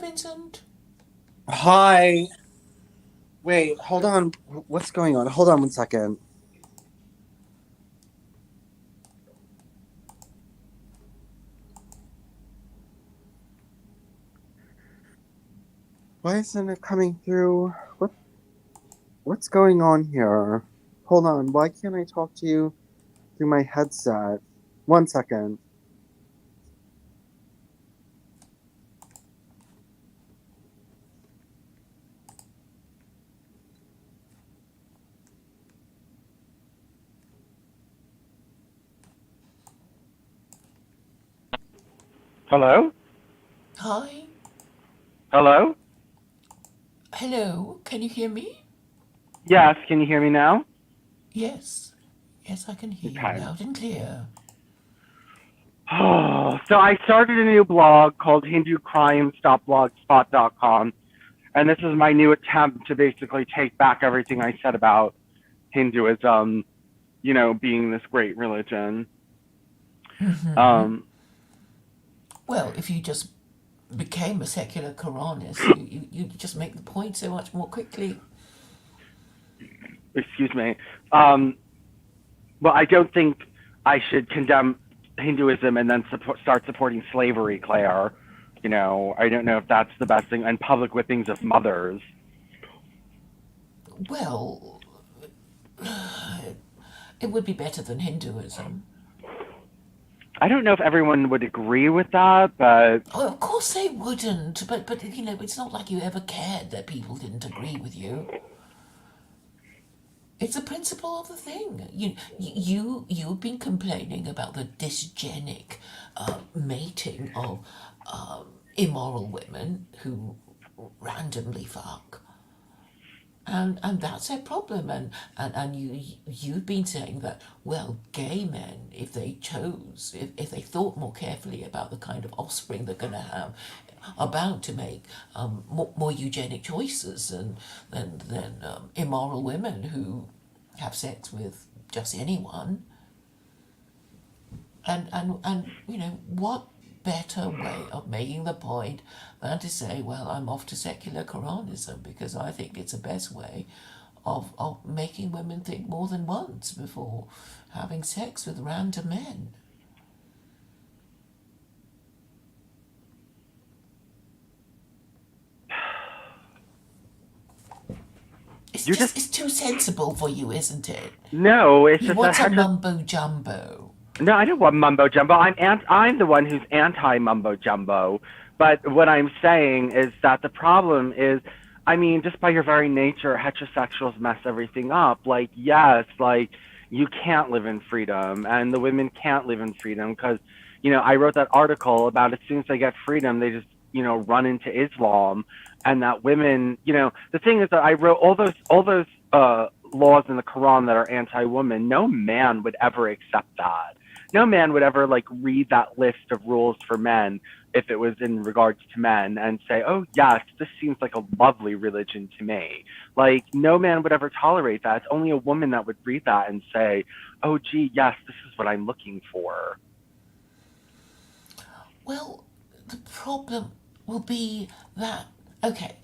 Vincent. Hi. Wait, hold on. What's going on? Hold on one second. Why isn't it coming through? What's going on here? Hold on. Why can't I talk to you through my headset? One second. Hello? Hi. Hello? Hello. Can you hear me? Yes, can you hear me now? Yes. Yes, I can hear you Okay. loud and clear. So I started a new blog called HinduCrimeStopBlogspot.com, and this is my new attempt to basically take back everything I said about Hinduism, being this great religion. Um, Well, if you just became a secular Quranist, you just make the point so much more quickly. Excuse me. Um, well, I don't think I should condemn Hinduism and then start supporting slavery, Claire. I don't know if that's the best thing. And public whippings of mothers. Well, it would be better than Hinduism. I don't know if everyone would agree with that, but Oh, of course they wouldn't, but it's not like you ever cared that people didn't agree with you. It's a principle of the thing. You've been complaining about the dysgenic mating of immoral women who randomly fuck, and that's a problem. And you've been saying that, well, gay men, if they chose, if they thought more carefully about the kind of offspring they're going to have, are bound to make more eugenic choices than immoral women who have sex with just anyone. And what better way of making the point than to say, well, I'm off to secular Quranism because I think it's the best way of making women think more than once before having sex with random men. It's you're just just, it's too sensible for you, isn't it? no. It's You just a want some hetero. mumbo jumbo. No, I don't want mumbo jumbo. I'm the one who's anti mumbo jumbo. But what I'm saying is that the problem is, I mean, just by your very nature, heterosexuals mess everything up. Like, yes, like you can't live in freedom, and the women can't live in freedom because, I wrote that article about as soon as they get freedom, they just, run into Islam, and that women, the thing is that I wrote all those laws in the Quran that are anti-woman. No man would ever accept that. No man would ever like read that list of rules for men if it was in regards to men and say, "Oh yes, this seems like a lovely religion to me." Like no man would ever tolerate that. It's only a woman that would read that and say, "Oh gee, yes, this is what I'm looking for." Well, the problem will be that, okay,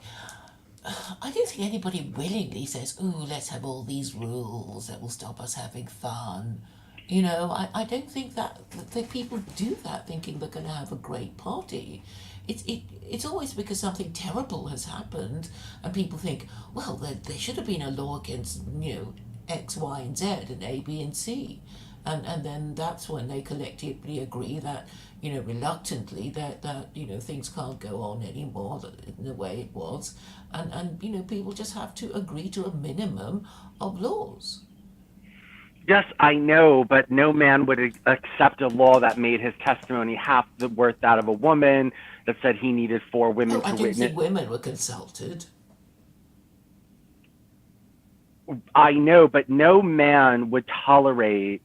I don't think anybody willingly says, "Ooh, let's have all these rules that will stop us having fun." I don't think that people do that thinking they're going to have a great party. It's always because something terrible has happened, and people think, well, there should have been a law against X, Y, and Z, and A, B, and C, and then that's when they collectively agree that reluctantly that things can't go on anymore in the way it was, and people just have to agree to a minimum of laws. Yes, I know, but no man would accept a law that made his testimony half the worth that of a woman, that said he needed four women Oh, I to don't witness. think women were consulted. I know, but no man would tolerate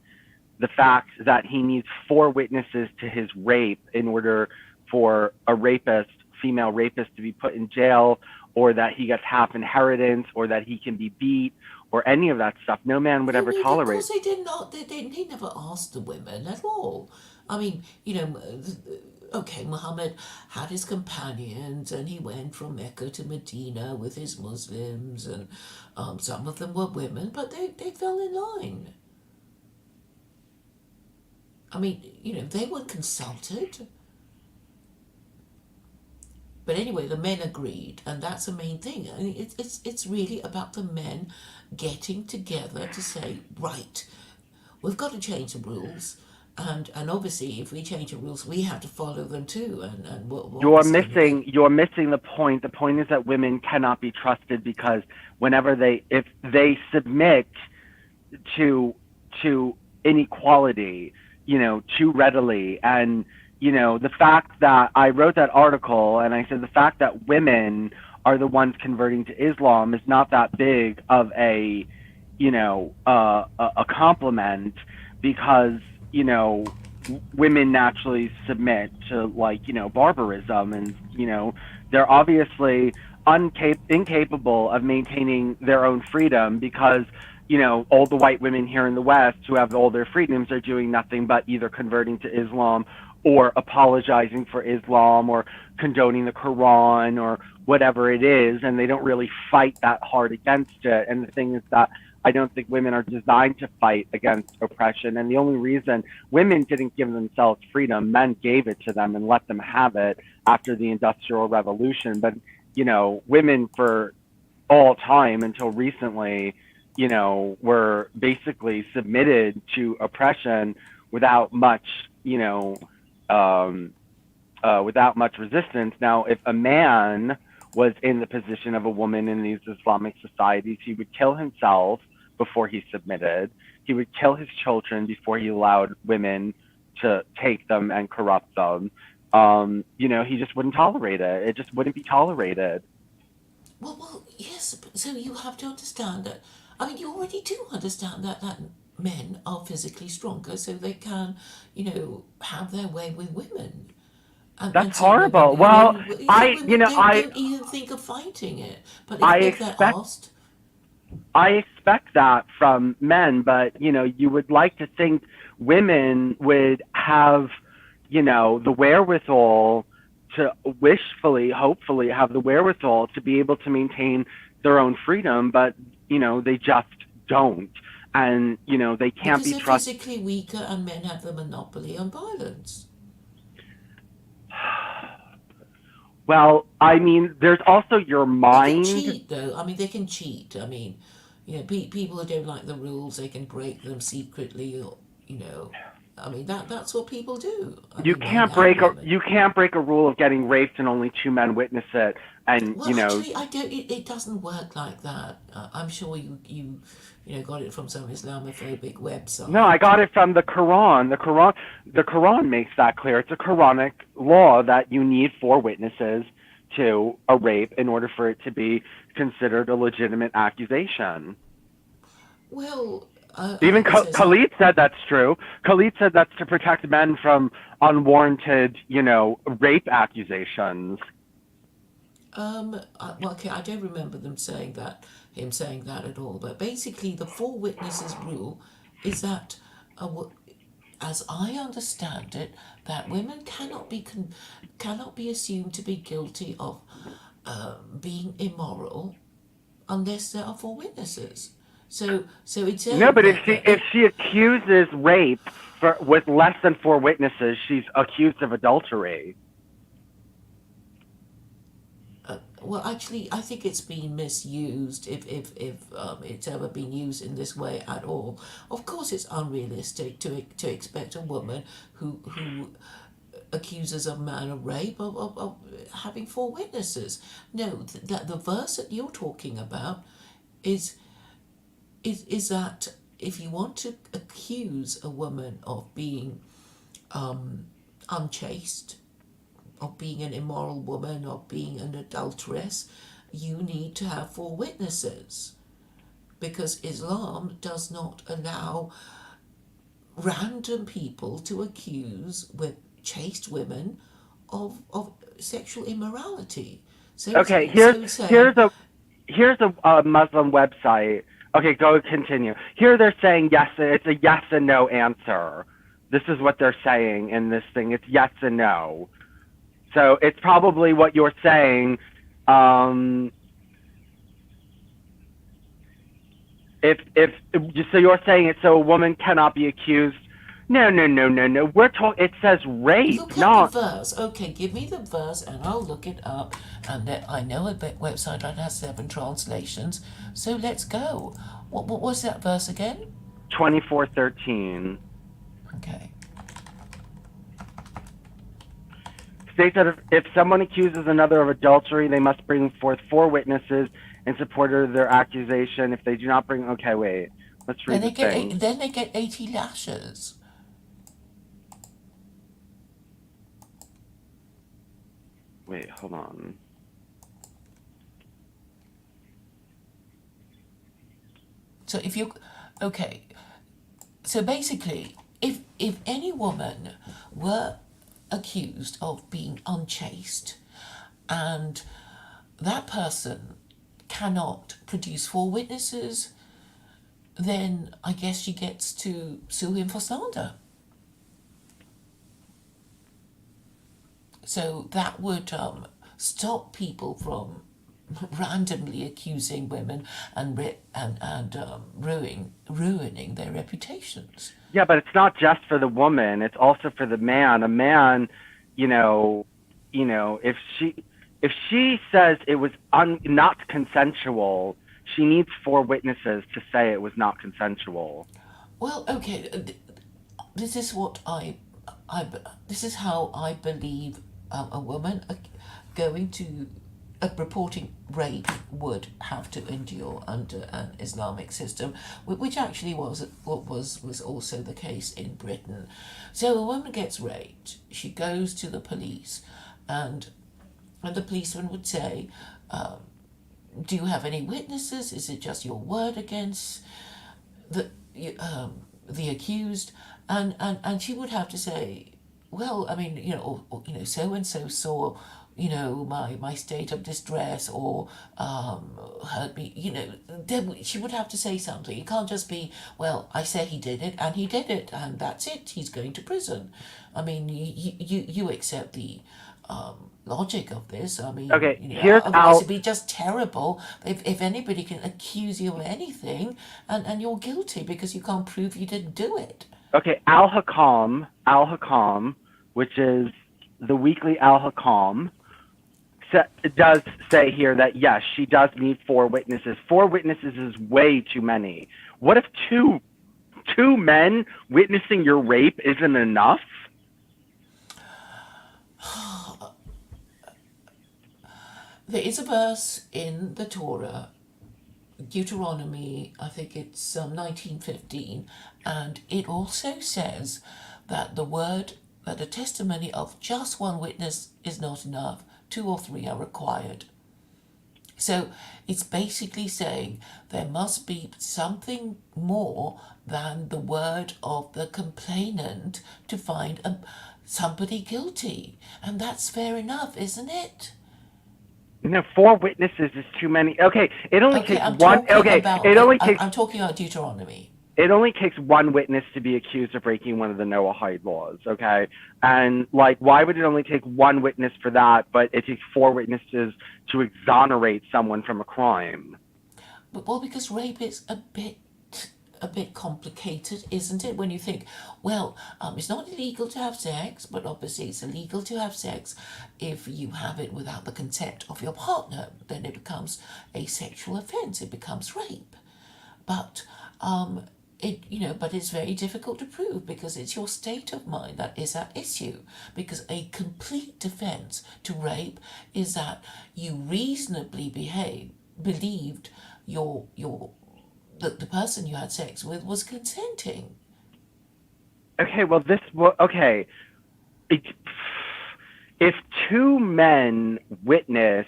the fact that he needs four witnesses to his rape in order for a rapist, female rapist, to be put in jail, or that he gets half inheritance, or that he can be beat, or any of that stuff. No man would No, ever no, of tolerate. course they did not. They never asked the women at all. I mean, okay, Muhammad had his companions and he went from Mecca to Medina with his Muslims, and some of them were women, but they fell in line. I mean, they weren't consulted. But anyway, the men agreed, and that's the main thing. I mean, it's really about the men getting together to say, right, we've got to change the rules, and obviously, if we change the rules, we have to follow them too. And what You're was going to missing be? you're missing the point. The point is that women cannot be trusted because if they submit to inequality, too readily. And the fact that I wrote that article and I said the fact that women are the ones converting to Islam is not that big of a compliment, because women naturally submit to, barbarism, and they're obviously incapable of maintaining their own freedom, because all the white women here in the West who have all their freedoms are doing nothing but either converting to Islam or apologizing for Islam or condoning the Quran or whatever it is, and they don't really fight that hard against it. And the thing is that I don't think women are designed to fight against oppression. And the only reason women didn't give themselves freedom, men gave it to them and let them have it after the Industrial Revolution. But, women for all time until recently, were basically submitted to oppression without much, without much resistance. Now, if a man was in the position of a woman in these Islamic societies, he would kill himself before he submitted. He would kill his children before he allowed women to take them and corrupt them. He just wouldn't tolerate it. It just wouldn't be tolerated. Well, yes. So you have to understand that. I mean, you already do understand that men are physically stronger, so they can, have their way with women. And That's some women, horrible. Well, some I, you women know, don't even think of fighting it. But I if they're expect asked, I expect that from men, but you would like to think women would have, the wherewithal to wishfully, hopefully, have the wherewithal to be able to maintain their own freedom, but they just don't, and they can't because be they're trusted. physically weaker and men have the monopoly on violence. Well, I mean, there's also your They can mind. cheat, though. I mean, they can cheat. I mean, people who don't like the rules, they can break them secretly, or I mean, that's what people do. I You mean, men can't and break a women. you can't break a rule of getting raped and only two men witness it, and Well, actually, I don't. It doesn't work like that. I'm sure you got it from some Islamophobic no, I website. got it from the Quran. The Quran makes that clear. It's a Quranic law that you need four witnesses to a rape in order for it to be considered a legitimate accusation. Well, Even it says Khalid said that's true. Khalid said that's to protect men from unwarranted, rape accusations. well, okay, I don't remember him saying that at all. But basically, the four witnesses rule is that, as I understand it, that women cannot be assumed to be guilty of being immoral unless there are four witnesses. So instead No, of but if like she if she accuses rape with less than four witnesses, she's accused of adultery. well, actually, I think it's been misused if it's ever been used in this way at all. Of course, it's unrealistic to expect a woman who accuses a man of rape of having four witnesses. No, that the verse that you're talking about is is that if you want to accuse a woman of being unchaste, of being an immoral woman, of being an adulteress, you need to have four witnesses, because Islam does not allow random people to accuse with chaste women of sexual immorality. So Okay, so saying here's a Muslim website Okay, go continue. Here they're saying yes, it's a yes and no answer. This is what they're saying in this thing. It's yes and no. So it's probably what you're saying. If so, you're saying it. So a woman cannot be accused. No, no, no, no, no. We're talking. It says rape, Look up the not. verse. Okay, give me the verse and I'll look it up. And I know a website that has 7 translations. So let's go. What was that verse again? 24:13 Okay. states that if someone accuses another of adultery, they must bring forth 4 witnesses in support of their accusation. If they do not bring, okay, wait, let's read the thing. Then they get 80 lashes. Wait, hold on. So if you, okay, so basically, if any woman were accused of being unchaste, and that person cannot produce 4 witnesses, then I guess she gets to sue him for slander. So that would stop people from randomly accusing women and ruining their reputations. Yeah, but it's not just for the woman; it's also for the man. A man, if she says it was not consensual, she needs 4 witnesses to say it was not consensual. Well, okay, this is what this is how I believe a woman going to reporting rape would have to endure under an Islamic system, which actually was also the case in Britain. So a woman gets raped, she goes to the police, and the policeman would say, do you have any witnesses? Is it just your word against the accused? And she would have to say, well, I mean, or so and so saw, my state of distress, or hurt me. Then she would have to say something. It can't just be, well, I say he did it, and that's it. He's going to prison. I mean, you accept the logic of this. I mean, Okay, here's otherwise it'd be just terrible if anybody can accuse you of anything and you're guilty because you can't prove you didn't do it. Okay, Al Hakam, which is the weekly Al Hakam, does say here that yes, she does need 4 witnesses. 4 witnesses is way too many. What if two men witnessing your rape isn't enough? There is a verse in the Torah, Deuteronomy, I think it's 19:15, and it also says that the testimony of just 1 witness is not enough. 2 or 3 are required. So it's basically saying there must be something more than the word of the complainant to find somebody guilty. And that's fair enough, isn't it? 4 witnesses is too many. Okay, it only takes one. I'm talking about Deuteronomy. It only takes 1 witness to be accused of breaking one of the Noahide laws, okay? And, why would it only take 1 witness for that, but it takes 4 witnesses to exonerate someone from a crime? Well, because rape is a bit complicated, isn't it? When you think, well, it's not illegal to have sex, but obviously it's illegal to have sex if you have it without the consent of your partner. Then it becomes a sexual offence. It becomes rape. But but it's very difficult to prove because it's your state of mind that is at issue. Because a complete defence to rape is that you reasonably believed the person you had sex with was consenting. Okay, okay. If 2 men witness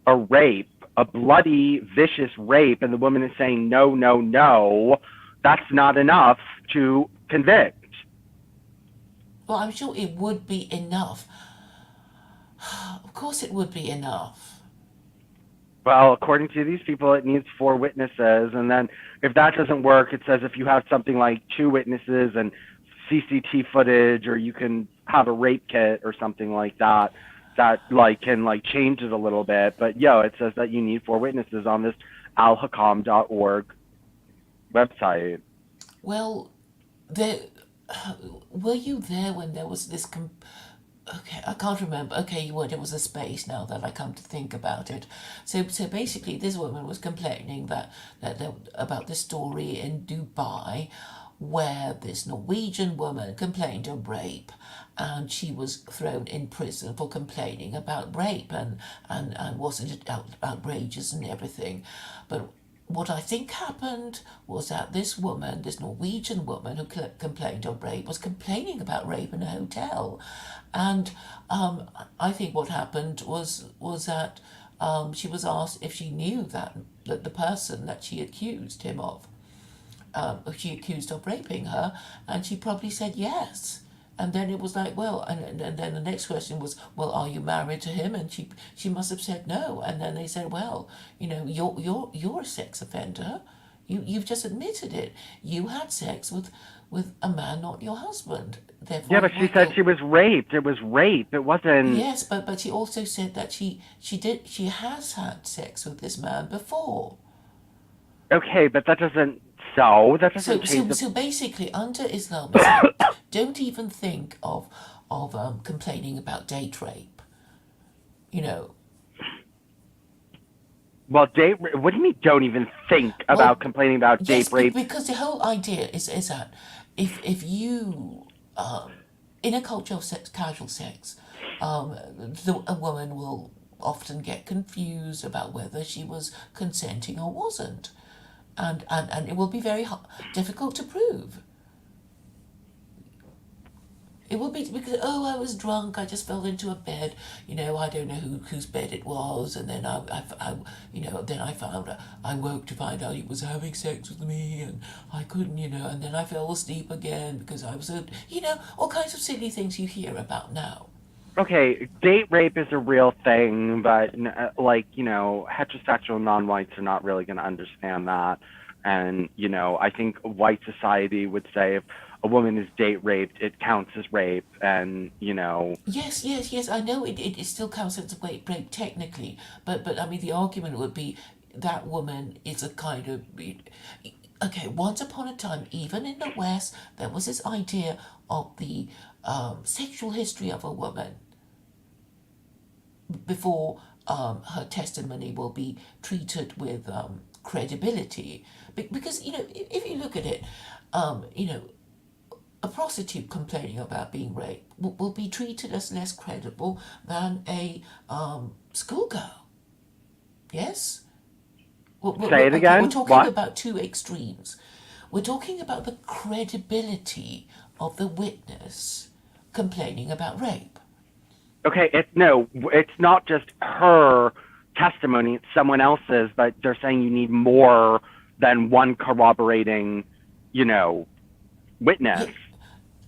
a rape, a bloody, vicious rape, and the woman is saying no, no, no, that's not enough to convict. Well, I'm sure it would be enough. Of course it would be enough. Well, according to these people, it needs 4 witnesses, and then if that doesn't work, it says if you have something like 2 witnesses and CCT footage, or you can have a rape kit or something like that, that like can like change it a little bit. But yo, it says that you need 4 witnesses on this alhakam.org website. Well, there, were you there when there was this? Okay, I can't remember. Okay, you were. There was a space now that I come to think about it. So basically, this woman was complaining that about the story in Dubai, where this Norwegian woman complained of rape, and she was thrown in prison for complaining about rape, and wasn't it outrageous and everything, but what I think happened was that this woman, this Norwegian woman who complained of rape, was complaining about rape in a hotel, and I think what happened was that she was asked if she knew that the person that she accused him of, she accused of raping her, and she probably said yes. And then it was like, well, and then the next question was, well, are you married to him? And she must have said no. And then they said, well, you're a sex offender. You've just admitted it. You had sex with a man, not your husband. Therefore, Yeah, but she said she was raped. It was rape. It wasn't. yes, but she also said that she has had sex with this man before. Okay, but that doesn't. So that So, doesn't so, change the. so basically, under Islamism, don't even think of complaining about date rape. You know, Well, date. What do you mean? Don't even think about complaining about yes, date rape? because the whole idea is that if you in a culture of sex, casual sex, a woman will often get confused about whether she was consenting or wasn't, and it will be very difficult to prove. It will be because, oh, I was drunk, I just fell into a bed, I don't know whose bed it was, and then then I found, I woke to find out he was having sex with me, and I couldn't, and then I fell asleep again because I was, all kinds of silly things you hear about now. Okay, date rape is a real thing, but heterosexual non-whites are not really going to understand that. And I think white society would say if a woman is date raped, it counts as rape, and Yes, yes, yes, I know it still counts as rape technically, but I mean, the argument would be that woman is a kind of. Okay, once upon a time, even in the West, there was this idea of the sexual history of a woman before her testimony will be treated with credibility. Because, if you look at it, a prostitute complaining about being raped will be treated as less credible than a schoolgirl. Yes? say it Okay, we're again. talking What? about two extremes. We're talking about the credibility of the witness complaining about rape. Okay, it's not just her testimony; it's someone else's. But they're saying you need more than one corroborating, witness. Yeah,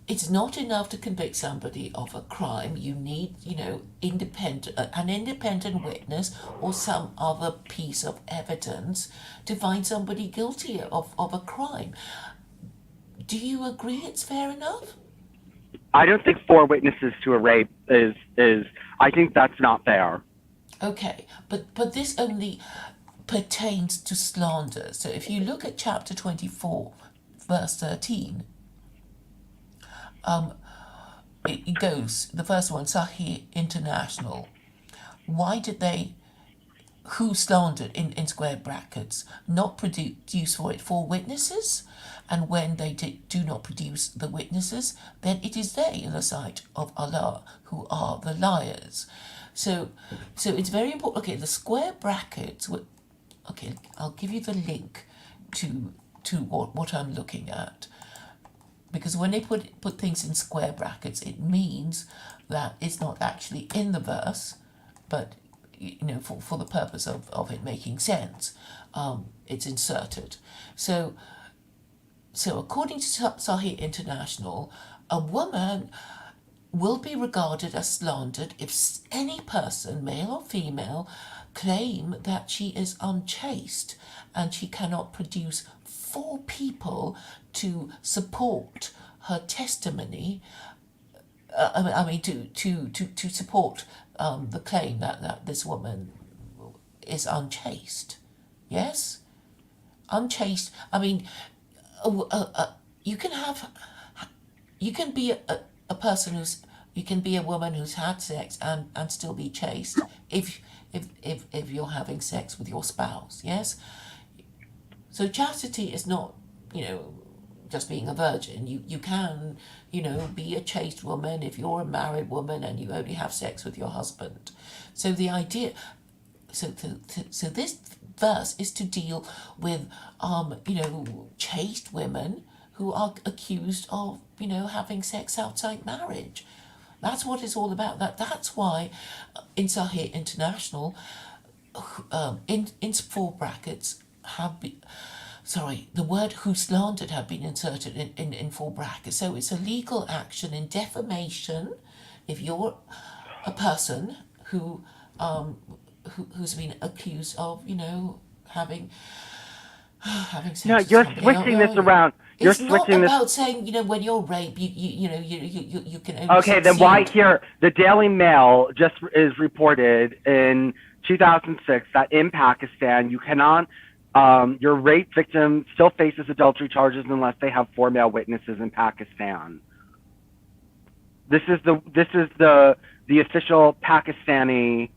it's not enough to convict somebody of a crime. You need, an independent witness or some other piece of evidence to find somebody guilty of a crime. Do you agree it's fair enough? I don't think 4 witnesses to a rape is. I think that's not fair. Okay, but this only pertains to slander. So if you look at chapter 24, verse 13, it goes, the first one, Sahih International. Why did they, who slandered, in square brackets, not produce for it 4 witnesses? And when they do not produce the witnesses, then it is they in the sight of Allah who are the liars. So it's very important. Okay, the square brackets. Okay, I'll give you the link to what I'm looking at, because when they put things in square brackets, it means that it's not actually in the verse, but for the purpose of it making sense, it's inserted. So according to Sahih International, a woman will be regarded as slandered if any person, male or female, claim that she is unchaste and she cannot produce 4 people to support her testimony. To support the claim that this woman is unchaste. Yes? Unchaste. You can have, you can be a person who's, you can be a woman who's had sex and still be chaste if you're having sex with your spouse. Yes? So chastity is not, just being a virgin. You can, be a chaste woman if you're a married woman and you only have sex with your husband. So the idea, so this verse is to deal with, chaste women who are accused of, having sex outside marriage. That's what it's all about. That's why in Sahih International, in 4 brackets have been, the word who slandered have been inserted in 4 brackets. So it's a legal action in defamation if you're a person who's been accused of, having sex No, with you're somebody. switching this around. You're It's not switching this. about saying, when you're raped, you can only Okay, then why succeed. here? The Daily Mail just is reported in 2006 that in Pakistan you cannot. Your rape victim still faces adultery charges unless they have 4 male witnesses in Pakistan. This is the official Pakistani.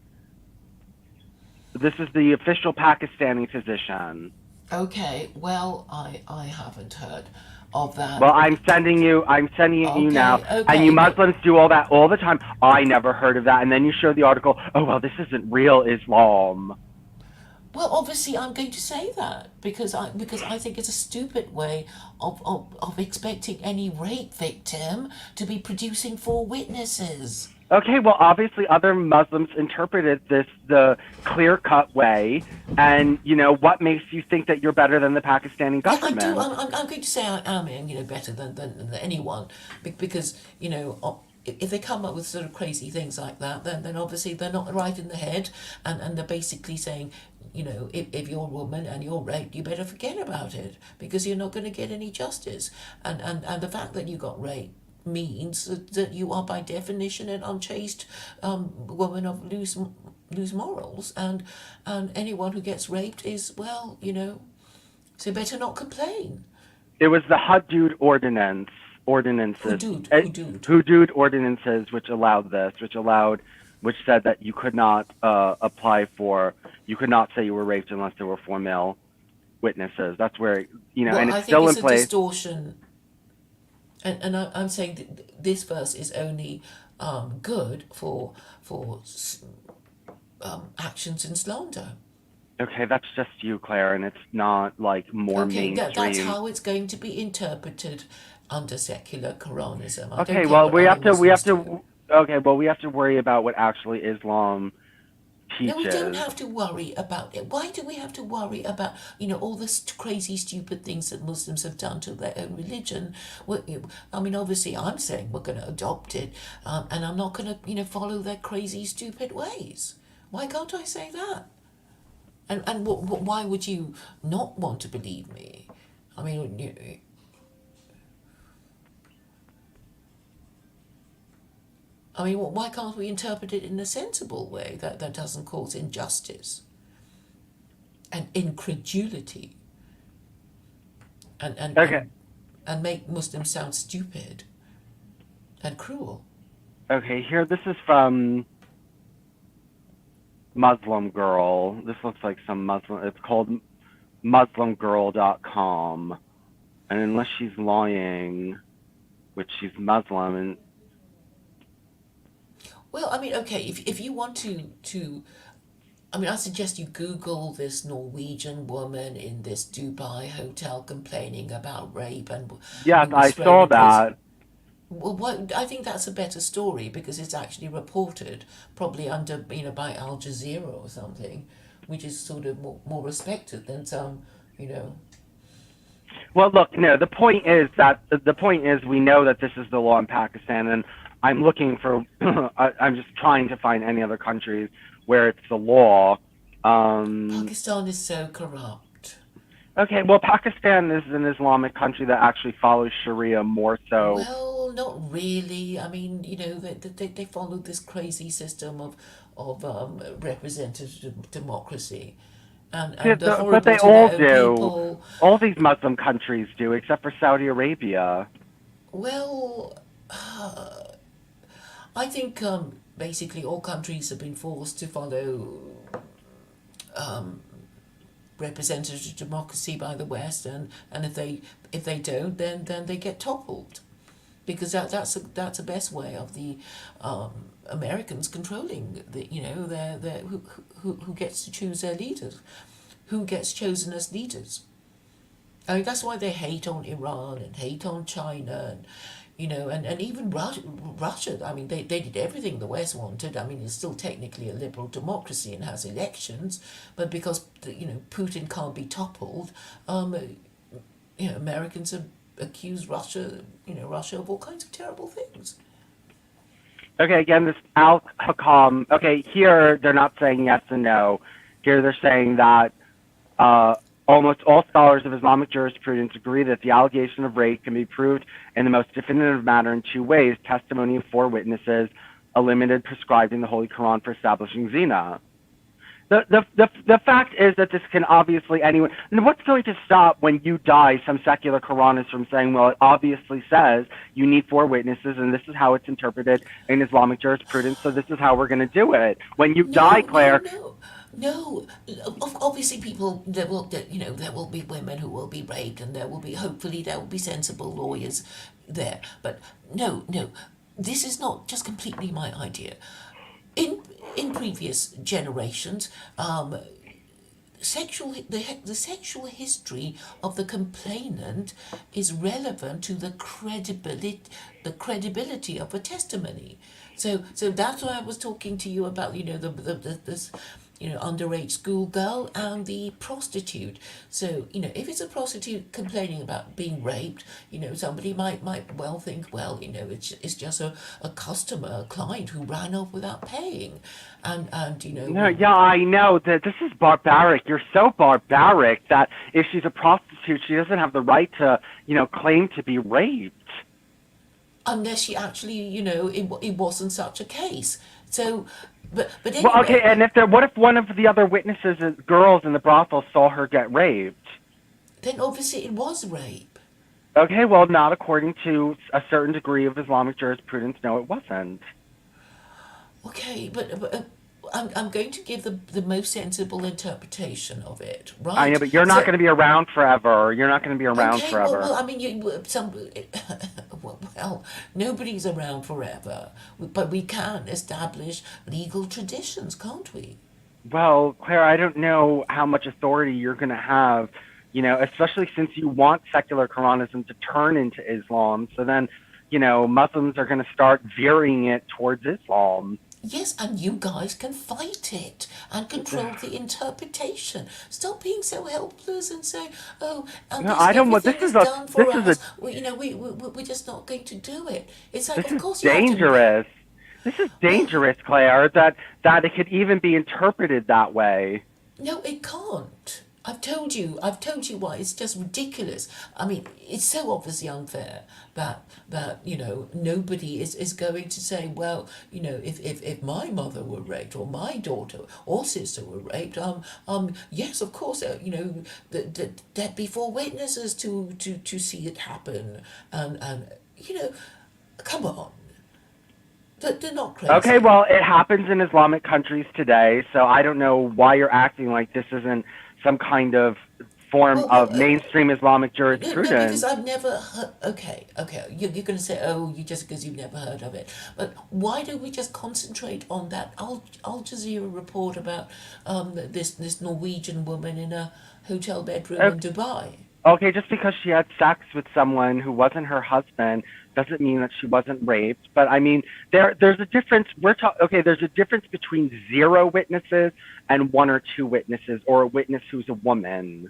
This is the official Pakistani position. Okay, well, I haven't heard of that. Well, I'm sending it you now. Okay, And you but Muslims do all that all the time. I never heard of that. And then you show the article, oh, well, this isn't real Islam. well, obviously, I'm going to say that because I think it's a stupid way of expecting any rape victim to be producing 4 witnesses. Okay, well, obviously other Muslims interpreted this the clear-cut way. And, what makes you think that you're better than the Pakistani Yeah, I do. government? I'm going to say I am, better than anyone, because if they come up with sort of crazy things like that, then obviously they're not right in the head, and they're basically saying, if you're a woman and you're raped, you better forget about it because you're not going to get any justice, and the fact that you got raped means that you are by definition an unchaste woman of loose morals, and anyone who gets raped is, well, so better not complain. It was the Hudud ordinances, Hudud ordinances, which allowed this, which said that you could not you could not say you were raped unless there were 4 male witnesses. That's where, Well, and I it's think still it's in a place. distortion, and I'm saying that this verse is only good for actions in slander. Okay, that's just you, Claire, and it's not like more Okay, that's mainstream. how it's going to be interpreted under secular Quranism. I don't Okay, care well, what other Muslims do. we have to worry about what actually Islam No, we don't teaches. have to worry about it. Why do we have to worry about, all the crazy, stupid things that Muslims have done to their own religion? Obviously, I'm saying we're going to adopt it, and I'm not going to, follow their crazy, stupid ways. Why can't I say that? And why would you not want to believe me? I mean, why can't we interpret it in a sensible way that doesn't cause injustice and incredulity Okay, and make Muslims sound stupid and cruel? okay, here, this is from Muslim Girl. This looks like some Muslim, it's called muslimgirl.com. And unless she's lying, which she's Muslim, and Well, okay, if you want to I suggest you Google this Norwegian woman in this Dubai hotel complaining about rape and yes, who was I thrown saw in prison. that. Well, I think that's a better story because it's actually reported, probably under, by Al Jazeera or something, which is sort of more respected than some, you know. Well, look, no, the point is we know that this is the law in Pakistan, and I'm looking for. I'm just trying to find any other countries where it's the law. Um, Pakistan is so corrupt. okay, well, Pakistan is an Islamic country that actually follows Sharia more so. Well, not really. I mean, they follow this crazy system of representative democracy, and the But horrible they to their all own do. people. All these Muslim countries do, except for Saudi Arabia. Well, I think basically all countries have been forced to follow representative democracy by the West, and if they don't, then they get toppled, because that's the best way of the Americans controlling their who gets to choose their leaders, who gets chosen as leaders. I mean, that's why they hate on Iran and hate on China, and even Russia. I mean, they did everything the West wanted. I mean, it's still technically a liberal democracy and has elections, but because Putin can't be toppled, Americans have accused Russia of all kinds of terrible things. Okay, again, this Al Hakam. Okay, here they're not saying yes and no. Here they're saying that almost all scholars of Islamic jurisprudence agree that the allegation of rape can be proved in the most definitive manner in two ways: testimony of four witnesses, a limited prescribed in the Holy Quran for establishing zina. The fact is that this can obviously anyone. And what's going to stop when you die some secular Quranist from saying, well, it obviously says you need four witnesses, and this is how it's interpreted in Islamic jurisprudence, so this is how we're going to do it. When you die, Claire. No. Obviously, there will be women who will be raped, and hopefully there will be sensible lawyers there. But no, this is not just completely my idea. In previous generations, the sexual history of the complainant is relevant to the credibility of a testimony. So that's why I was talking to you about this underage schoolgirl and the prostitute. So if it's a prostitute complaining about being raped, somebody might well think, well, it's just a customer, a client who ran off without paying, and No, yeah, I know that this is barbaric. You're so barbaric that if she's a prostitute, she doesn't have the right to, claim to be raped. Unless she actually, it wasn't such a case. So, but anyway. Well, okay, and what if one of the other witnesses, girls in the brothel, saw her get raped? Then obviously it was rape. Okay, well, not according to a certain degree of Islamic jurisprudence. No, it wasn't. Okay, but I'm going to give the most sensible interpretation of it, right? I know, but you're not going to be around forever. You're not going to be around forever. Well, I mean, well, nobody's around forever, but we can establish legal traditions, can't we? Well, Claire, I don't know how much authority you're going to have, especially since you want secular Quranism to turn into Islam. So then, Muslims are going to start veering it towards Islam. Yes, and you guys can fight it and control the interpretation. Stop being so helpless and say, "Oh, and No, I don't want. everything is done for us." We're just not going to do it. It's like, of course, dangerous. This is dangerous, Claire. That it could even be interpreted that way. No, it can't. I've told you why. It's just ridiculous. I mean, it's so obviously unfair that nobody is going to say, well, if my mother were raped or my daughter or sister were raped, yes, of course, there'd be four witnesses to see it happen, and come on. They're not crazy. Okay, well, it happens in Islamic countries today, so I don't know why you're acting like this isn't some kind of form of mainstream Islamic jurisprudence. No, because I've never heard. Okay, you're going to say, oh, you just because you've never heard of it. But why don't we just concentrate on that Al Jazeera report about this Norwegian woman in a hotel bedroom in Dubai? Okay, just because she had sex with someone who wasn't her husband doesn't mean that she wasn't raped. But I mean, there's a difference. There's a difference between 0 witnesses and 1 or 2 witnesses, or a witness who's a woman.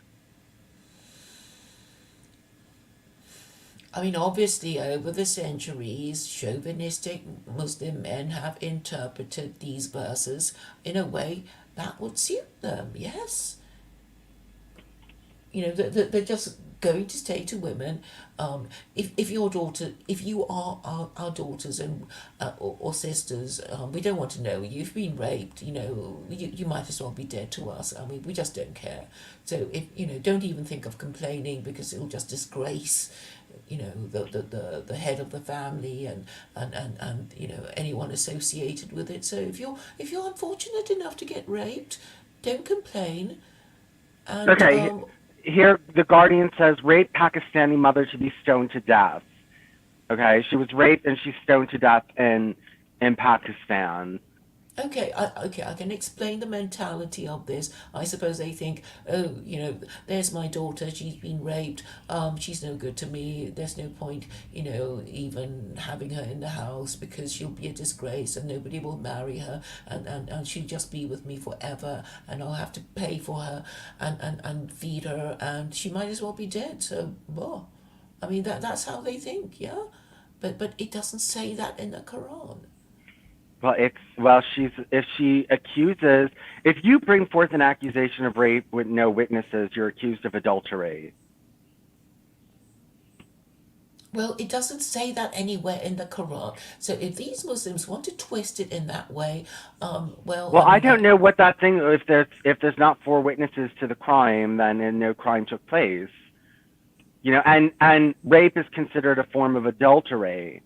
I mean, obviously, over the centuries, chauvinistic Muslim men have interpreted these verses in a way that would suit them, yes? You know, they're just going to say to women, if your daughter, if you are our daughters and or sisters, we don't want to know you've been raped. You know, you might as well be dead to us. I mean, we just don't care. So if you know, don't even think of complaining because it'll just disgrace, you know, the head of the family and you know anyone associated with it. So if you're unfortunate enough to get raped, don't complain. And Okay, here the Guardian says raped Pakistani mother to be stoned to death. Okay, she was raped and she's stoned to death in Pakistan. Okay, I can explain the mentality of this. I suppose they think, oh, you know, there's my daughter. She's been raped. She's no good to me. There's no point, you know, even having her in the house because she'll be a disgrace and nobody will marry her and she'll just be with me forever and I'll have to pay for her and feed her and she might as well be dead. So, well, I mean that's how they think, yeah. But it doesn't say that in the Quran. She's if she accuses if you bring forth an accusation of rape with no witnesses, you're accused of adultery. Well, it doesn't say that anywhere in the Quran. So if these Muslims want to twist it in that way, well, Well, I I mean don't that. know what that thing if there's not four witnesses to the crime, then no crime took place. You know, and rape is considered a form of adultery.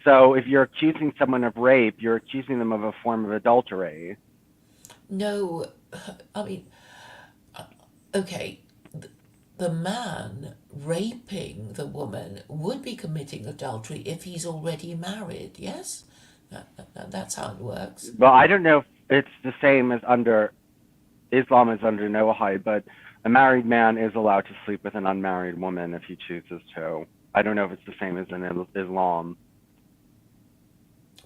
So if you're accusing someone of rape, you're accusing them of a form of adultery. No, I mean, okay, the man raping the woman would be committing adultery if he's already married. Yes, that's how it works. Well, I don't know if it's the same as under Islam is under Noahide, but a married man is allowed to sleep with an unmarried woman if he chooses to. I don't know if it's the same as in Islam.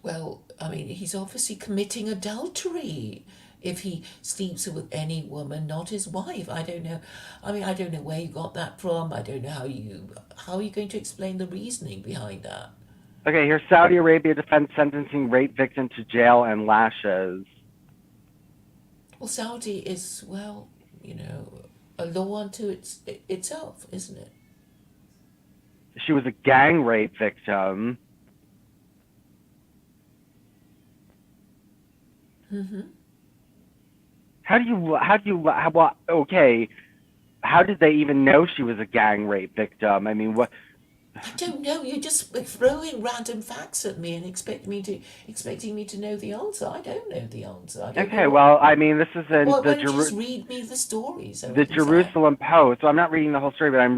Well, I mean, he's obviously committing adultery if he sleeps with any woman, not his wife. I don't know. I mean, I don't know where you got that from. I don't know how are you going to explain the reasoning behind that. Okay, here's Saudi Arabia defense sentencing rape victim to jail and lashes. Well, Saudi is well, you know, a law unto itself, isn't it? She was a gang rape victim. Okay, how did they even know she was a gang rape victim? I mean, what? I don't know. You're just throwing random facts at me and expecting me to know the answer. I don't know the answer. I don't know Okay, what. well, I mean, this is in Why don't you just read me the story so I the can say? Jerusalem Post. So I'm not reading the whole story, but I'm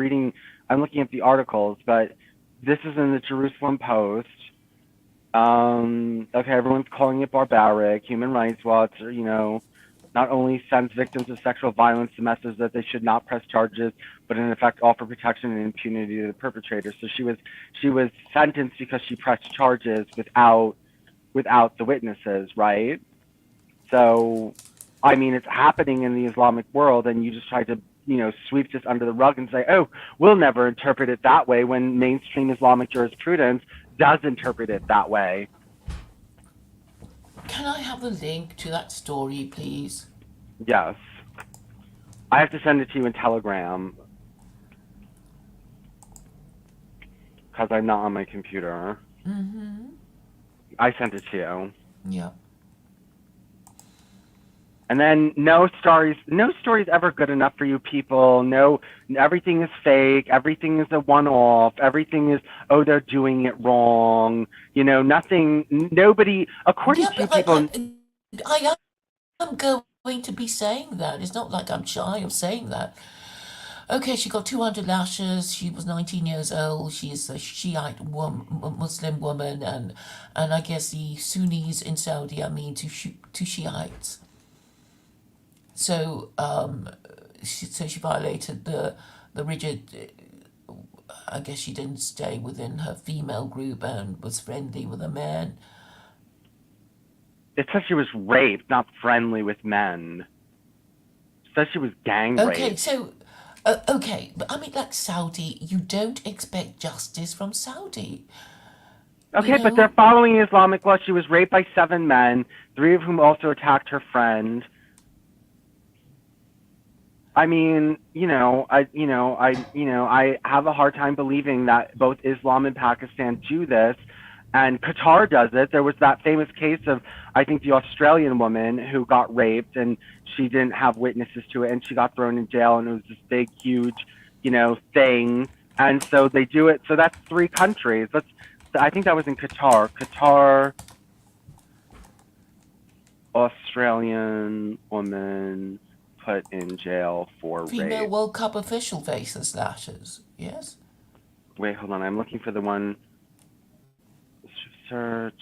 looking at the articles. But this is in the Jerusalem Post. Okay, everyone's calling it barbaric. Human Rights Watch, not only sends victims of sexual violence the message that they should not press charges, but in effect offer protection and impunity to the perpetrators. So she was sentenced because she pressed charges without the witnesses, right? So, I mean, it's happening in the Islamic world, and you just try to sweep this under the rug and say, oh, we'll never interpret it that way, when mainstream Islamic jurisprudence does interpret it that way. Can I have a link to that story, please? Yes. I have to send it to you in Telegram because I'm not on my computer. I sent it to you. Yeah. And then no story's ever good enough for you people. No, everything is fake. Everything is a one-off. Everything is, oh, they're doing it wrong. Nobody, according Yeah, to but people. I am going to be saying that. It's not like I'm shy of saying that. Okay, she got 200 lashes. She was 19 years old. She is a Shiite Muslim woman, and I guess the Sunnis in Saudi are mean to Shiites. So, she violated the rigid. I guess she didn't stay within her female group and was friendly with a man. It says she was raped, not friendly with men. It says she was gang Okay, raped. so Okay, but I mean, like Saudi, you don't expect justice from Saudi. You Okay, but they're know, following Islamic law. She was raped by 7 men, 3 of whom also attacked her friend. I mean, I have a hard time believing that both Islam and Pakistan do this, and Qatar does it. There was that famous case of, I think, the Australian woman who got raped, and she didn't have witnesses to it, and she got thrown in jail, and it was this big, huge, thing. And so they do it. So that's 3 countries. I think that was in Qatar. Qatar, Australian woman put in jail for female rape. World Cup official faces lashes. Yes? Wait, hold on. I'm looking for the one. Search.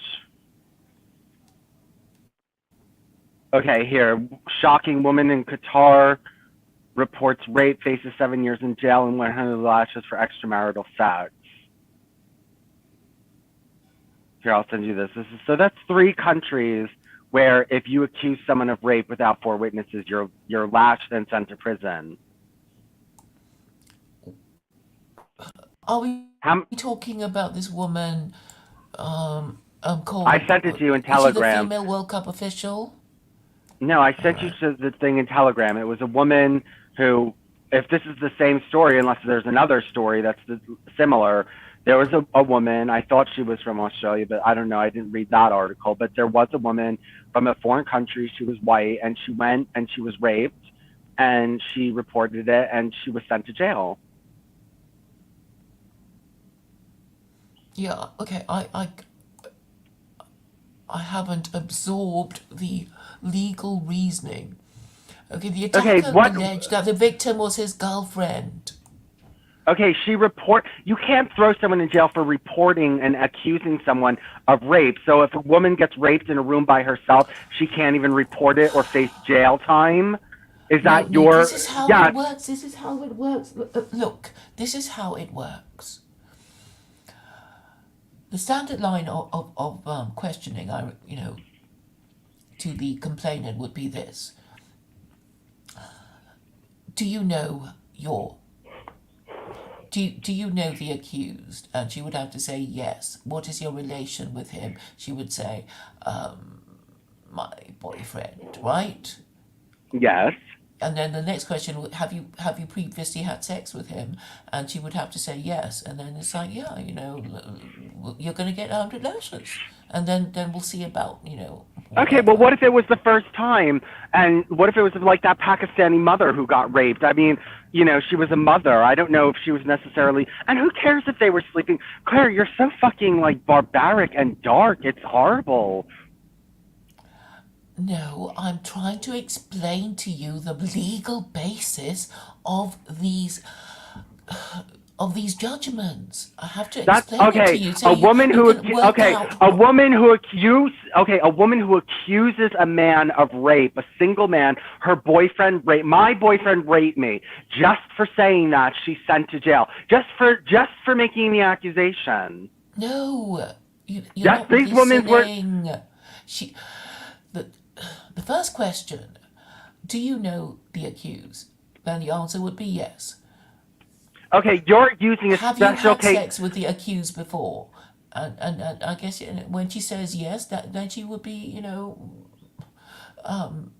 Okay, here. Shocking woman in Qatar reports rape, faces 7 years in jail and 100 lashes for extramarital sex. Here, I'll send you this. So that's 3 countries where if you accuse someone of rape without 4 witnesses, you're lashed and sent to prison. Are we How, talking about this woman called... I sent it to you in Is she the Telegram. female World Cup official? No, I sent you to the thing in Telegram. It was a woman who, if this is the same story, unless there's another story that's similar, there was a woman, I thought she was from Australia, but I don't know, I didn't read that article, but there was a woman from a foreign country, she was white, and she went and she was raped, and she reported it, and she was sent to jail. Yeah, okay, I haven't absorbed the legal reasoning. Okay, the attacker alleged that the victim was his girlfriend. Okay, you can't throw someone in jail for reporting and accusing someone of rape. So if a woman gets raped in a room by herself, she can't even report it or face jail time. Is that This is how it works. This is how it works. Look, this is how it works. The standard line of questioning, to the complainant would be this: Do you know do you know the accused? And she would have to say yes. What is your relation with him? She would say, my boyfriend, right? Yes. And then the next question would, have you previously had sex with him? And she would have to say yes. And then it's like, yeah, you're going to get 100 lashes. And then we'll see about, Okay, well, what if it was the first time? And what if it was like that Pakistani mother who got raped? I mean, she was a mother. I don't know if she was necessarily... And who cares if they were sleeping? Claire, you're so fucking, barbaric and dark. It's horrible. No, I'm trying to explain to you the legal basis of these judgments. I have to explain it to you. So a woman who accuses a man of rape, a single man, her boyfriend raped. My boyfriend raped me. Just for saying that, she's sent to jail. Just for making the accusation. No, you're not listening. The first question: do you know the accused? Then the answer would be yes. Okay, you're using a Have special you had case. sex with the accused before? And I guess when she says yes, then she would be,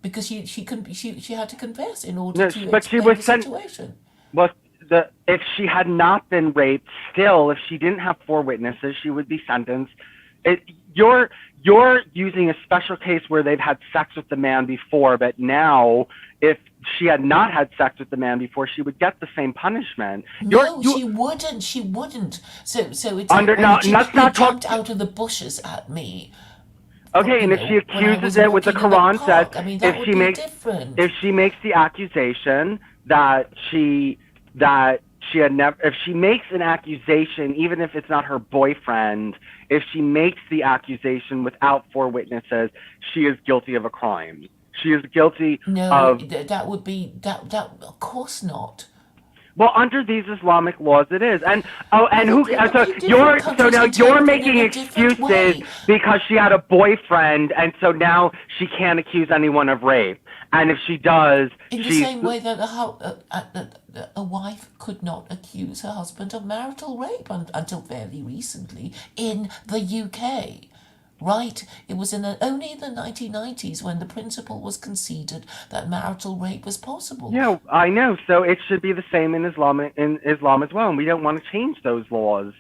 because she had to confess in order to explain the situation. Well, if she had not been raped, still, if she didn't have 4 witnesses, she would be sentenced. You're using a special case where they've had sex with the man before, but now if she had not had sex with the man before, she would get the same punishment. She wouldn't. She wouldn't. So it's she jumped out of the bushes at me. Okay, and if she accuses it, what the Quran says, if she makes the accusation that she had never, if she makes an accusation, even if it's not her boyfriend, if she makes the accusation without 4 witnesses, she is guilty of a crime. She is guilty of... that would be, that of course not. Well, under these Islamic laws, it is. And oh, and Well, who? So different countries now you're interpret it in making a different excuses way. because she had a boyfriend, and so now she can't accuse anyone of rape. And if she does, In the she's same way that a wife could not accuse her husband of marital rape until fairly recently in the UK. Right? It was only in the 1990s when the principle was conceded that marital rape was possible. yeah, I know. So it should be the same in Islam as well, and we don't want to change those laws.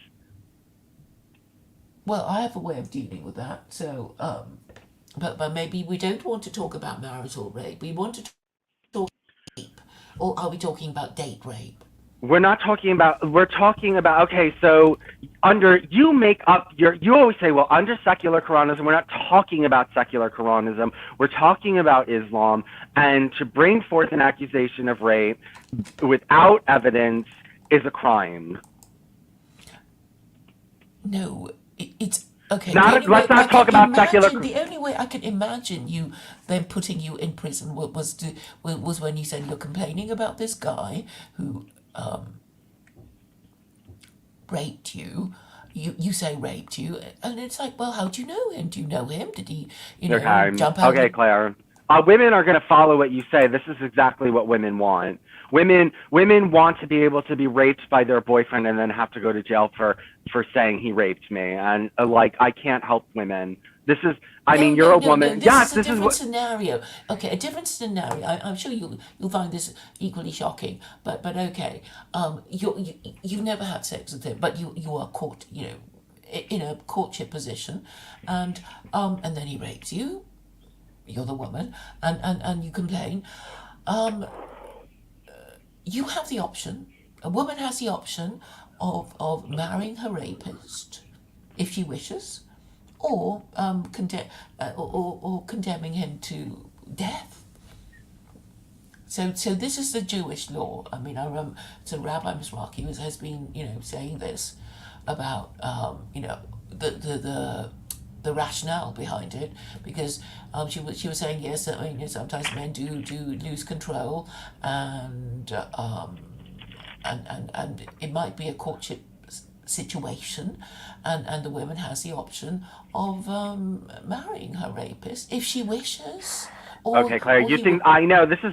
Well, I have a way of dealing with that. So, but maybe we don't want to talk about marital rape. We want to talk rape, or are we talking about date rape? We're talking about, okay, so you always say, well, under secular Quranism, we're not talking about secular Quranism, we're talking about Islam, and to bring forth an accusation of rape without evidence is a crime. No, it's okay. Let's not talk about secular. The only way I can imagine you then putting you in prison was when you said you're complaining about this guy who raped you. You say raped you, and it's like, well, how do you know him? Do you know him? Did he, Okay, jump out? okay, Claire. Women are going to follow what you say. This is exactly what women want. Women want to be able to be raped by their boyfriend and then have to go to jail for saying he raped me. And like, I can't help women. This is, I mean, you're a woman. This Yes, is a this is different what. scenario. Okay, a different scenario. I'm sure you'll find this equally shocking. But okay, you never had sex with him, but you are caught, in a courtship position, and then he rapes you. You're the woman, and you complain. You have the option. A woman has the option of marrying her rapist if she wishes, or or condemning him to death. So this is the Jewish law. I mean, I remember, so Rabbi Mizrahi has been saying this about the rationale behind it, because she was saying, yes, I mean, sometimes men do lose control, and it might be a courtship situation, and the woman has the option of marrying her rapist if she wishes. Okay, Claire, you think I know this is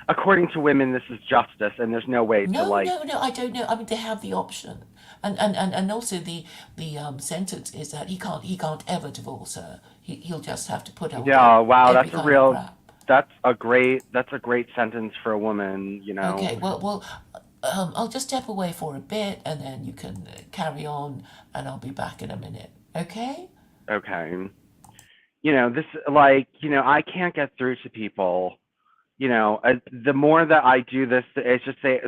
according to women, this is justice, and there's no way to like. No, I don't know. I mean, they have the option, and also the sentence is that he can't ever divorce her. He'll just have to put up. Yeah, wow, every kind of crap. that's a great sentence for a woman, Okay, well, I'll just step away for a bit, and then you can carry on, and I'll be back in a minute. Okay? Okay. This, like, I can't get through to people. The more that I do this, it's just they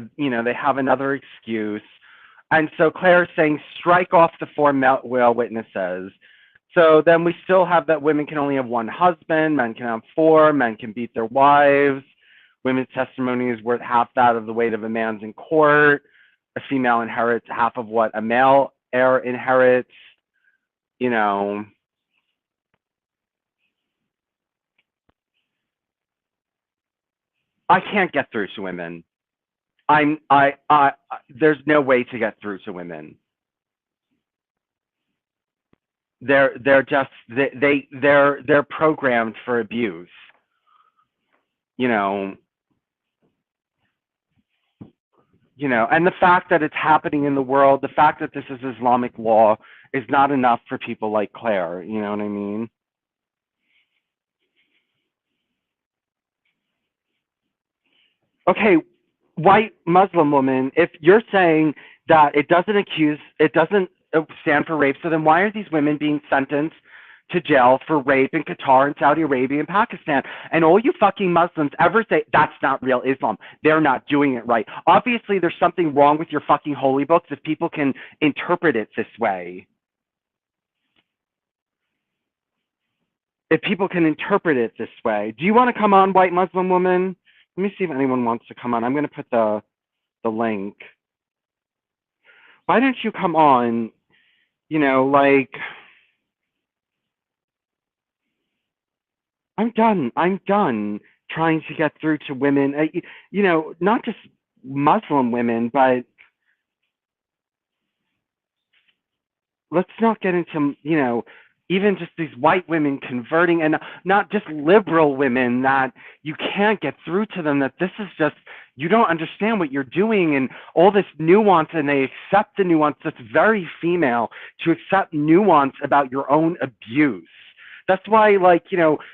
have another excuse. And so Claire's saying strike off the four male witnesses. So then we still have that women can only have one husband, men can have four, men can beat their wives. Women's testimony is worth half that of the weight of a man's in court. A female inherits half of what a male heir inherits. I can't get through to women. There's no way to get through to women. They're just they're programmed for abuse. And the fact that it's happening in the world, the fact that this is Islamic law is not enough for people like Claire. You know what I mean? Okay, white Muslim woman, if you're saying that it doesn't stand for rape, so then why are these women being sentenced to jail for rape in Qatar and Saudi Arabia and Pakistan? And all you fucking Muslims ever say, that's not real Islam. They're not doing it right. Obviously, there's something wrong with your fucking holy books if people can interpret it this way. If people can interpret it this way. Do you want to come on, white Muslim woman? Let me see if anyone wants to come on. I'm going to put the link. Why don't you come on? Like, I'm done. I'm done trying to get through to women. Not just Muslim women, but let's not get into, even just these white women converting, and not just liberal women, that you can't get through to them that this is just, you don't understand what you're doing, and all this nuance, and they accept the nuance. That's very female, to accept nuance about your own abuse. That's why, like,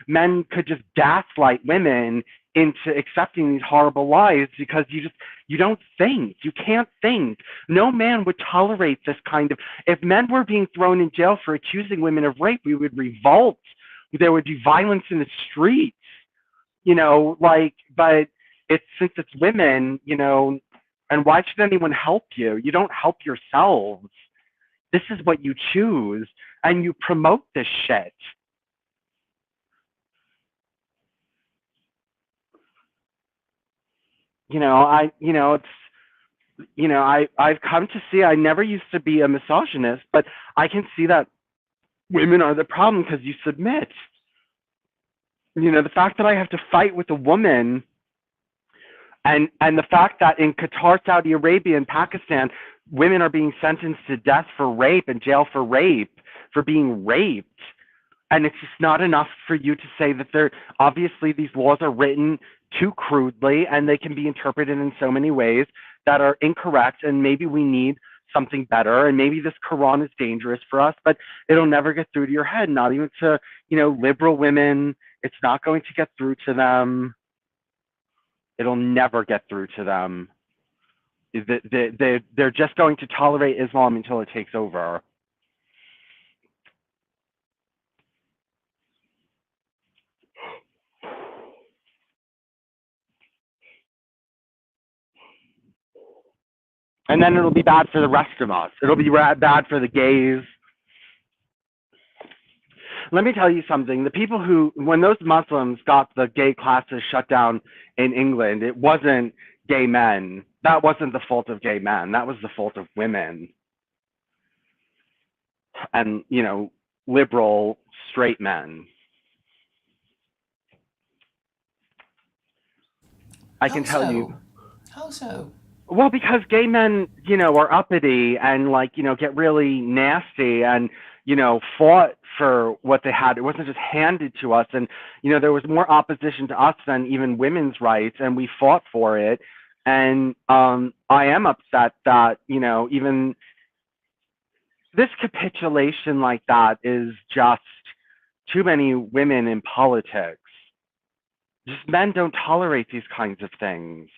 men could just gaslight women into accepting these horrible lies, because you don't think, you can't think. No man would tolerate this kind of, if men were being thrown in jail for accusing women of rape, we would revolt. There would be violence in the streets, but since it's women, and why should anyone help you? You don't help yourselves. This is what you choose, and you promote this shit. I've come to see, I never used to be a misogynist, but I can see that women are the problem because you submit. The fact that I have to fight with a woman, and the fact that in Qatar, Saudi Arabia, and Pakistan, women are being sentenced to death for rape and jail for rape, for being raped. And it's just not enough for you to say that obviously these laws are written too crudely, and they can be interpreted in so many ways that are incorrect, and maybe we need something better, and maybe this Quran is dangerous for us, but it'll never get through to your head, not even to, liberal women. It's not going to get through to them. It'll never get through to them. They're just going to tolerate Islam until it takes over. And then it'll be bad for the rest of us. It'll be bad for the gays. Let me tell you something. The people when those Muslims got the gay classes shut down in England, it wasn't gay men. That wasn't the fault of gay men. That was the fault of women. And, liberal straight men. I can tell you. How so? Well, because gay men, are uppity and get really nasty and, fought for what they had. It wasn't just handed to us. And, there was more opposition to us than even women's rights, and we fought for it. And I am upset that, even this capitulation like that is just too many women in politics. Just men don't tolerate these kinds of things.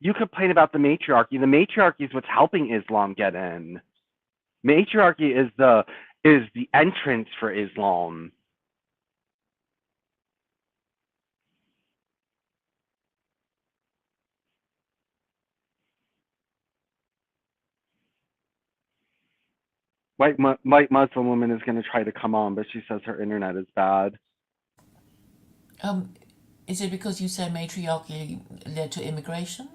You complain about the matriarchy. The matriarchy is what's helping Islam get in. Matriarchy is the entrance for Islam. White Muslim woman is going to try to come on, but she says her internet is bad. Is it because you say matriarchy led to immigration?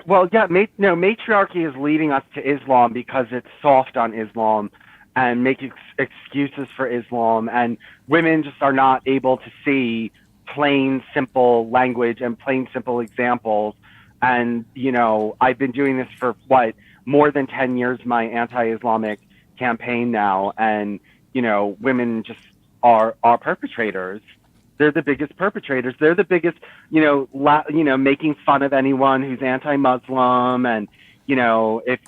Well, yeah, matriarchy is leading us to Islam because it's soft on Islam and making excuses for Islam, and women just are not able to see plain, simple language and plain, simple examples. And, I've been doing this for, more than 10 years, my anti-Islamic campaign now, and, women just are perpetrators. They're the biggest perpetrators. They're the biggest, making fun of anyone who's anti-Muslim, and, if,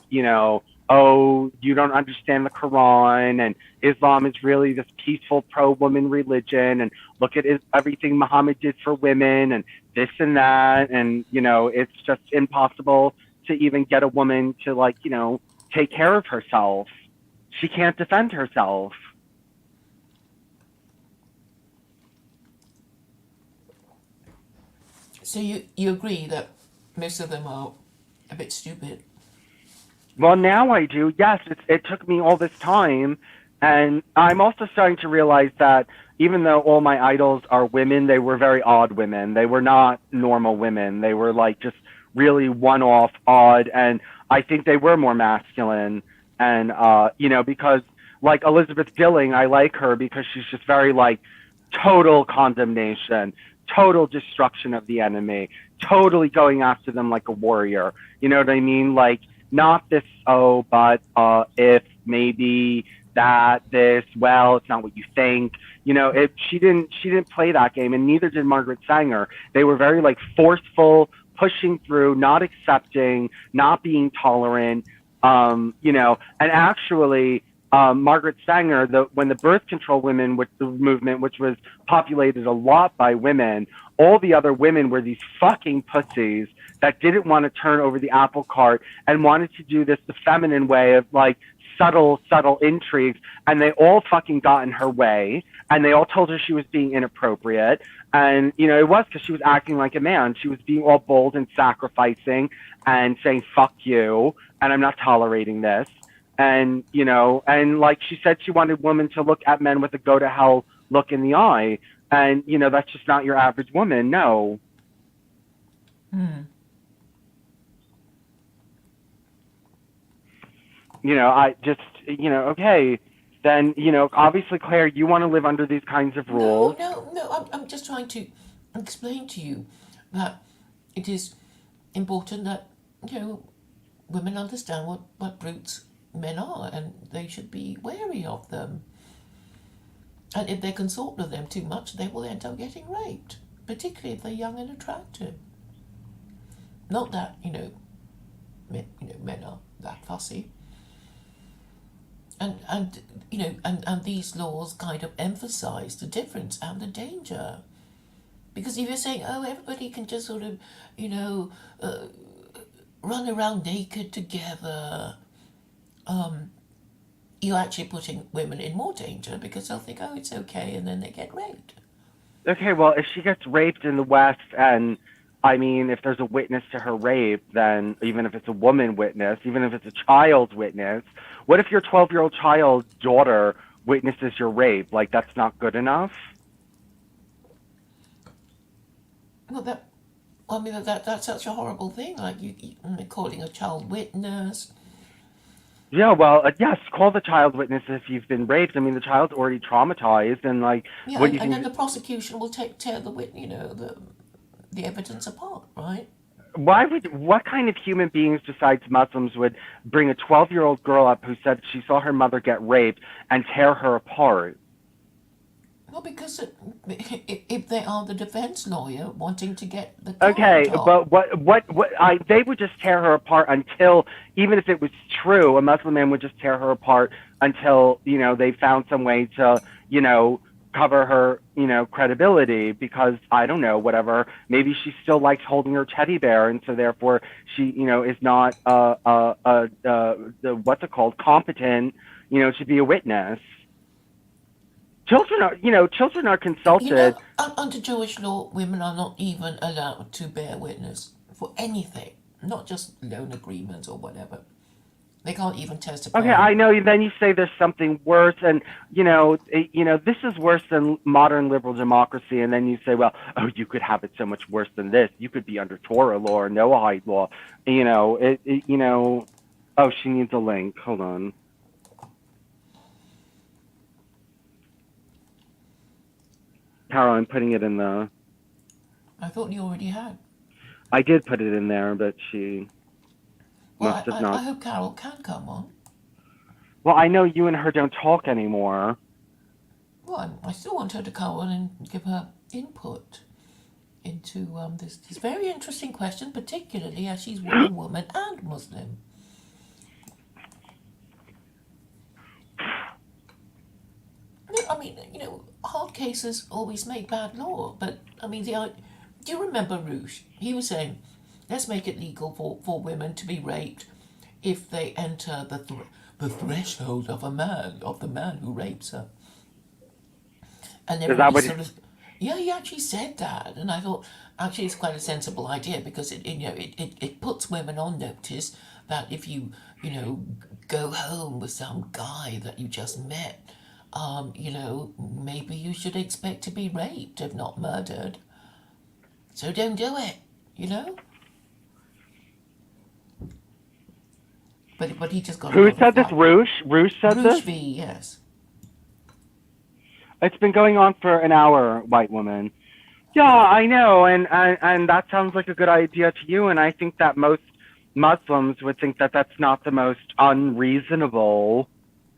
oh, you don't understand the Quran, and Islam is really this peaceful pro-woman religion, and look at everything Muhammad did for women, and this and that, and, it's just impossible to even get a woman to, take care of herself. She can't defend herself. So you agree that most of them are a bit stupid? Well, now I do. Yes, it took me all this time. And I'm also starting to realize that even though all my idols are women, they were very odd women. They were not normal women. They were just really one-off, odd. And I think they were more masculine. And, because Elizabeth Gilling, I like her because she's just very total condemnation, total destruction of the enemy, totally going after them like a warrior. You know what I mean? Like, not this, oh, but if maybe that, this, well, it's not what you think. You know, she didn't play that game, and neither did Margaret Sanger. They were very like forceful, pushing through, not accepting, not being tolerant. You know, and actually, Margaret Sanger, when the birth control movement, which was populated a lot by women, all the other women were these fucking pussies that didn't want to turn over the apple cart and wanted to do this the feminine way of like subtle intrigues, and they all fucking got in her way, and they all told her she was being inappropriate. And, you know, it was because she was acting like a man. She was being all bold and sacrificing and saying, fuck you, and I'm not tolerating this. And, you know, and like she said, she wanted women to look at men with a go to hell look in the eye. And, you know, that's just not your average woman. No. You know, I just, you know, okay, then, you know, obviously, Claire, you want to live under these kinds of rules. No. I'm just trying to explain to you that it is important that, you know, women understand what brutes men are, and they should be wary of them. And if they consort with them too much, they will end up getting raped, particularly if they're young and attractive. Not that, you know, men are that fussy. And you know, and these laws kind of emphasize the difference and the danger. Because if you're saying, oh, everybody can just sort of, you know, run around naked together, you're actually putting women in more danger because they'll think, oh, it's okay, and then they get raped. Okay, well, if she gets raped in the West, and I mean, if there's a witness to her rape, then even if it's a woman witness, even if it's a child witness, what if your 12-year-old child's daughter witnesses your rape? Like, that's not good enough? Well, that's such a horrible thing. Like you calling a child witness. Yeah, well, yes, call the child witness if you've been raped. I mean, the child's already traumatized, and like, Yeah, what do you and think? then the prosecution will tear the evidence apart, right? What kind of human beings besides Muslims would bring a 12-year-old girl up who said she saw her mother get raped and tear her apart? Well, because if they are the defense lawyer wanting to get the Okay, client but they would just tear her apart until, even if it was true, a Muslim man would just tear her apart until, you know, they found some way to, you know, cover her, you know, credibility, because I don't know, whatever, maybe she still likes holding her teddy bear, and so therefore she, you know, is not what's it called, competent, you know, to be a witness. Children are You know, consulted. under Jewish law, women are not even allowed to bear witness for anything, not just loan agreements or whatever. They can't even testify. Okay, I know. Then you say there's something worse, and you know, this is worse than modern liberal democracy. And then you say, well, oh, you could have it so much worse than this. You could be under Torah law or Noahide law. You know, you know. Oh, she needs a link. Hold on. Carol, I'm putting it in the. I thought you already had. I did put it in there, but she must have not. I hope Carol can come on. Well, I know you and her don't talk anymore. Well, I still want her to come on and give her input into this very interesting question, particularly as she's a woman and Muslim. I mean, you know, hard cases always make bad law, but I mean, do you remember Rouge? He was saying, let's make it legal for women to be raped if they enter the threshold of the man who rapes her. And Is that what yeah, he actually said that, and I thought actually it's quite a sensible idea, because it puts women on notice that if you go home with some guy that you just met, maybe you should expect to be raped, if not murdered. So don't do it, you know? But he just got. Who said this? Rouge? Rouge said this? Rouge V, yes. It's been going on for an hour, white woman. Yeah, I know, and that sounds like a good idea to you, and I think that most Muslims would think that that's not the most unreasonable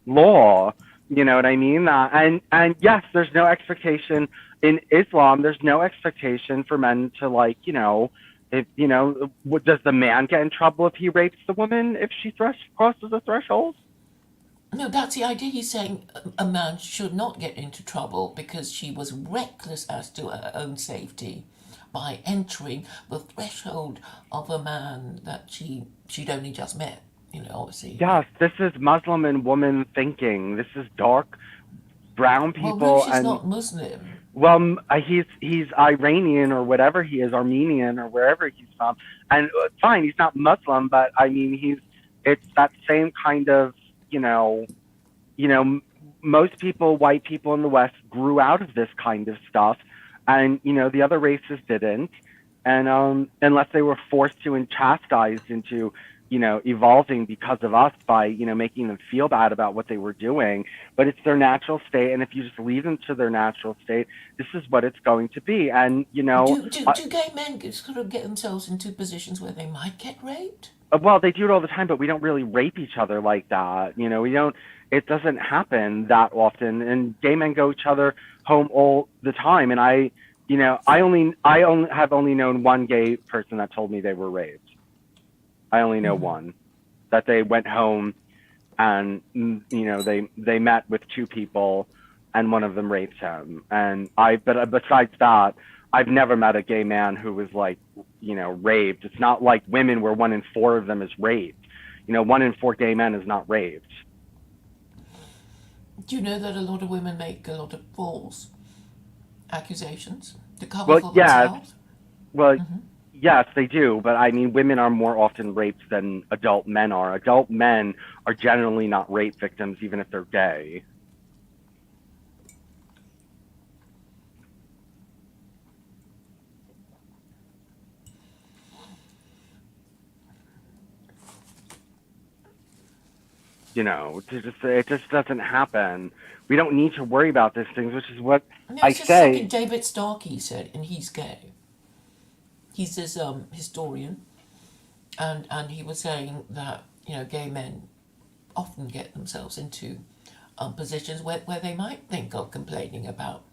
law. You know what I mean? And yes, there's no expectation in Islam. There's no expectation for men to like, if does the man get in trouble if he rapes the woman if she crosses the threshold? No, that's the idea. He's saying a man should not get into trouble because she was reckless as to her own safety by entering the threshold of a man that she'd only just met. Obviously. Yes, this is Muslim and woman thinking. This is dark brown Well, people Rush is and not Muslim. well, he's Iranian or whatever he is, Armenian or wherever he's from, and fine, he's not Muslim, but I mean it's that same kind of you know you know most people, white people in the West, grew out of this kind of stuff, and the other races didn't, and unless they were forced to and chastised into evolving because of us by making them feel bad about what they were doing, but it's their natural state, and if you just leave them to their natural state, this is what it's going to be. And Do gay men sort of get themselves into positions where they might get raped? well, they do it all the time, but we don't really rape each other like that. We don't. It doesn't happen that often, and gay men go each other home all the time. And I only have only known one gay person that told me they were raped. I only know one, that they went home and they met with two people and one of them raped him. And but besides that, I've never met a gay man who was like raped. It's not like women where 1 in 4 of them is raped. 1 in 4 gay men is not raped. Do you know that a lot of women make a lot of false accusations to cover Well, for yes, themselves? well, yes, they do, but I mean, women are more often raped than adult men are. Adult men are generally not rape victims, even if they're gay. It just doesn't happen. We don't need to worry about these things, which is what No, I it's just something say. David Starkey said, and he's gay. He's this historian, and he was saying that gay men often get themselves into positions where they might think of complaining about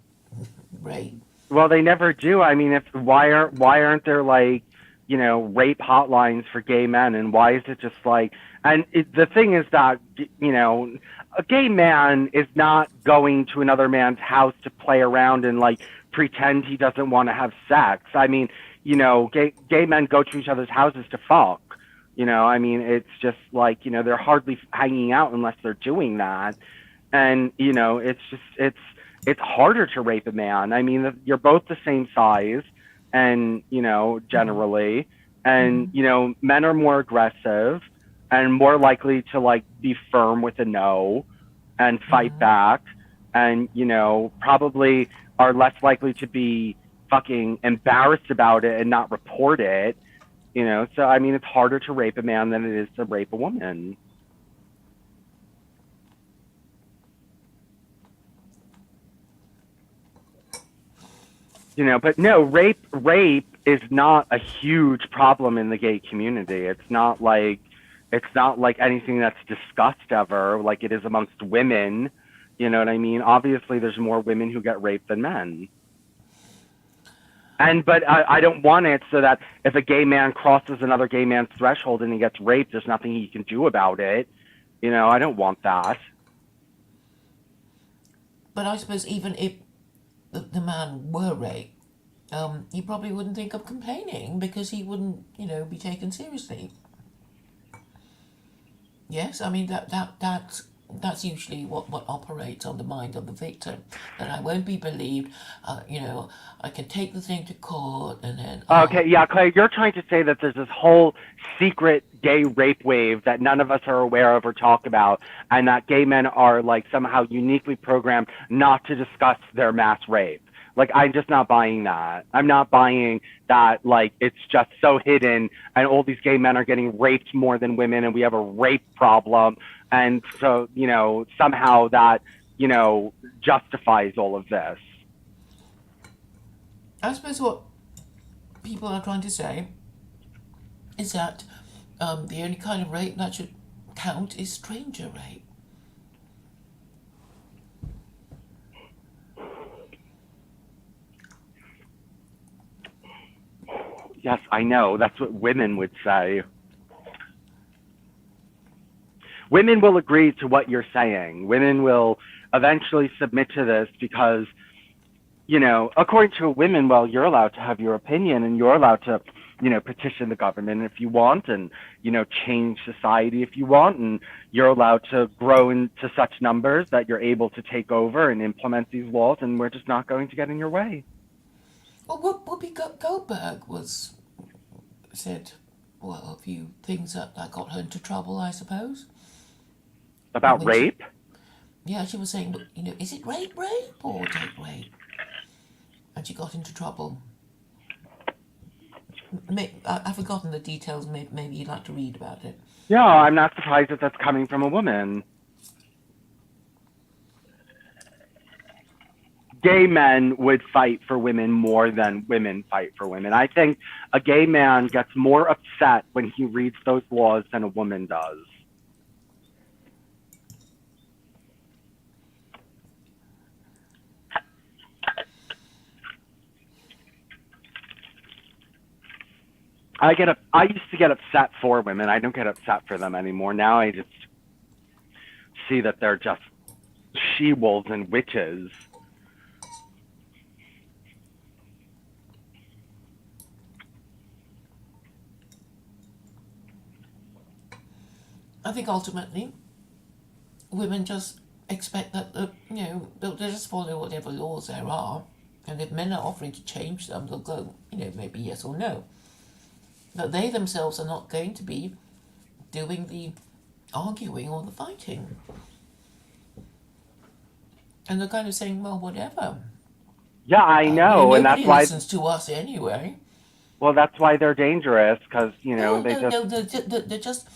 rape. Well, they never do. I mean, if why aren't there like rape hotlines for gay men, and why is it just like? And the thing is that a gay man is not going to another man's house to play around and like pretend he doesn't want to have sex. I mean, gay men go to each other's houses to fuck. I mean, it's just like they're hardly hanging out unless they're doing that, and it's harder to rape a man. I mean, you're both the same size, and generally, and men are more aggressive and more likely to like be firm with a no and fight back, and probably are less likely to be fucking embarrassed about it and not report it. So I mean, it's harder to rape a man than it is to rape a woman. But no, rape is not a huge problem in the gay community. It's not like anything that's discussed ever like it is amongst women. You know what I mean? Obviously, there's more women who get raped than men. But I don't want it so that if a gay man crosses another gay man's threshold and he gets raped, there's nothing he can do about it. I don't want that. But I suppose even if the man were raped, he probably wouldn't think of complaining because he wouldn't, be taken seriously. Yes, I mean that's usually what operates on the mind of the victim. That I won't be believed. I can take the thing to court, and then Okay, yeah, Clay, you're trying to say that there's this whole secret gay rape wave that none of us are aware of or talk about, and that gay men are like somehow uniquely programmed not to discuss their mass rape. Like, I'm just not buying that. I'm not buying that, like, it's just so hidden and all these gay men are getting raped more than women and we have a rape problem. And so, somehow that, justifies all of this. I suppose what people are trying to say is that the only kind of rape that should count is stranger rape. Yes, I know. That's what women would say. Women will agree to what you're saying. Women will eventually submit to this because, according to women, well, you're allowed to have your opinion and you're allowed to, petition the government if you want and, change society if you want. And you're allowed to grow into such numbers that you're able to take over and implement these laws. And we're just not going to get in your way. Well, Whoopi Goldberg said, well, a few things that got her into trouble, I suppose. About rape? Yeah, she was saying, is it rape or date rape? And she got into trouble. I've forgotten the details. Maybe you'd like to read about it. Yeah, I'm not surprised that that's coming from a woman. Gay men would fight for women more than women fight for women. I think a gay man gets more upset when he reads those laws than a woman does. I used to get upset for women. I don't get upset for them anymore. Now I just see that they're just she-wolves and witches. I think ultimately, women just expect that they'll just follow whatever laws there are, and if men are offering to change them, they'll go, maybe yes or no. But they themselves are not going to be doing the arguing or the fighting. And they're kind of saying, well, whatever. Yeah, I know, and that's why nobody listens to us anyway. Well, that's why they're dangerous, because they're just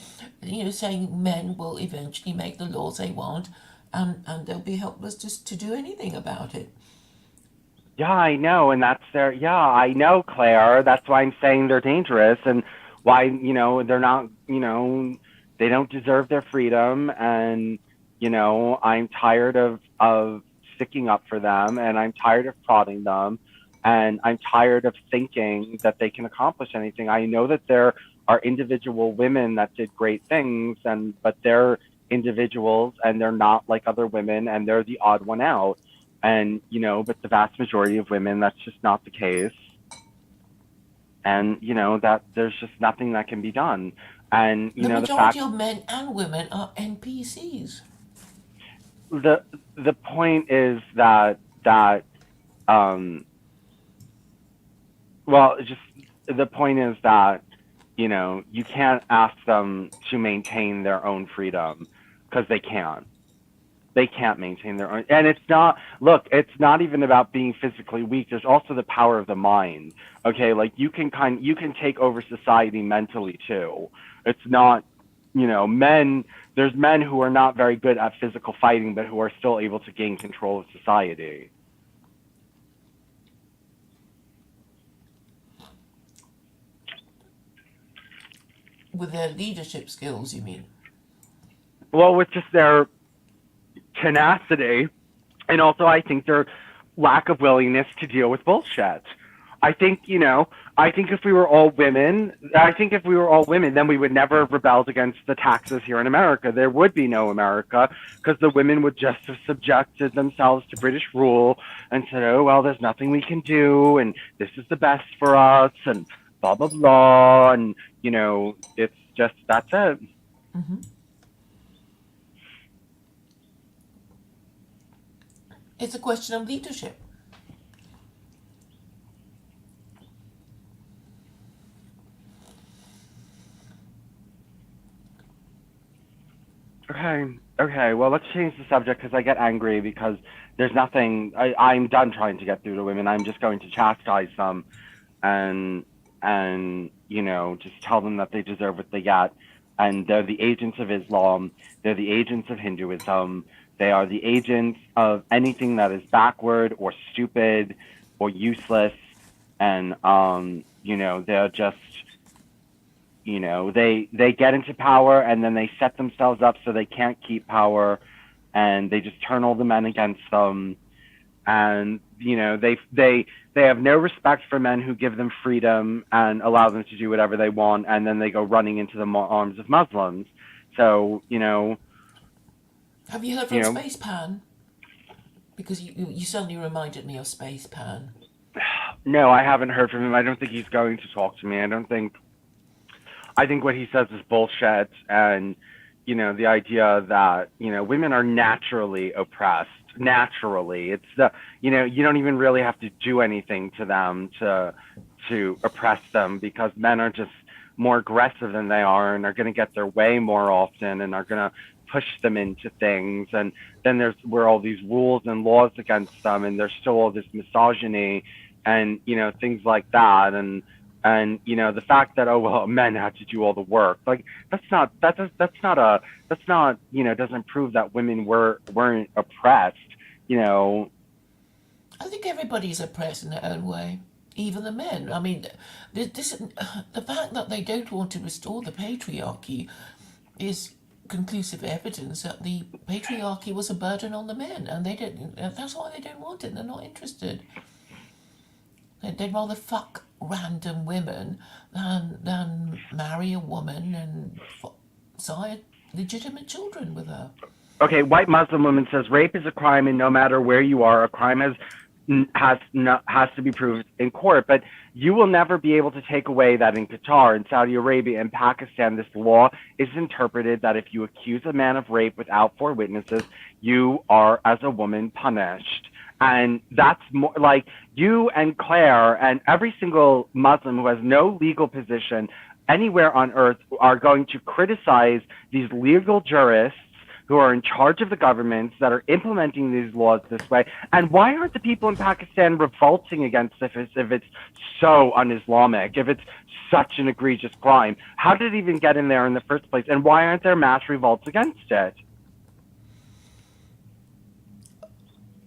saying men will eventually make the laws they want, and they'll be helpless just to do anything about it. Yeah, I know, and that's their. Yeah, I know, Claire. That's why I'm saying they're dangerous, and why they're not. They don't deserve their freedom, and I'm tired of sticking up for them, and I'm tired of prodding them, and I'm tired of thinking that they can accomplish anything. I know that there are individual women that did great things, but they're individuals, and they're not like other women, and they're the odd one out. And but the vast majority of women, that's just not the case. And that there's just nothing that can be done. And the majority of men and women are NPCs. The point is that just the point is that you can't ask them to maintain their own freedom, because they can't. They can't maintain their own. And it's not even about being physically weak. There's also the power of the mind. Okay, like you can take over society mentally too. It's not, men. There's men who are not very good at physical fighting, but who are still able to gain control of society. With their leadership skills, you mean? Well, with just their tenacity, and also I think their lack of willingness to deal with bullshit. I think if we were all women, then we would never have rebelled against the taxes here in America. There would be no America, because the women would just have subjected themselves to British rule and said, oh, well, there's nothing we can do, and this is the best for us, and blah, blah, blah, and, it's just, that's it. Mm-hmm. It's a question of leadership. Okay. Well, let's change the subject, because I get angry because there's nothing. I'm done trying to get through to women. I'm just going to chastise them, and just tell them that they deserve what they get. And they're the agents of Islam. They're the agents of Hinduism. They are the agents of anything that is backward or stupid or useless. and they're just they get into power and then they set themselves up so they can't keep power, and they just turn all the men against them, and they have no respect for men who give them freedom and allow them to do whatever they want, and then they go running into the arms of Muslims. So Have you heard you from know Space Pan? Because you suddenly reminded me of Space Pan. no, I haven't heard from him. I don't think he's going to talk to me. I think what he says is bullshit, and the idea that women are naturally oppressed. Naturally, it's you don't even really have to do anything to them to oppress them, because men are just more aggressive than they are, and are going to get their way more often, and are going to push them into things, and then were all these rules and laws against them, and there's still all this misogyny and things like that, and the fact that, oh well, men had to do all the work, like that's not doesn't prove that women weren't oppressed. I think everybody's oppressed in their own way, even the men. I mean, the fact that they don't want to restore the patriarchy is conclusive evidence that the patriarchy was a burden on the men, and they didn't. That's why they don't want it. They're not interested. They'd rather fuck random women than marry a woman and sire legitimate children with her. Okay, white Muslim woman says rape is a crime, and no matter where you are, a crime has to be proved in court. But you will never be able to take away that in Qatar, in Saudi Arabia, and Pakistan, this law is interpreted that if you accuse a man of rape without 4 witnesses, you are, as a woman, punished. And that's more like you and Claire and every single Muslim who has no legal position anywhere on earth are going to criticize these legal jurists who are in charge of the governments that are implementing these laws this way. And why aren't the people in Pakistan revolting against this if it's so un-Islamic, if it's such an egregious crime? How did it even get in there in the first place? And why aren't there mass revolts against it?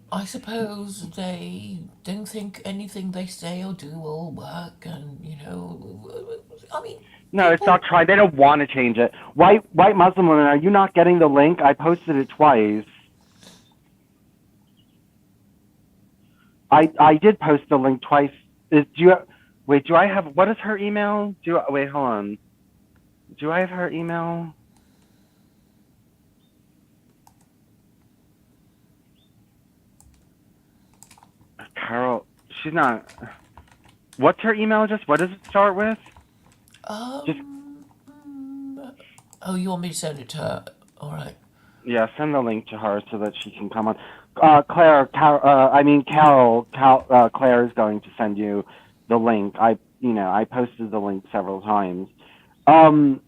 I suppose they don't think anything they say or do will work, and I mean, No, it's not trying. They don't want to change it. White Muslim women, are you not getting the link? I posted it twice. I did post the link twice. Wait, do I have, what is her email? Wait, hold on. Do I have her email? Carol, she's not. What's her email address? What does it start with? Just Oh, you want me to send it to her? All right. Yeah, send the link to her so that she can come on. Claire, Carol, Claire is going to send you the link. I posted the link several times. But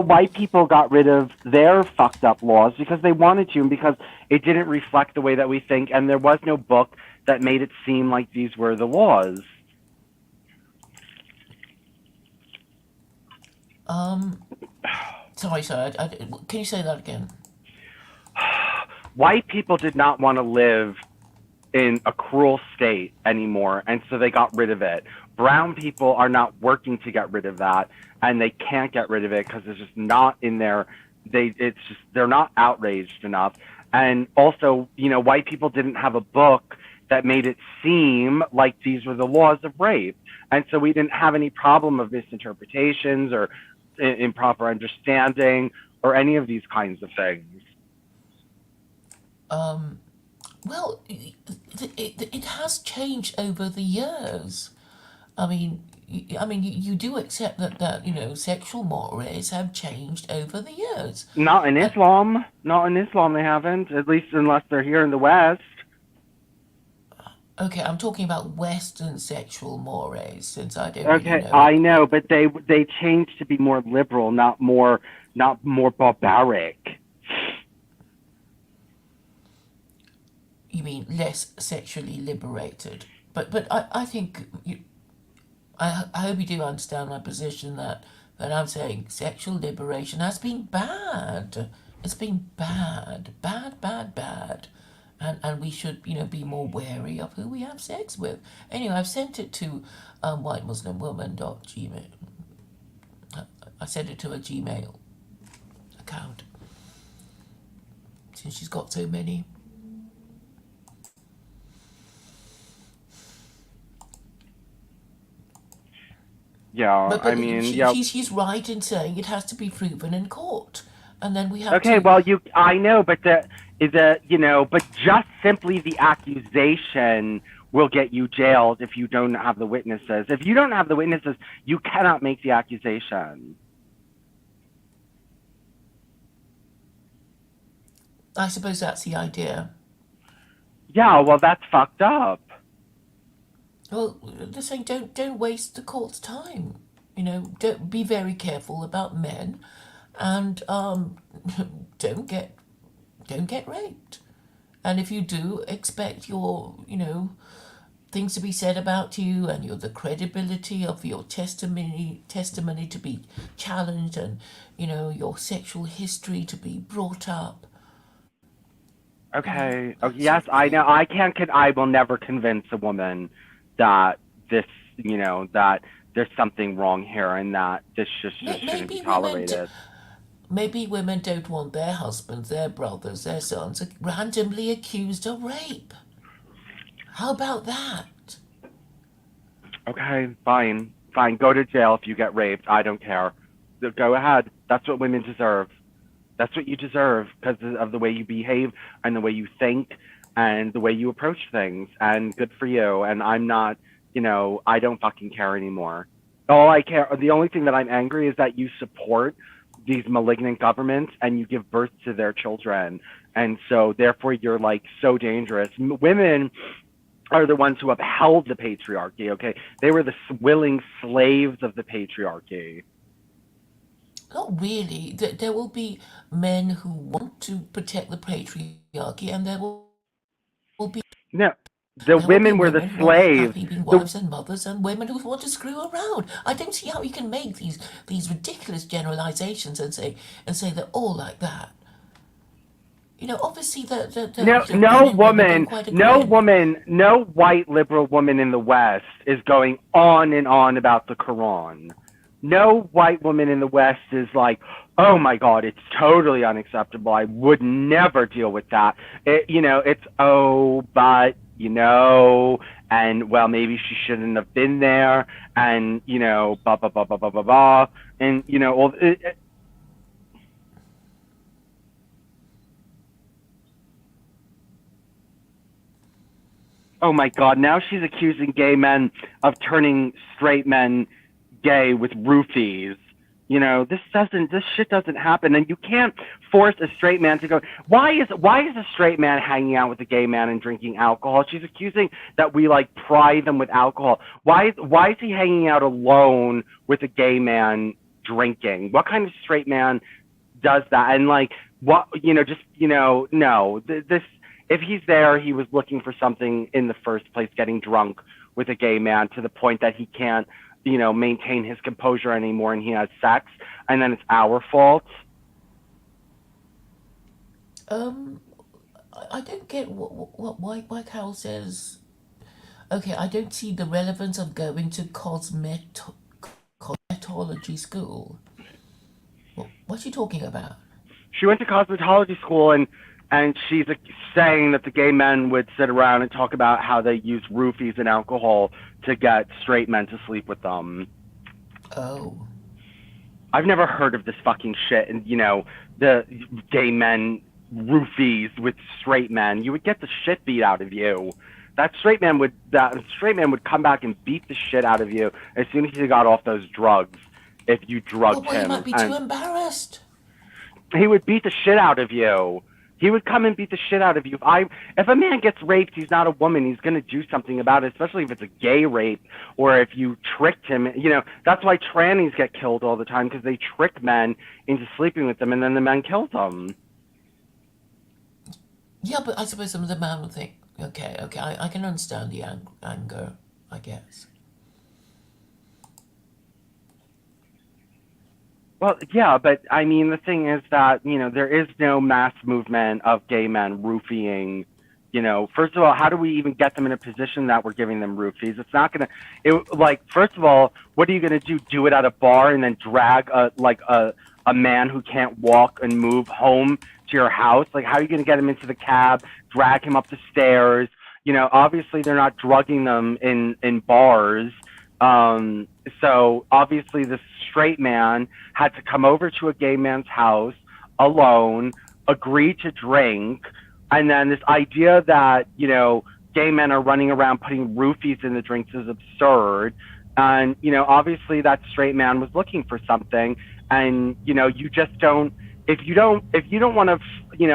white people got rid of their fucked up laws because they wanted to, and because it didn't reflect the way that we think, and there was no book that made it seem like these were the laws. Sorry, can you say that again? White people did not want to live in a cruel state anymore, and so they got rid of it. Brown people are not working to get rid of that, and they can't get rid of it because it's just not in their. They're not outraged enough, and also white people didn't have a book that made it seem like these were the laws of rape, and so we didn't have any problem of misinterpretations or improper understanding or any of these kinds of things. Well, it has changed over the years. I mean, you do accept that sexual mores have changed over the years. Not in Islam. Not in Islam, they haven't. At least unless they're here in the West. Okay, I'm talking about Western sexual mores, since I don't Okay, really know. I know, but they changed to be more liberal, not more barbaric. You mean less sexually liberated? But I think I hope you do understand my position that I'm saying sexual liberation has been bad. It's been bad, bad, bad, bad. and we should, be more wary of who we have sex with. Anyway, I've sent it to whitemuslimwoman.gmail. I sent it to a Gmail account since she's got so many. Yeah, But I mean, yeah. she's right in saying it has to be proven in court, and then we have Okay, to. well, I know, but but just simply the accusation will get you jailed if you don't have the witnesses. If you don't have the witnesses, you cannot make the accusation. I suppose that's the idea. Yeah, well, that's fucked up. Well, they're saying don't waste the court's time. Don't be very careful about men, and don't get don't get raped. And if you do, expect your things to be said about you and the credibility of your testimony to be challenged, and your sexual history to be brought up. Okay. Oh, That yes, sort of I know. thing. I can't. I will never convince a woman that this, that there's something wrong here and that this just shouldn't be Maybe tolerated. maybe women don't want their husbands, their brothers, their sons randomly accused of rape. How about that? Okay, fine, fine. Go to jail if you get raped. I don't care. Go ahead. That's what women deserve. That's what you deserve because of the way you behave and the way you think and the way you approach things. And good for you. And I'm not, I don't fucking care anymore. All I care, the only thing that I'm angry is that you support these malignant governments and you give birth to their children. And so therefore you're like so dangerous. Women are the ones who upheld the patriarchy, okay? They were the willing slaves of the patriarchy. Not really. There will be men who want to protect the patriarchy, and will be No, the there will be women were the women who are slaves. happy being The wives and mothers, and women who want to screw around. I don't see how you can make these ridiculous generalizations and say they're all like that. Obviously, no, men and women don't quite agree. no white liberal woman in the West is going on and on about the Quran. No white woman in the West is like, oh my God, it's totally unacceptable. I would never deal with that. It's, oh, but, and well, maybe she shouldn't have been there, and, blah, blah, blah, blah, blah, blah, blah. And, all, oh my God, now she's accusing gay men of turning straight men gay with roofies. This shit doesn't happen, and you can't force a straight man to go. Why is a straight man hanging out with a gay man and drinking alcohol? She's accusing that we like pry them with alcohol. Why is he hanging out alone with a gay man drinking? What kind of straight man does that? And like what no. This if he's there, he was looking for something in the first place, getting drunk with a gay man to the point that he can't maintain his composure anymore and he has sex, and then it's our fault. Um, I don't get why Carol says. Okay, I don't see the relevance of going to cosmetology school. What's she talking about? She went to cosmetology school and she's saying that the gay men would sit around and talk about how they use roofies and alcohol to get straight men to sleep with them. Oh. I've never heard of this fucking shit. And the gay men roofies with straight men. You would get the shit beat out of you. That straight man would come back and beat the shit out of you as soon as he got off those drugs. If you drugged Well, he him, might be too embarrassed. he would beat the shit out of you. He would come and beat the shit out of you. If a man gets raped, he's not a woman. He's going to do something about it, especially if it's a gay rape or if you tricked him. That's why trannies get killed all the time, because they trick men into sleeping with them and then the men kill them. Yeah, but I suppose some of the man would think, okay, I can understand the anger, I guess. Well, yeah, but I mean, the thing is that, there is no mass movement of gay men roofing, first of all, how do we even get them in a position that we're giving them roofies? It's not gonna. First of all, what are you gonna do? Do it at a bar and then drag a man who can't walk and move home to your house? Like, how are you gonna get him into the cab, drag him up the stairs? Obviously they're not drugging them in bars. So obviously the straight man had to come over to a gay man's house alone, agree to drink, and then this idea that, gay men are running around putting roofies in the drinks is absurd. And, obviously that straight man was looking for something, and, you just don't, if you don't want to,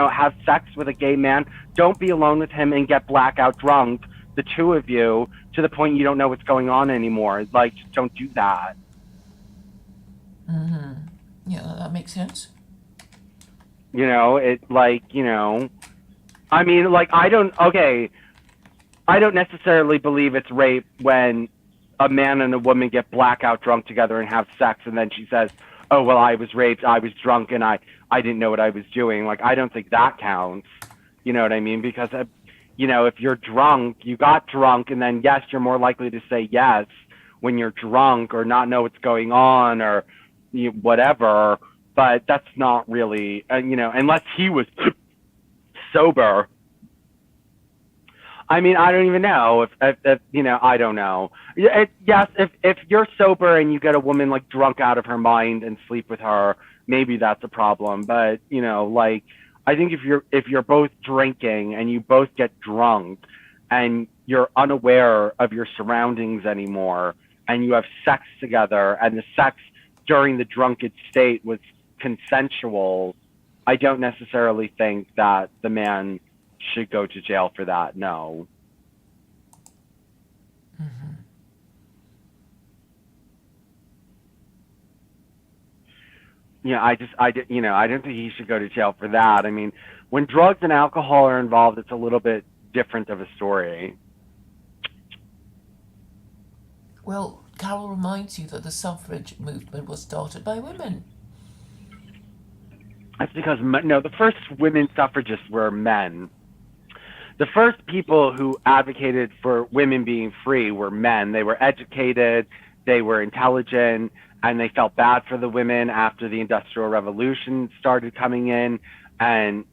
have sex with a gay man, don't be alone with him and get blackout drunk, the two of you, to the point you don't know what's going on anymore. Like, just don't do that. Yeah, that makes sense. I don't necessarily believe it's rape when a man and a woman get blackout drunk together and have sex, and then she says, oh, well, I was raped, I was drunk, and I didn't know what I was doing. Like, I don't think that counts. You know what I mean? Because, if you're drunk, you got drunk, and then, yes, you're more likely to say yes when you're drunk or not know what's going on or whatever. But that's not really, unless he was sober. I mean, I don't even know if I don't know. Yes, if you're sober and you get a woman like drunk out of her mind and sleep with her, maybe that's a problem. But I think if you're both drinking and you both get drunk and you're unaware of your surroundings anymore and you have sex together and the sex during the drunken state was consensual, I don't necessarily think that the man should go to jail for that. No. I don't think he should go to jail for that. I mean, when drugs and alcohol are involved, it's a little bit different of a story. Well, Carol reminds you that the suffrage movement was started by women. That's because, the first women suffragists were men. The first people who advocated for women being free were men. They were educated, they were intelligent, and they felt bad for the women after the Industrial Revolution started coming in, and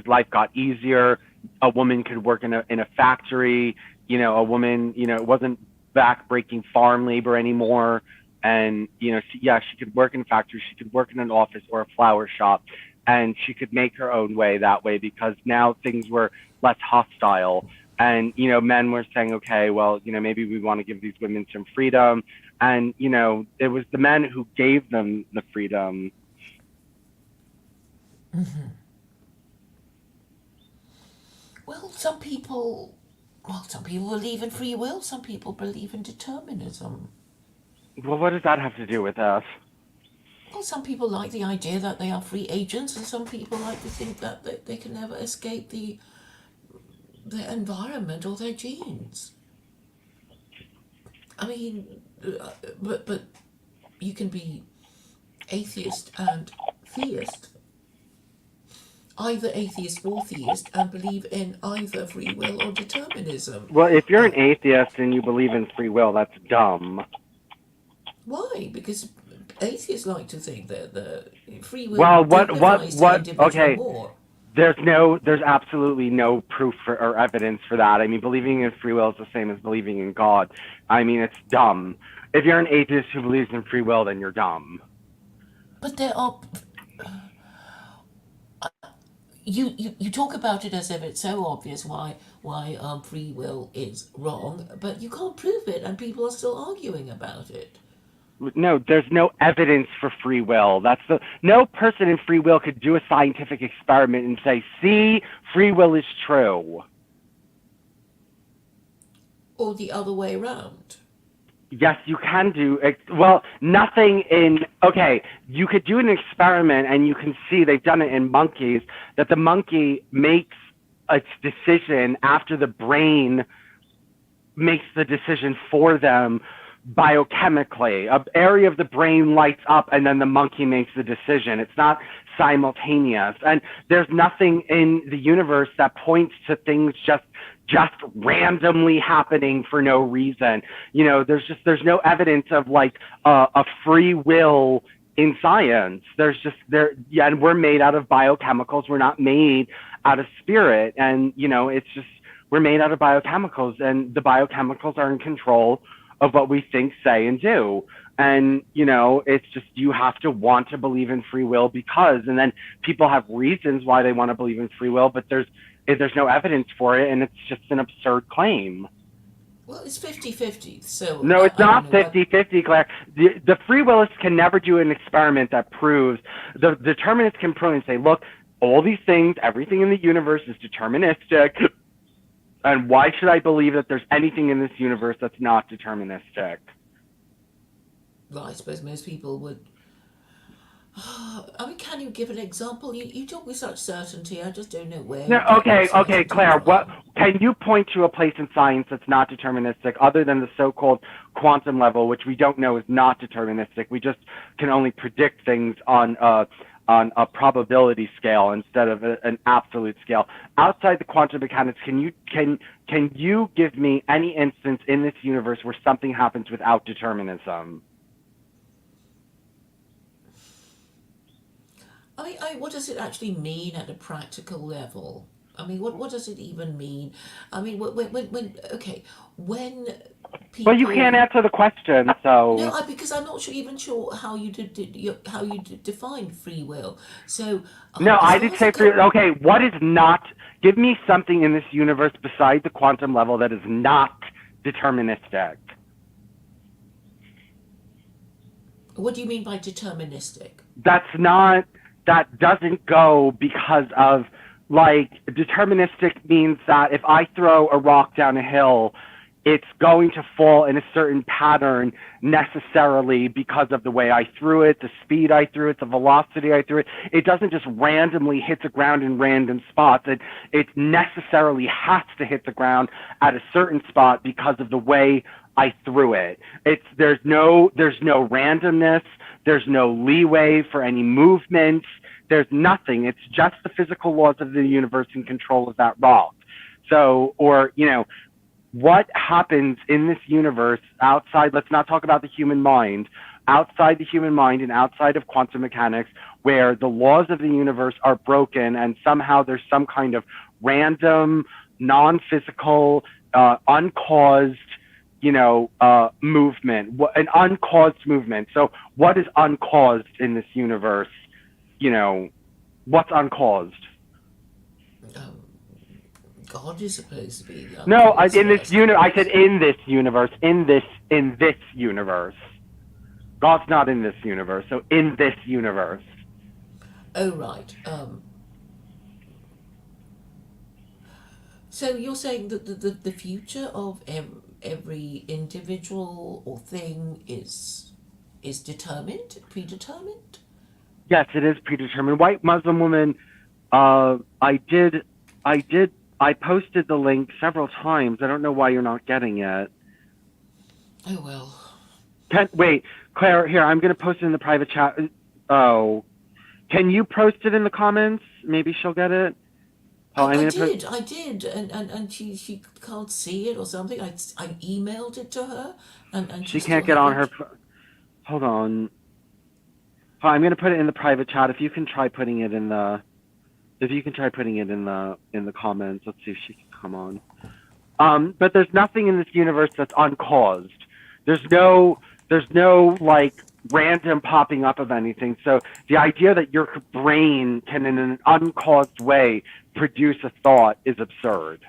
life got easier. A woman could work in a factory. A woman, it wasn't back-breaking farm labor anymore. And she could work in a factory, she could work in an office or a flower shop, and she could make her own way that way because now things were less hostile. And men were saying, okay, well, maybe we want to give these women some freedom. And it was the men who gave them the freedom. Well, some people believe in free will. Some people believe in determinism. Well, what does that have to do with us? Well, some people like the idea that they are free agents, and some people like to think that they can never escape their environment or their genes. I mean, but you can be atheist and theist, either atheist or theist, and believe in either free will or determinism. Well, if you're an atheist and you believe in free will, that's dumb. Why? Because atheists like to think that the free will dignifies the individual okay. more. There's absolutely no proof or evidence for that. I mean, believing in free will is the same as believing in God. I mean, it's dumb. If you're an atheist who believes in free will, then you're dumb. But there are... You talk about it as if it's so obvious why free will is wrong, but you can't prove it, and people are still arguing about it. No, there's no evidence for free will. No person in free will could do a scientific experiment and say, see, free will is true. Or the other way around. Yes, you can do. You could do an experiment and you can see, they've done it in monkeys, that the monkey makes its decision after the brain makes the decision for them biochemically. An area of the brain lights up and then the monkey makes the decision. It's not simultaneous, and there's nothing in the universe that points to things just randomly happening for no reason. There's no evidence of like a free will in science. Yeah, and we're made out of biochemicals. We're not made out of spirit, and it's just we're made out of biochemicals, and the biochemicals are in control of what we think, say, and do. And it's just you have to want to believe in free will and then people have reasons why they want to believe in free will, but there's no evidence for it, and it's just an absurd claim. Well, it's 50-50, so... No, it's not 50-50, Claire. The free willists can never do an experiment that proves... The determinists can prove and say, look, all these things, everything in the universe is deterministic, and why should I believe that there's anything in this universe that's not deterministic? Well, I suppose most people would... I mean, can you give an example? You talk with such certainty, I just don't know where... No, okay, Claire, can you point to a place in science that's not deterministic other than the so-called quantum level, which we don't know is not deterministic? We just can only predict things on a probability scale instead of an absolute scale. Outside the quantum mechanics, can you give me any instance in this universe where something happens without determinism? What does it actually mean at a practical level? I mean, what does it even mean? I mean, when people... Well, you can't answer the question, so... No, because I'm not even sure how you define free will. So... No, I did say free... Okay, what is not... Give me something in this universe besides the quantum level that is not deterministic. What do you mean by deterministic? That doesn't go because of, like, deterministic means that if I throw a rock down a hill, it's going to fall in a certain pattern necessarily because of the way I threw it, the speed I threw it, the velocity I threw it. It doesn't just randomly hit the ground in random spots. It necessarily has to hit the ground at a certain spot because of the way I threw it. There's no randomness. There's no leeway for any movement. There's nothing. It's just the physical laws of the universe in control of that rock. So, what happens in this universe outside, let's not talk about the human mind, outside the human mind and outside of quantum mechanics, where the laws of the universe are broken and somehow there's some kind of random, non-physical, uncaused, movement, an uncaused movement. So what is uncaused in this universe? What's uncaused? God is supposed to be. No, in this universe. I said in this universe. In this universe. God's not in this universe. So in this universe. Oh right. So you're saying that the future of every individual or thing is predetermined? Yes, it is predetermined. White Muslim woman, I posted the link several times. I don't know why you're not getting it. Oh well. Wait, Claire, here, I'm going to post it in the private chat. Oh, can you post it in the comments? Maybe she'll get it. I did, and she can't see it or something. I emailed it to her, and she can't get on her. Hold on. I'm going to put it in the private chat. If you can try putting it in the, in the comments. Let's see if she can come on. But there's nothing in this universe that's uncaused. There's no like random popping up of anything. So the idea that your brain can, in an uncaused way, produce a thought is absurd.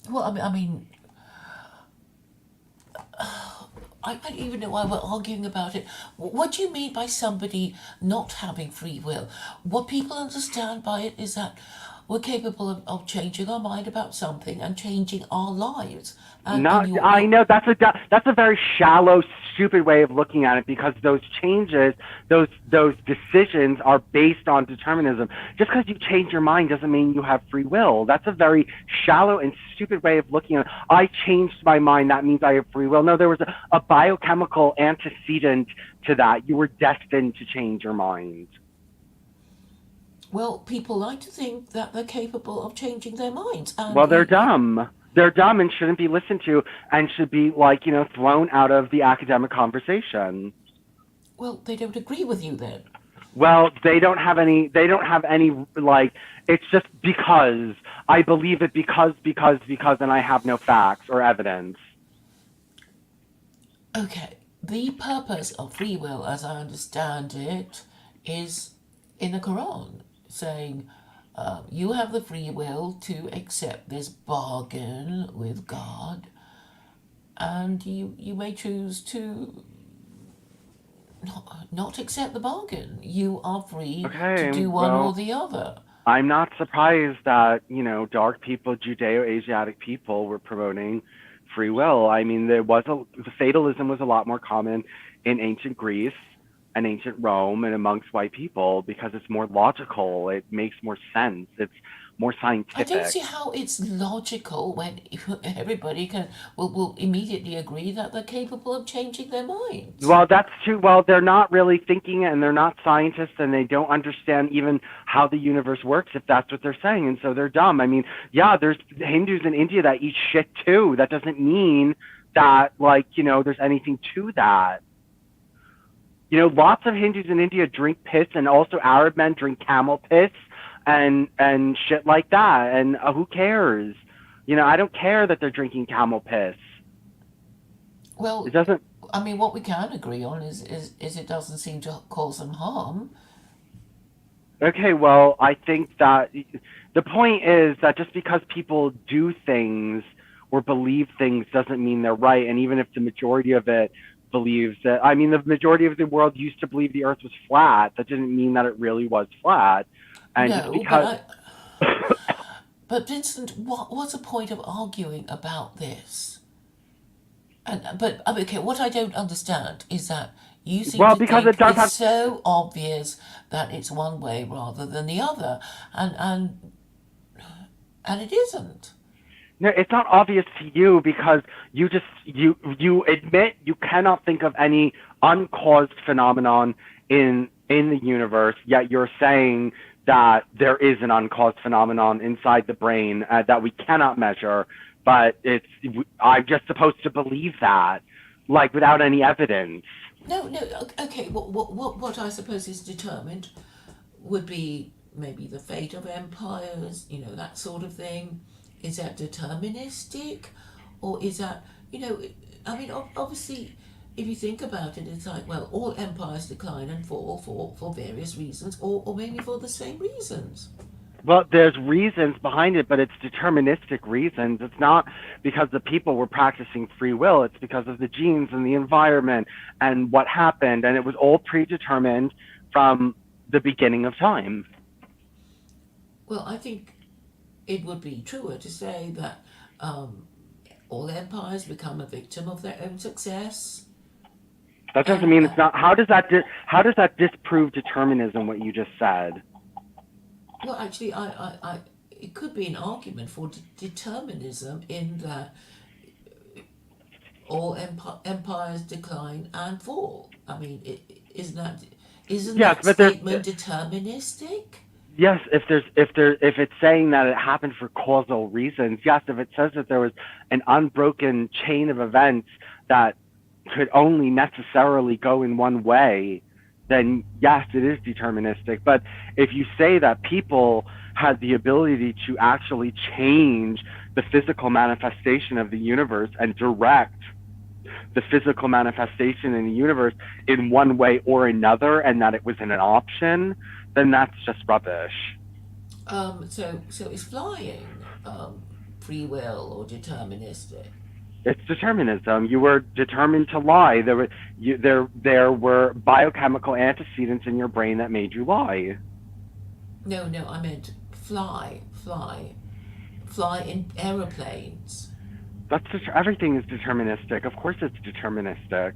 Well, I mean, I don't even know why we're arguing about it. What do you mean by somebody not having free will? What people understand by it is that we're capable of changing our mind about something and changing our lives. And Not, I know that's a very shallow, stupid way of looking at it because those changes, those decisions are based on determinism. Just because you change your mind doesn't mean you have free will. That's a very shallow and stupid way of looking at it. I changed my mind, that means I have free will. No, there was a biochemical antecedent to that. You were destined to change your mind. well, people like to think that they're capable of changing their minds, and Well, they're dumb. They're dumb and shouldn't be listened to and should be thrown out of the academic conversation. well, they don't agree with you then. Well, they don't have any like it's just because I believe it because and I have no facts or evidence. Okay, the purpose of free will, as I understand it, is in the Quran, saying you have the free will to accept this bargain with God, and you may choose to not accept the bargain. You are free to Okay, do one or well, the other. I'm not surprised that, dark people, Judeo-Asiatic people were promoting free will. I mean, the fatalism was a lot more common in ancient Greece and ancient Rome and amongst white people because it's more logical. It makes more sense. It's more I don't scientific. see how it's logical when everybody will immediately agree that they're capable of changing their minds. Well, that's true. Well, they're not really thinking it and they're not scientists and they don't understand even how the universe works if that's what they're saying. And so they're dumb. I mean, yeah, there's Hindus in India that eat shit too. That doesn't mean that, there's anything to that. Lots of Hindus in India drink piss and also Arab men drink camel piss and shit like that. And who cares? I don't care that they're drinking camel piss. It Well, doesn't. I mean, what we can agree on is it doesn't seem to cause them harm. Okay, well, I think that the point is that just because people do things or believe things doesn't mean they're right. And even if the majority of it believes that, I mean, the majority of the world used to believe the earth was flat. That didn't mean that it really was flat. And just No, but because, I. But Vincent, what's the point of arguing about this? And but okay, what I don't understand is that you seem well, to because it think does it's have, so obvious that it's one way rather than the other, and it isn't. no, it's not obvious to you because you admit you cannot think of any uncaused phenomenon in the universe, yet you're saying that there is an uncaused phenomenon inside the brain that we cannot measure, but I'm just supposed to believe that, like without any evidence. No, no. Okay, what I suppose is determined would be maybe the fate of empires, that sort of thing. Is that deterministic? Or is that, I mean, obviously, if you think about it, it's like, well, all empires decline and fall for various reasons, or maybe for the same reasons. Well, there's reasons behind it, but it's deterministic reasons. It's not because the people were practicing free will. It's because of the genes and the environment and what happened, and it was all predetermined from the beginning of time. Well, I think it would be truer to say that all empires become a victim of their own success. That doesn't And mean it's not. How does that disprove determinism? What you just said. well, actually, it could be an argument for determinism in that all empires decline and fall. I mean, isn't Yes, that but there's statement deterministic? yes. If it's saying that it happened for causal reasons, yes. If it says that there was an unbroken chain of events that could only necessarily go in one way, then yes, it is deterministic. But if you say that people had the ability to actually change the physical manifestation of the universe and direct the physical manifestation in the universe in one way or another, and that it was an option, then that's just rubbish. So is flying free will or deterministic? It's determinism. You were determined to lie. There were biochemical antecedents in your brain that made you lie. No, no, I meant fly in aeroplanes. Everything is deterministic. Of course it's deterministic.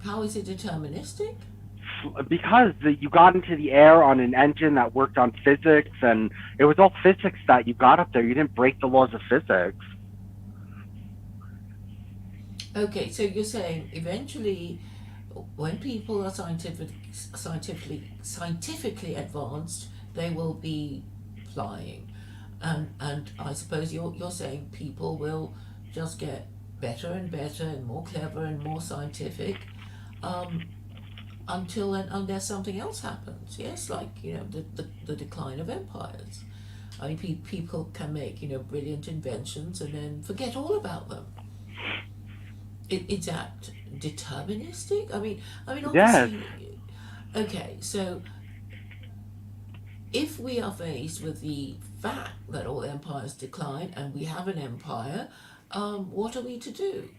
How is it deterministic? Because you got into the air on an engine that worked on physics, and it was all physics that you got up there. You didn't break the laws of physics. Okay, so you're saying eventually, when people are scientifically advanced, they will be flying, and I suppose you're saying people will just get better and better and more clever and more scientific, um, until and unless something else happens. Yes, like the decline of empires. I mean, people can make brilliant inventions and then forget all about them. It's that deterministic. I mean, Yes. obviously. Okay, so if we are faced with the fact that all empires decline and we have an empire, what are we to do?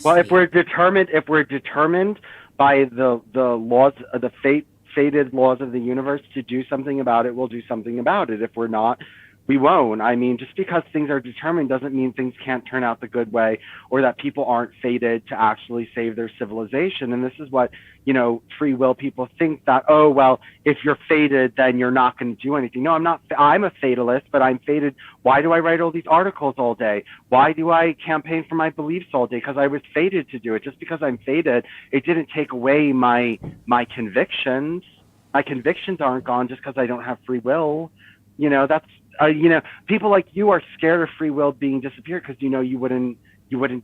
Well, if we're Obviously, determined, by the laws, the fated laws of the universe to do something about it, we'll do something about it. If we're not, we won't. I mean, just because things are determined doesn't mean things can't turn out the good way, or that people aren't fated to actually save their civilization. And this is what, free will people think, that, oh, well, if you're fated, then you're not going to do anything. No, I'm not. I'm a fatalist, but I'm fated. Why do I write all these articles all day? Why do I campaign for my beliefs all day? Because I was fated to do it. Just because I'm fated, it didn't take away my convictions. My convictions aren't gone just because I don't have free will. That's people like you are scared of free will being disappeared because you wouldn't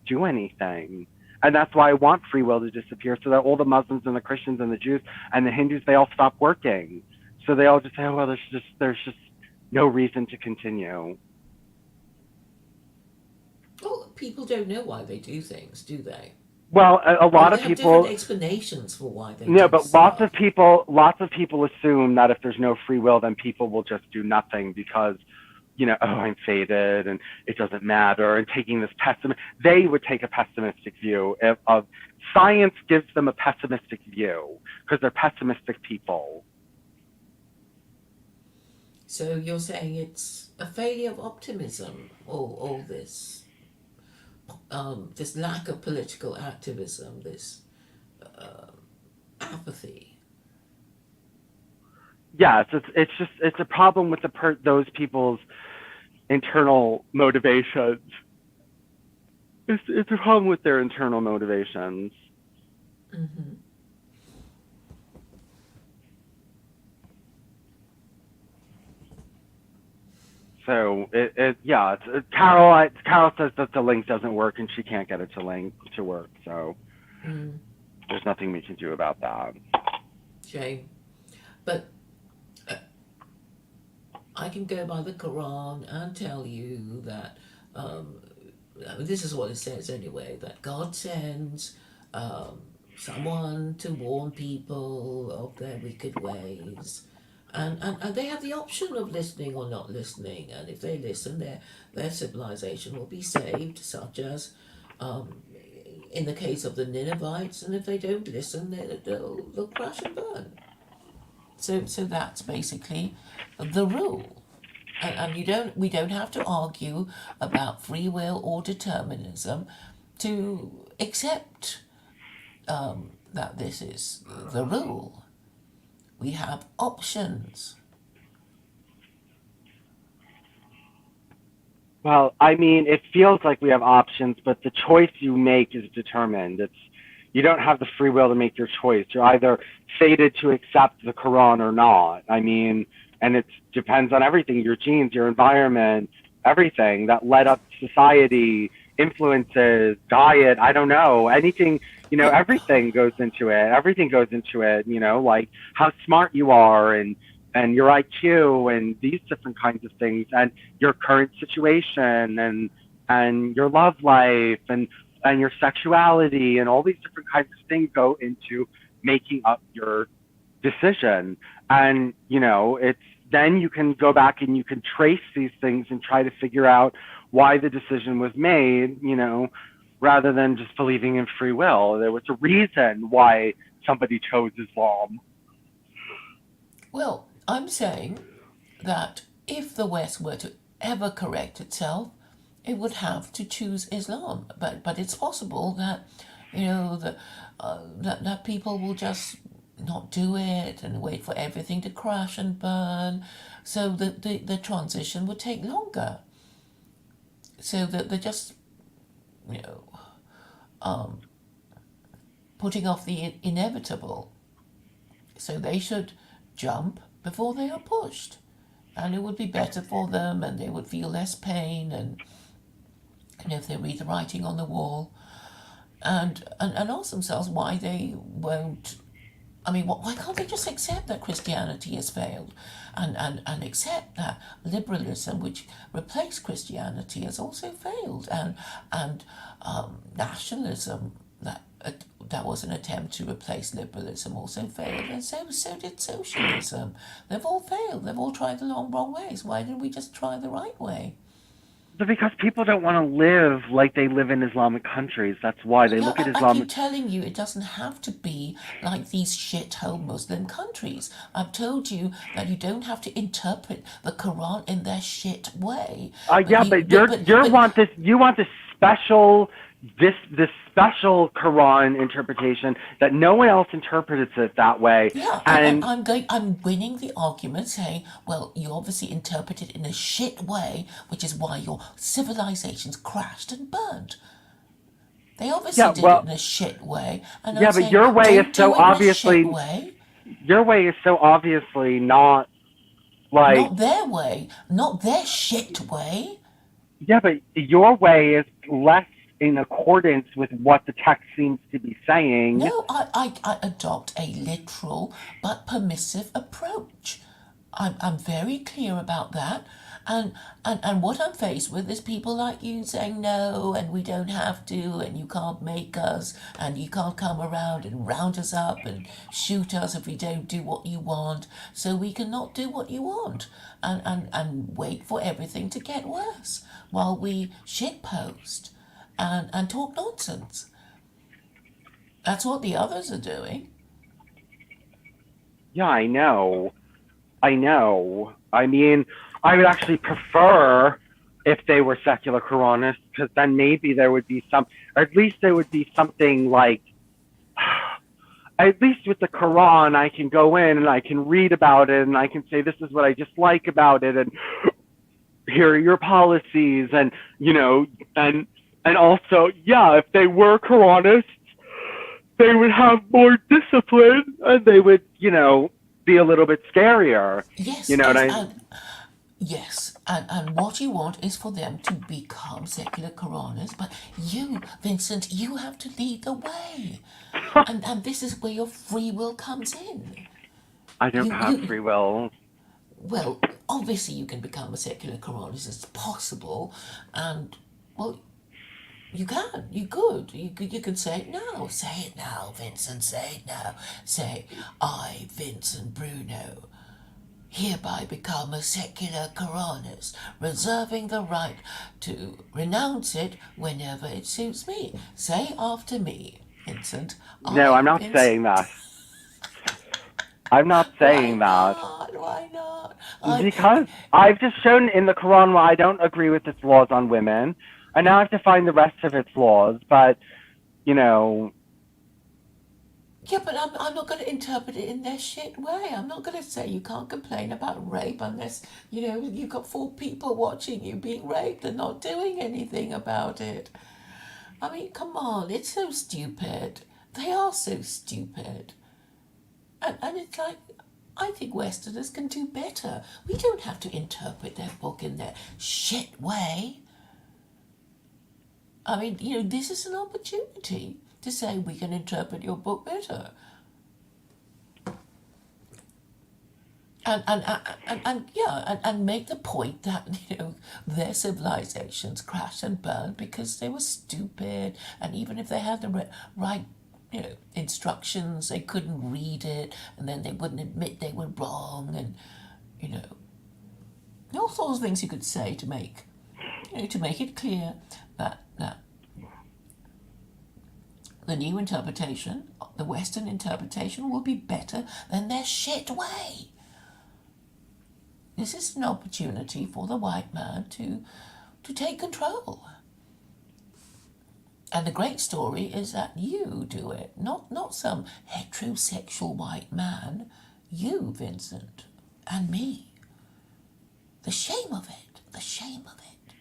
do anything. And that's why I want free will to disappear, so that all the Muslims and the Christians and the Jews and the Hindus, they all stop working. So they all just say, oh, well, there's just no reason to continue. well, people don't know why they do things, do they? Well, a Or lot they of have different people, explanations for why they no, do but stuff. lots of people assume that if there's no free will, then people will just do nothing because, oh, I'm fated and it doesn't matter. And taking this they would take a pessimistic view of science. Gives them a pessimistic view because they're pessimistic people. So you're saying it's a failure of optimism, all this, this lack of political activism, this apathy. Yes, it's a problem with those people's internal motivations. It's a problem with their internal motivations. Mm-hmm. So Carol says that the link doesn't work and she can't get it to work. So Mm, there's nothing we can do about that. shame. But I can go by the Quran and tell you that this is what it says anyway, that God sends um, someone to warn people of their wicked ways. And they have the option of listening or not listening. And if they listen, their civilization will be saved, such as um, in the case of the Ninevites. And if they don't listen, they'll crash and burn. So that's basically the rule. And we don't have to argue about free will or determinism to accept that this is the rule. We have options. Well, I mean, it feels like we have options, but the choice you make is determined. You don't have the free will to make your choice. You're either fated to accept the Quran or not. I mean, and it depends on everything, your genes, your environment, everything that led up to society, influences, diet, I don't know, anything, Well, everything goes into it. Everything goes into it, like how smart you are and your IQ and these different kinds of things and your current situation and your love life and your sexuality and all these different kinds of things go into making up your decision. And it's then you can go back and you can trace these things and try to figure out why the decision was made, rather than just believing in free will. There was a reason why somebody chose Islam. well, I'm saying that if the West were to ever correct itself, it would have to choose Islam. But it's possible that, that people will just not do it and wait for everything to crash and burn, so that the transition would take longer. So that they're just, you know, putting off the inevitable. So they should jump before they are pushed, and it would be better for them, and they would feel less pain, and if they read the writing on the wall, and ask themselves why they won't. I mean, why can't they just accept that Christianity has failed, and accept that liberalism, which replaced Christianity, has also failed, and nationalism, that was an attempt to replace liberalism, also failed, and so did socialism. They've all failed. They've all tried the wrong ways. Why didn't we just try the right way? But because people don't want to live like they live in Islamic countries. That's why they look at I Islam. keep telling you, it doesn't have to be like these shithole Muslim countries. I've told you that you don't have to interpret the Quran in their shit way. Yeah, but you want this special Quran interpretation that no one else interprets it that way. Yeah, And I'm winning the argument, saying, well, you obviously interpret it in a shit way, which is why your civilizations crashed and burned. They obviously did it in a shit way, and yeah, I'm but saying, your way is don't so do it in a obviously shit way. your way is so obviously not like Not their way, not their shit way. yeah, but your way is less in accordance with what the text seems to be saying. No, I adopt a literal but permissive approach. I'm very clear about that. And what I'm faced with is people like you saying no, and we don't have to, and you can't make us, and you can't come around and round us up and shoot us if we don't do what you want, so we cannot do what you want, and wait for everything to get worse while we shitpost and talk nonsense. That's what the others are doing. Yeah, I know. I mean, I would actually prefer if they were secular Quranists, because then maybe there would be some, or at least there would be something like, at least with the Quran, I can go in and I can read about it and I can say, this is what I dislike about it, and here are your policies, and, and also, yeah, if they were Quranists, they would have more discipline, and they would, be a little bit scarier. Yes, You know what yes, I yes, and what you want is for them to become secular Quranists, but you, Vincent, you have to lead the way, and this is where your free will comes in. I don't have free will. Well, obviously you can become a secular Quranist. It's possible, and well, you can. You could. You can say it now. Say it now, Vincent. Say it now. Say, I, Vincent Bruno, hereby become a secular Quranist, reserving the right to renounce it whenever it suits me. Say after me, Vincent. No, I'm not saying that. I'm not saying that. Why not? Because I've just shown in the Quran why I don't agree with its laws on women, and now I have to find the rest of its laws, but, Yeah, but I'm not going to interpret it in their shit way. I'm not going to say you can't complain about rape unless, you've got 4 people watching you being raped and not doing anything about it. I mean, come on, it's so stupid. They are so stupid. And it's like, I think Westerners can do better. We don't have to interpret their book in their shit way. I mean, this is an opportunity to say we can interpret your book better. And make the point that, their civilizations crashed and burned because they were stupid, and even if they had the right, instructions, they couldn't read it, and then they wouldn't admit they were wrong, and, all sorts of things you could say to make it clear that the new interpretation, the Western interpretation, will be better than their shit way. This is an opportunity for the white man to take control. And the great story is that you do it, not some heterosexual white man. You, Vincent, and me. The shame of it, the shame of it.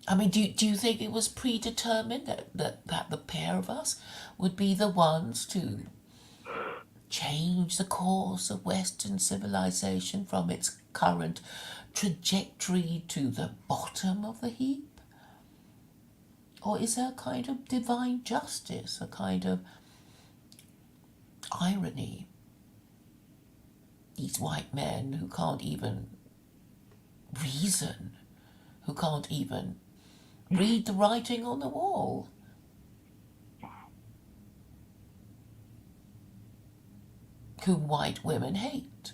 I mean, do you think it was predetermined that the pair of us would be the ones to change the course of Western civilization from its current trajectory to the bottom of the heap? Or is there a kind of divine justice, a kind of irony? These white men who can't even reason, who can't even read the writing on the wall. Whom white women hate.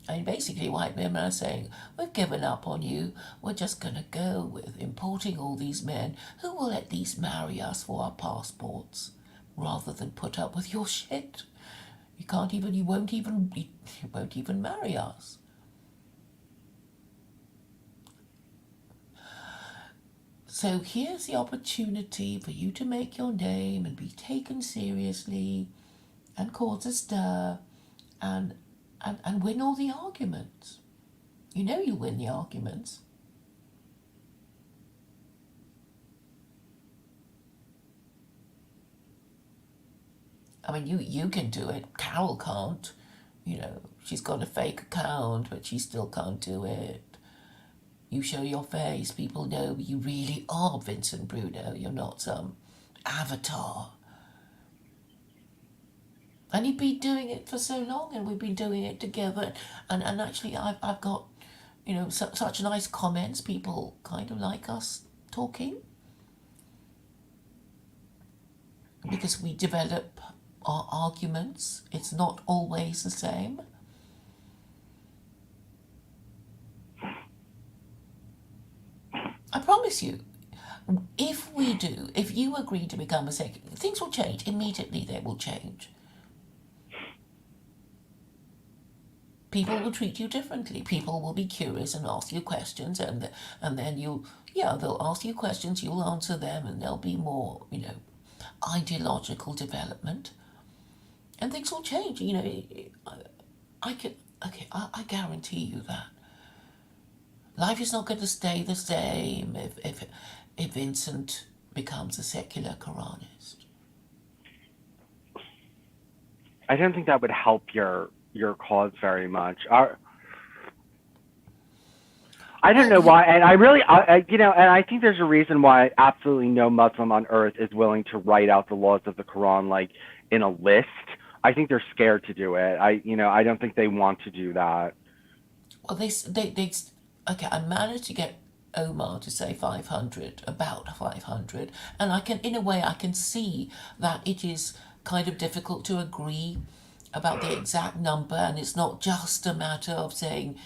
I mean, basically, white women are saying, we've given up on you. We're just going to go with importing all these men who will at least marry us for our passports, rather than put up with your shit. You won't even marry us. So here's the opportunity for you to make your name and be taken seriously and cause a stir and win all the arguments. You know you win the arguments. I mean, you can do it. Carol can't. You know, she's got a fake account, but she still can't do it. You show your face, people know you really are Vincent Bruno. You're not some avatar. And you've been doing it for so long, and we've been doing it together. And actually, I've got, such nice comments. People kind of like us talking. Because we develop our arguments. It's not always the same. I promise you, if you agree to become a secretary, things will change. Immediately they will change. People will treat you differently. People will be curious and ask you questions, and then they'll ask you questions, you'll answer them, and there'll be more, ideological development. And things will change, I guarantee you that. Life is not going to stay the same if Vincent becomes a secular Quranist. I don't think that would help your cause very much. I don't know why, and and I think there's a reason why absolutely no Muslim on earth is willing to write out the laws of the Quran like in a list. I think they're scared to do it. I don't think they want to do that. Well, I managed to get Omar to say 500, about 500, and I can see that it is kind of difficult to agree about the exact number, and it's not just a matter of saying,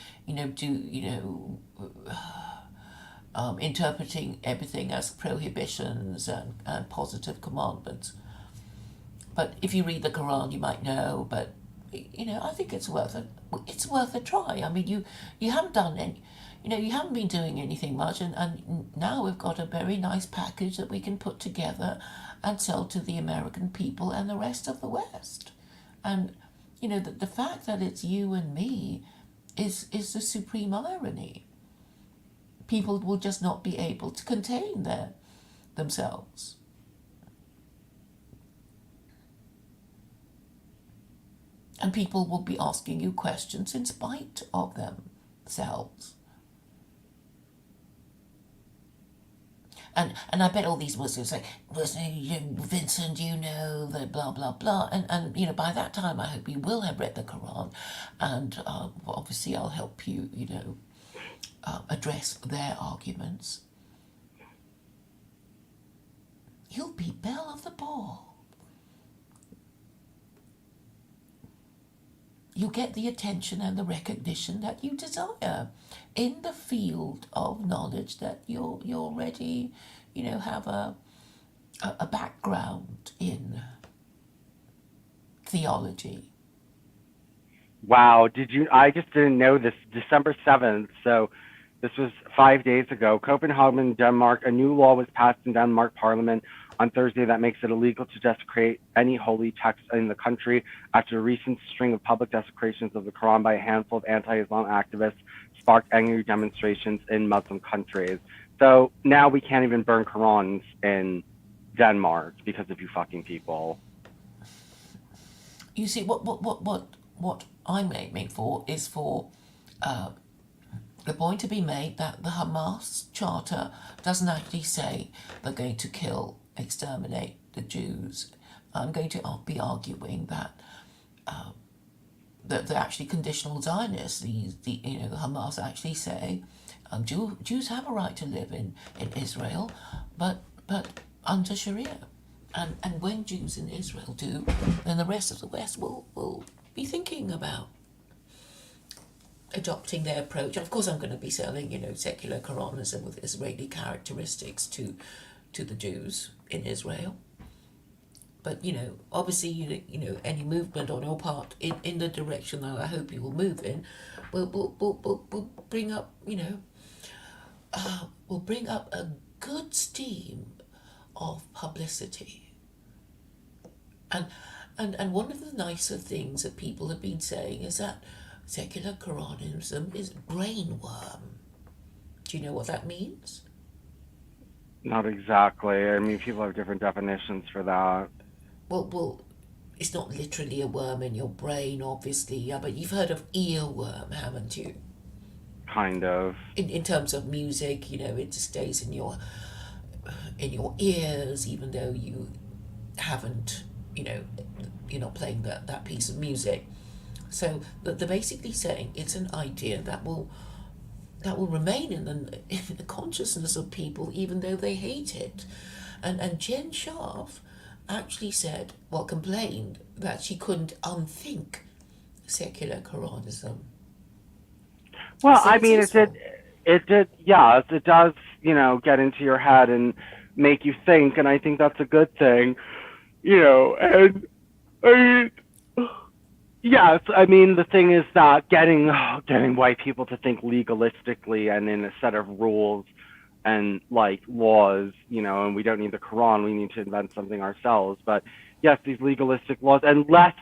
interpreting everything as prohibitions and positive commandments. But if you read the Quran, you might know. But I think it's worth a try. I mean, you haven't done any, you haven't been doing anything much, and now we've got a very nice package that we can put together and sell to the American people and the rest of the West. And the fact that it's you and me is the supreme irony. People will just not be able to contain themselves. And people will be asking you questions in spite of themselves. And I bet all these Muslims say, Vincent, that blah, blah, blah. And by that time, I hope you will have read the Quran. And obviously, I'll help you, address their arguments. You'll be belle of the ball. You get the attention and the recognition that you desire in the field of knowledge that you're already, have a background in. theology. Wow, I just didn't know this. December 7th, so this was 5 days ago. Copenhagen, Denmark. A new law was passed in Denmark Parliament on Thursday that makes it illegal to desecrate any holy text in the country after a recent string of public desecrations of the Quran by a handful of anti-Islam activists sparked angry demonstrations in Muslim countries. So now we can't even burn Qurans in Denmark because of you fucking people. You see, what I'm aiming for is for the point to be made that the Hamas charter doesn't actually say they're going to kill, exterminate the Jews. I'm going to be arguing that that they're actually conditional Zionists. The Hamas actually say Jews have a right to live in Israel, but under Sharia. And when Jews in Israel do, then the rest of the West will be thinking about adopting their approach. Of course, I'm going to be selling, secular Quranism with Israeli characteristics to the Jews in Israel. But, obviously, any movement on your part in the direction that I hope you will move in will bring up, will bring up a good steam of publicity. And one of the nicer things that people have been saying is that secular Quranism is brainworm. Do you know what that means? Not exactly. I mean, people have different definitions for that. Well, it's not literally a worm in your brain, obviously, yeah, but you've heard of earworm, haven't you? Kind of. In terms of music, it just stays in your ears, even though you haven't, you're not playing that piece of music. So they're basically saying it's an idea that will remain in the consciousness of people, even though they hate it. And Jen Sharf actually complained that she couldn't unthink secular Quranism. Well, So I it's mean, useful. it did, yes, it does, get into your head and make you think, and I think that's a good thing, and I mean, yes, I mean, the thing is that getting white people to think legalistically and in a set of rules and like laws, and we don't need the Quran, we need to invent something ourselves. But yes, these legalistic laws, and less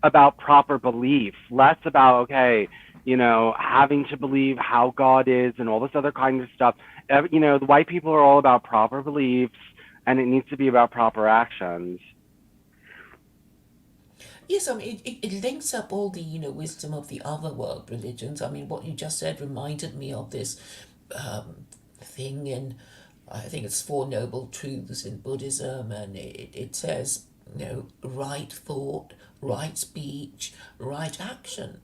about proper belief, less about having to believe how God is and all this other kind of stuff. The white people are all about proper beliefs, and it needs to be about proper actions. Yes, I mean, it links up all the, wisdom of the other world religions. I mean, what you just said reminded me of this thing in, I think it's Four Noble Truths in Buddhism, and it says, right thought, right speech, right action.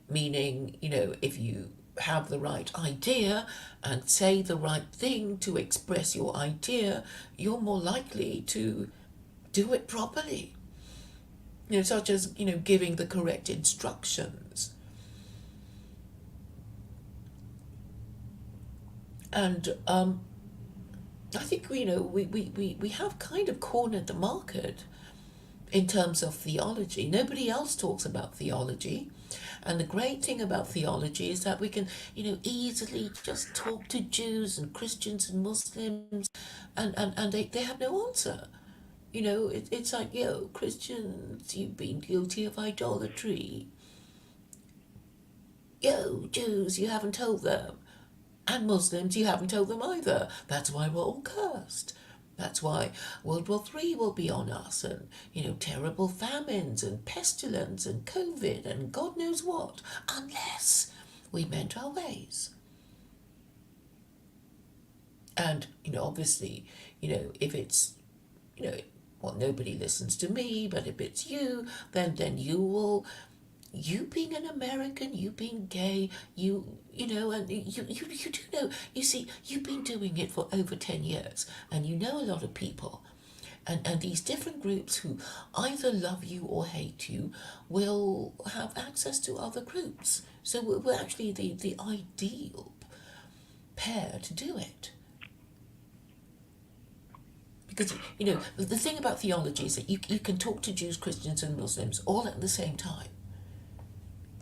Meaning, if you have the right idea and say the right thing to express your idea, you're more likely to do it properly. Such as, giving the correct instructions. And I think, we have kind of cornered the market in terms of theology. Nobody else talks about theology. And the great thing about theology is that we can, easily just talk to Jews and Christians and Muslims, and they have no answer. It's like, Christians, you've been guilty of idolatry. Jews, you haven't told them. And Muslims, you haven't told them either. That's why we're all cursed. That's why World War III will be on us, and, terrible famines and pestilence and COVID and God knows what, unless we mend our ways. And, obviously, if it's, nobody listens to me, but if it's you, then you being an American, you being gay, and you do know, you see, you've been doing it for over 10 years, and you know a lot of people. And these different groups who either love you or hate you will have access to other groups. So we're actually the ideal pair to do it. Because, the thing about theology is that you can talk to Jews, Christians, and Muslims all at the same time.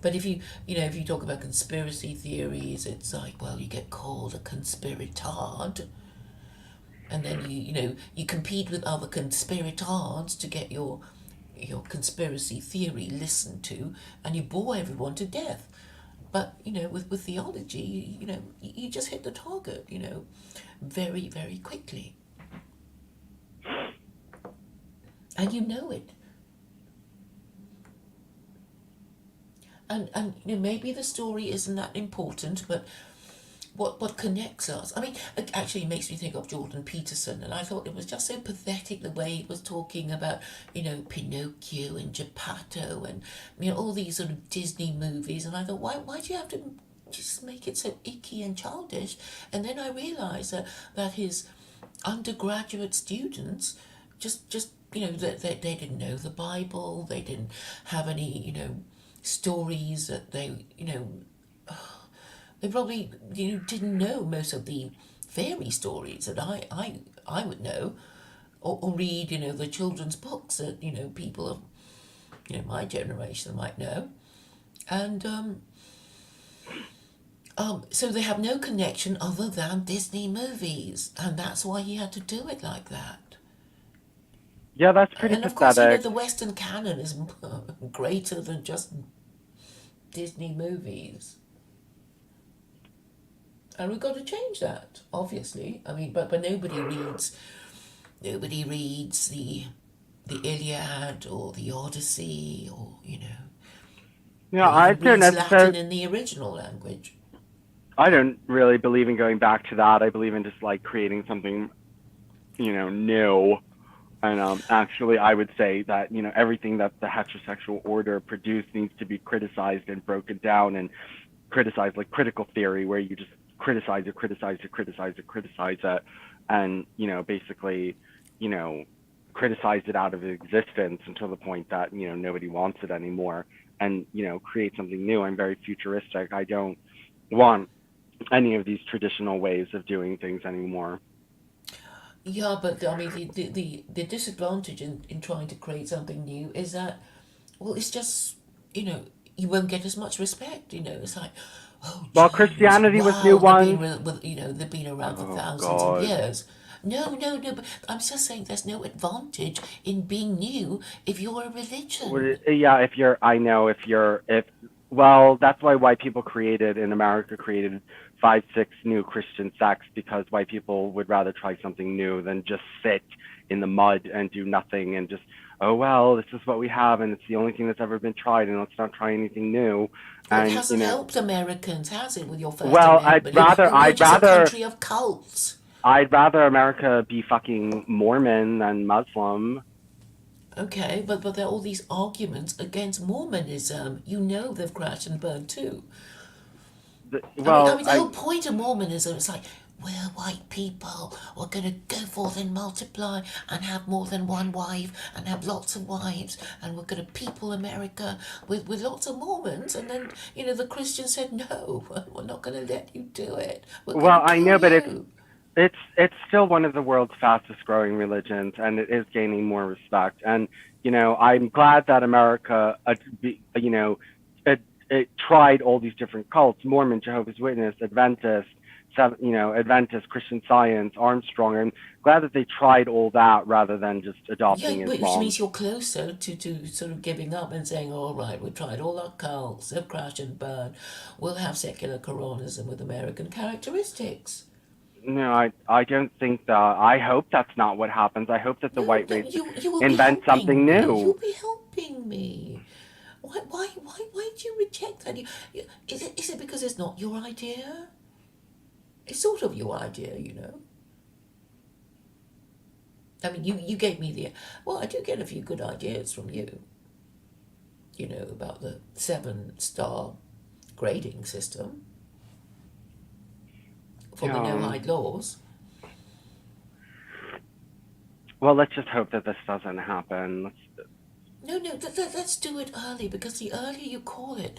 But if if you talk about conspiracy theories, it's like, well, you get called a conspiratard, and then you compete with other conspiratards to get your conspiracy theory listened to, and you bore everyone to death. But with theology, you just hit the target, very, very quickly, and you know it. And maybe the story isn't that important, but what connects us? I mean, it actually makes me think of Jordan Peterson, and I thought it was just so pathetic the way he was talking about, Pinocchio and Geppetto and, all these sort of Disney movies, and I thought, why do you have to just make it so icky and childish? And then I realised that his undergraduate students just they didn't know the Bible, they didn't have any, stories that they probably didn't know most of the fairy stories that I would know, or read the children's books that people of my generation might know, and so they have no connection other than Disney movies, and that's why he had to do it like that. Yeah, that's pretty And of course, pathetic. the Western canon is greater than just Disney movies. And we've got to change that, obviously. I mean, but nobody reads the Iliad or the Odyssey, or Yeah, or I even don't reads necessarily. Latin in the original language. I don't really believe in going back to that. I believe in just like creating something, new. And actually, I would say that everything that the heterosexual order produced needs to be criticized and broken down and criticized, like critical theory, where you just criticize it, criticize it, criticize it, criticize it, and basically, you know, criticize it out of existence until the point that nobody wants it anymore, and create something new. I'm very futuristic. I don't want any of these traditional ways of doing things anymore. Yeah, but I mean, the disadvantage in trying to create something new is that, well, it's just, you won't get as much respect. It's like, oh, Well, Jews, Christianity was new wow, once. they've been around for Oh thousands of God. years. No, no, no, but I'm just saying there's no advantage in being new if you're a religion. Yeah, if you're, I know if well, that's why white people created in America created 5, 6 new Christian sects, because white people would rather try something new than just sit in the mud and do nothing and just, oh well, this is what we have and it's the only thing that's ever been tried and let's not try anything new. Well, it And hasn't helped Americans, has it, with your First well, Amendment? We're I'd just a rather country of cults. America be fucking Mormon than Muslim. Okay, but there are all these arguments against Mormonism. They've crashed and burned too. I Well, mean, the whole point of Mormonism is like, we're white people. We're going to go forth and multiply and have more than one wife and have lots of wives. And we're going to people America with lots of Mormons. And then, the Christians said, no, we're not going to let you do it. We're going well, to I kill know, but you. it's still one of the world's fastest growing religions, and it is gaining more respect. And I'm glad that America, it tried all these different cults: Mormon, Jehovah's Witness, Adventist, Adventist, Christian Science, Armstrong. I'm glad that they tried all that rather than just Yeah, adopting which Islam. means you're closer to sort of giving up and saying, all right, we've tried all our cults, they've crashed and burned. We'll have secular Quranism with American characteristics. No, I don't think that. I hope that's not what happens. I hope that the No, white no, race you will be invents something helping me. new. You'll be helping me. Why do you reject that? Is it because it's not your idea? It's sort of your idea. I mean, you gave me the. Well, I do get a few good ideas from you. About the 7-star grading system for the no Um, hide laws. well, let's just hope that this doesn't happen. No, no, let's do it early, because the earlier you call it,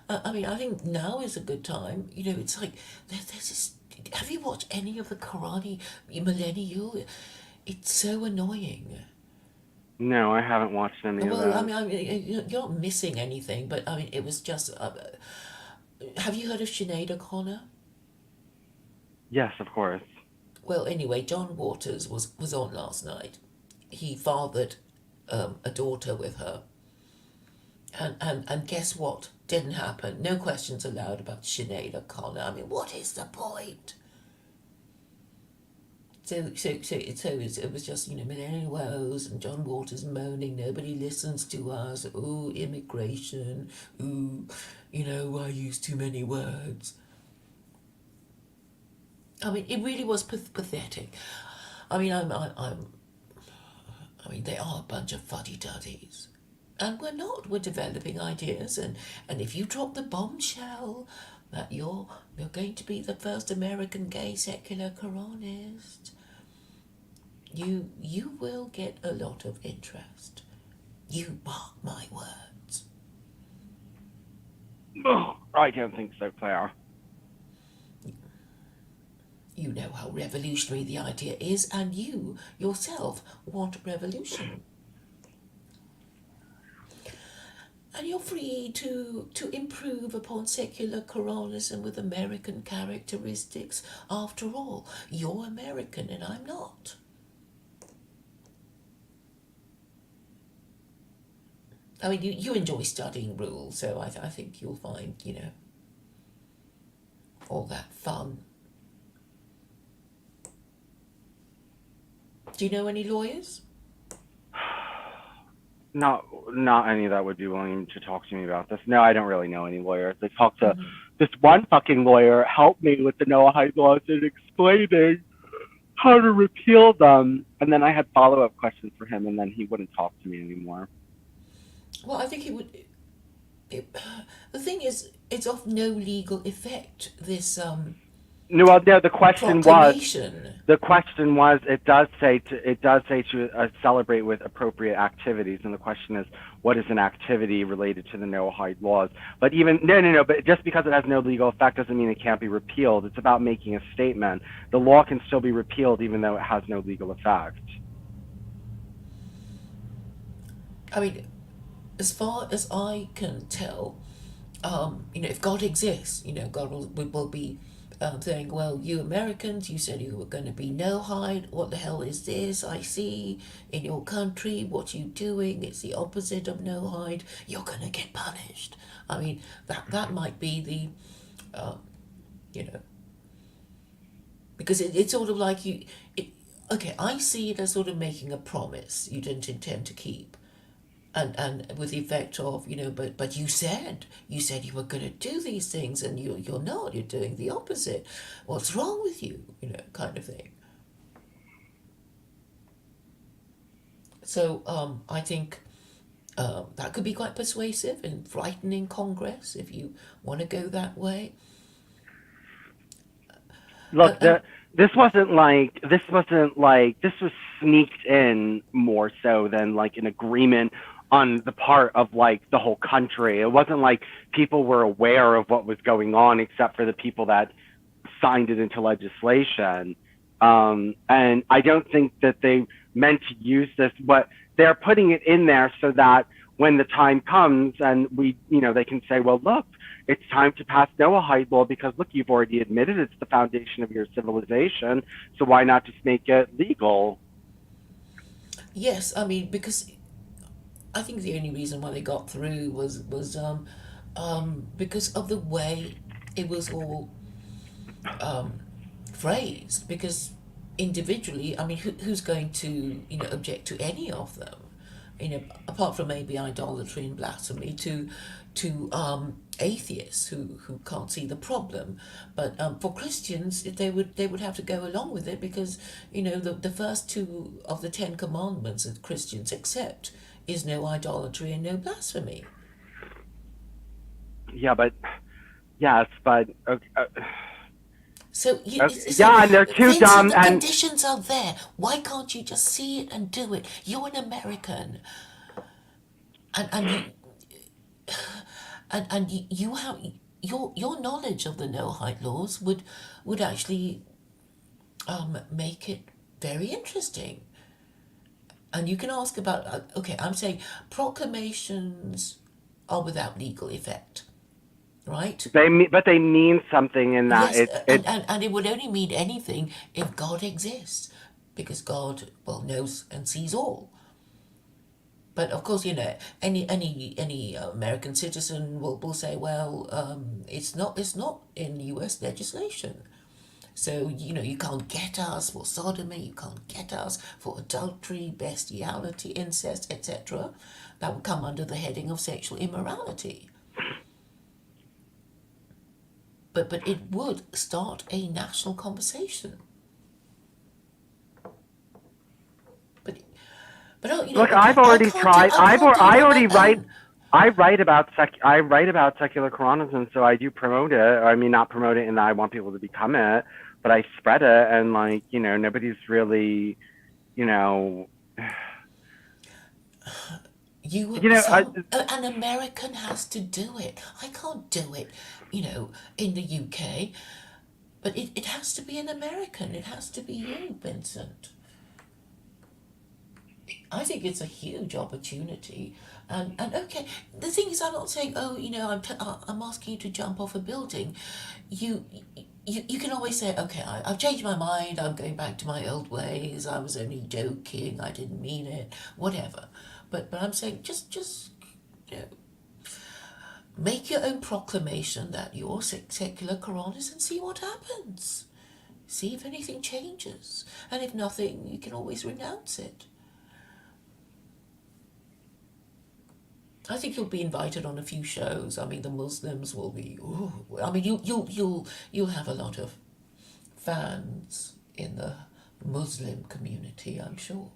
I mean, I think now is a good time. It's like there's this. Have you watched any of the Karate Millennial? It's so annoying. No, I haven't watched any of Well, that. I mean, you're not missing anything, but I mean, it was just. Have you heard of Sinead O'Connor? Yes, of course. Well, anyway, John Waters was on last night. He fathered a daughter with her. And guess what? Didn't happen. No questions allowed about Sinead O'Connor. I mean, what is the point? It was just, Millennial Woes and John Waters moaning, nobody listens to us, ooh, immigration, ooh, I use too many words. I mean, it really was pathetic. I mean, they are a bunch of fuddy-duddies. And we're not. We're developing ideas, and if you drop the bombshell that you're going to be the first American gay secular Quranist, you will get a lot of interest. You mark my words. Ugh, I don't think so, Claire. You know how revolutionary the idea is, and you yourself want revolution. And you're free to improve upon secular Quranism with American characteristics. After all, you're American and I'm not. I mean, you enjoy studying rules, so I think you'll find, all that fun. Do you know any lawyers? Not any that would be willing to talk to me about this. No, I don't really know any lawyers. I talked to this one fucking lawyer, helped me with the Noahide laws and explaining how to repeal them. And then I had follow-up questions for him, and then he wouldn't talk to me anymore. Well, I think it would. The thing is, it's of no legal effect. This No, well, no. proclamation. The question was, it does say to celebrate with appropriate activities, and the question is, what is an activity related to the Noahide laws? But even no. But just because it has no legal effect doesn't mean it can't be repealed. It's about making a statement. The law can still be repealed even though it has no legal effect. I mean, as far as I can tell, if God exists, God will be saying, well, you Americans, you said you were going to be Noahide. What the hell is this? I see in your country what you're doing. It's the opposite of Noahide. You're going to get punished. I mean, that might be the, because it's sort of like okay, I see it as sort of making a promise you didn't intend to keep. And with the effect of, but you said you were going to do these things, and you're not. You're doing the opposite. What's wrong with you? Kind of thing. So I think that could be quite persuasive and frightening Congress if you want to go that way. Look, this was sneaked in more so than like an agreement on the part of like the whole country. It wasn't like people were aware of what was going on except for the people that signed it into legislation. And I don't think that they meant to use this, but they're putting it in there so that when the time comes and they can say, well, look, it's time to pass Noahide law because, look, you've already admitted it's the foundation of your civilization, so why not just make it legal? Yes, I mean, because I think the only reason why they got through was because of the way it was all phrased. Because individually, I mean, who's going to object to any of them? Apart from maybe idolatry and blasphemy, to atheists who can't see the problem. But for Christians, they would have to go along with it because the first two of the 10 Commandments that Christians accept is no idolatry and no blasphemy. Yeah, but yes, but okay, So and they're too Vincent, dumb. the And conditions are there. Why can't you just see it and do it? You're an American, and you and you have your knowledge of the Noahide laws would actually make it very interesting. And you can ask about, okay, I'm saying proclamations are without legal effect, right? But they mean something in that Yes, it's and it would only mean anything if God exists, because God, well, knows and sees all. But of course, any American citizen will say, well, it's not in U.S. legislation. So you can't get us for sodomy, you can't get us for adultery, bestiality, incest, etc. That would come under the heading of sexual immorality. But it would start a national conversation. But look. okay, I've already tried. I can't do it I on my already write. own. I write about secular Quranism, so I do promote it. I mean, not promote it in that I want people to become it, but I spread it, and nobody's really, you know, An American has to do it. I can't do it, in the UK. But it has to be an American. It has to be you, Vincent. I think it's a huge opportunity. And okay, the thing is, I'm not saying, oh, I'm asking you to jump off a building. You, you can always say, okay, I've changed my mind. I'm going back to my old ways. I was only joking. I didn't mean it. Whatever. But I'm saying, just you know, make your own proclamation that you're secular Quranist and see what happens. See if anything changes. And if nothing, you can always renounce it. I think you'll be invited on a few shows. I mean, the Muslims will be. Ooh, I mean, you'll have a lot of fans in the Muslim community, I'm sure.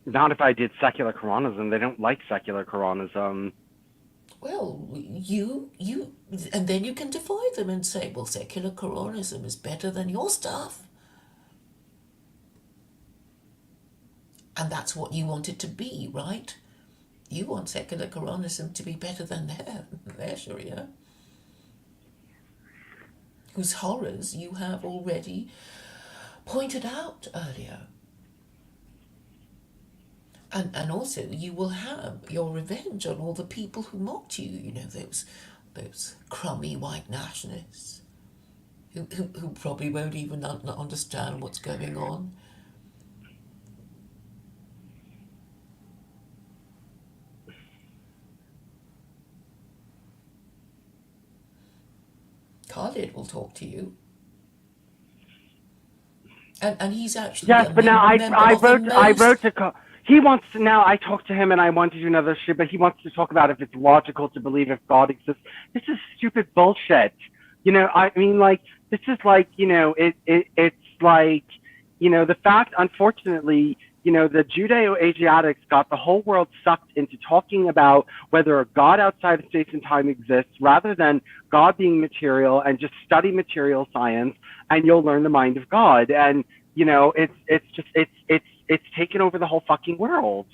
not if I did secular Quranism. They don't like secular Quranism. Well, and then you can defy them and say, well, secular Quranism is better than your stuff. And that's what you want it to be, right? You want secular Quranism to be better than their Sharia, whose horrors you have already pointed out earlier. And also you will have your revenge on all the people who mocked you, those crummy white nationalists who probably won't even understand what's going on. Khalid will talk to you. And he's actually Yes, a but now member of the I most. wrote to. He wants to now. I talked to him and I want to do another shit, but he wants to talk about if it's logical to believe if God exists. This is stupid bullshit. I mean, like this is like it's like the fact. Unfortunately, the Judeo-Asiatics got the whole world sucked into talking about whether a God outside of space and time exists, rather than God being material, and just study material science, and you'll learn the mind of God. And it's taken over the whole fucking world.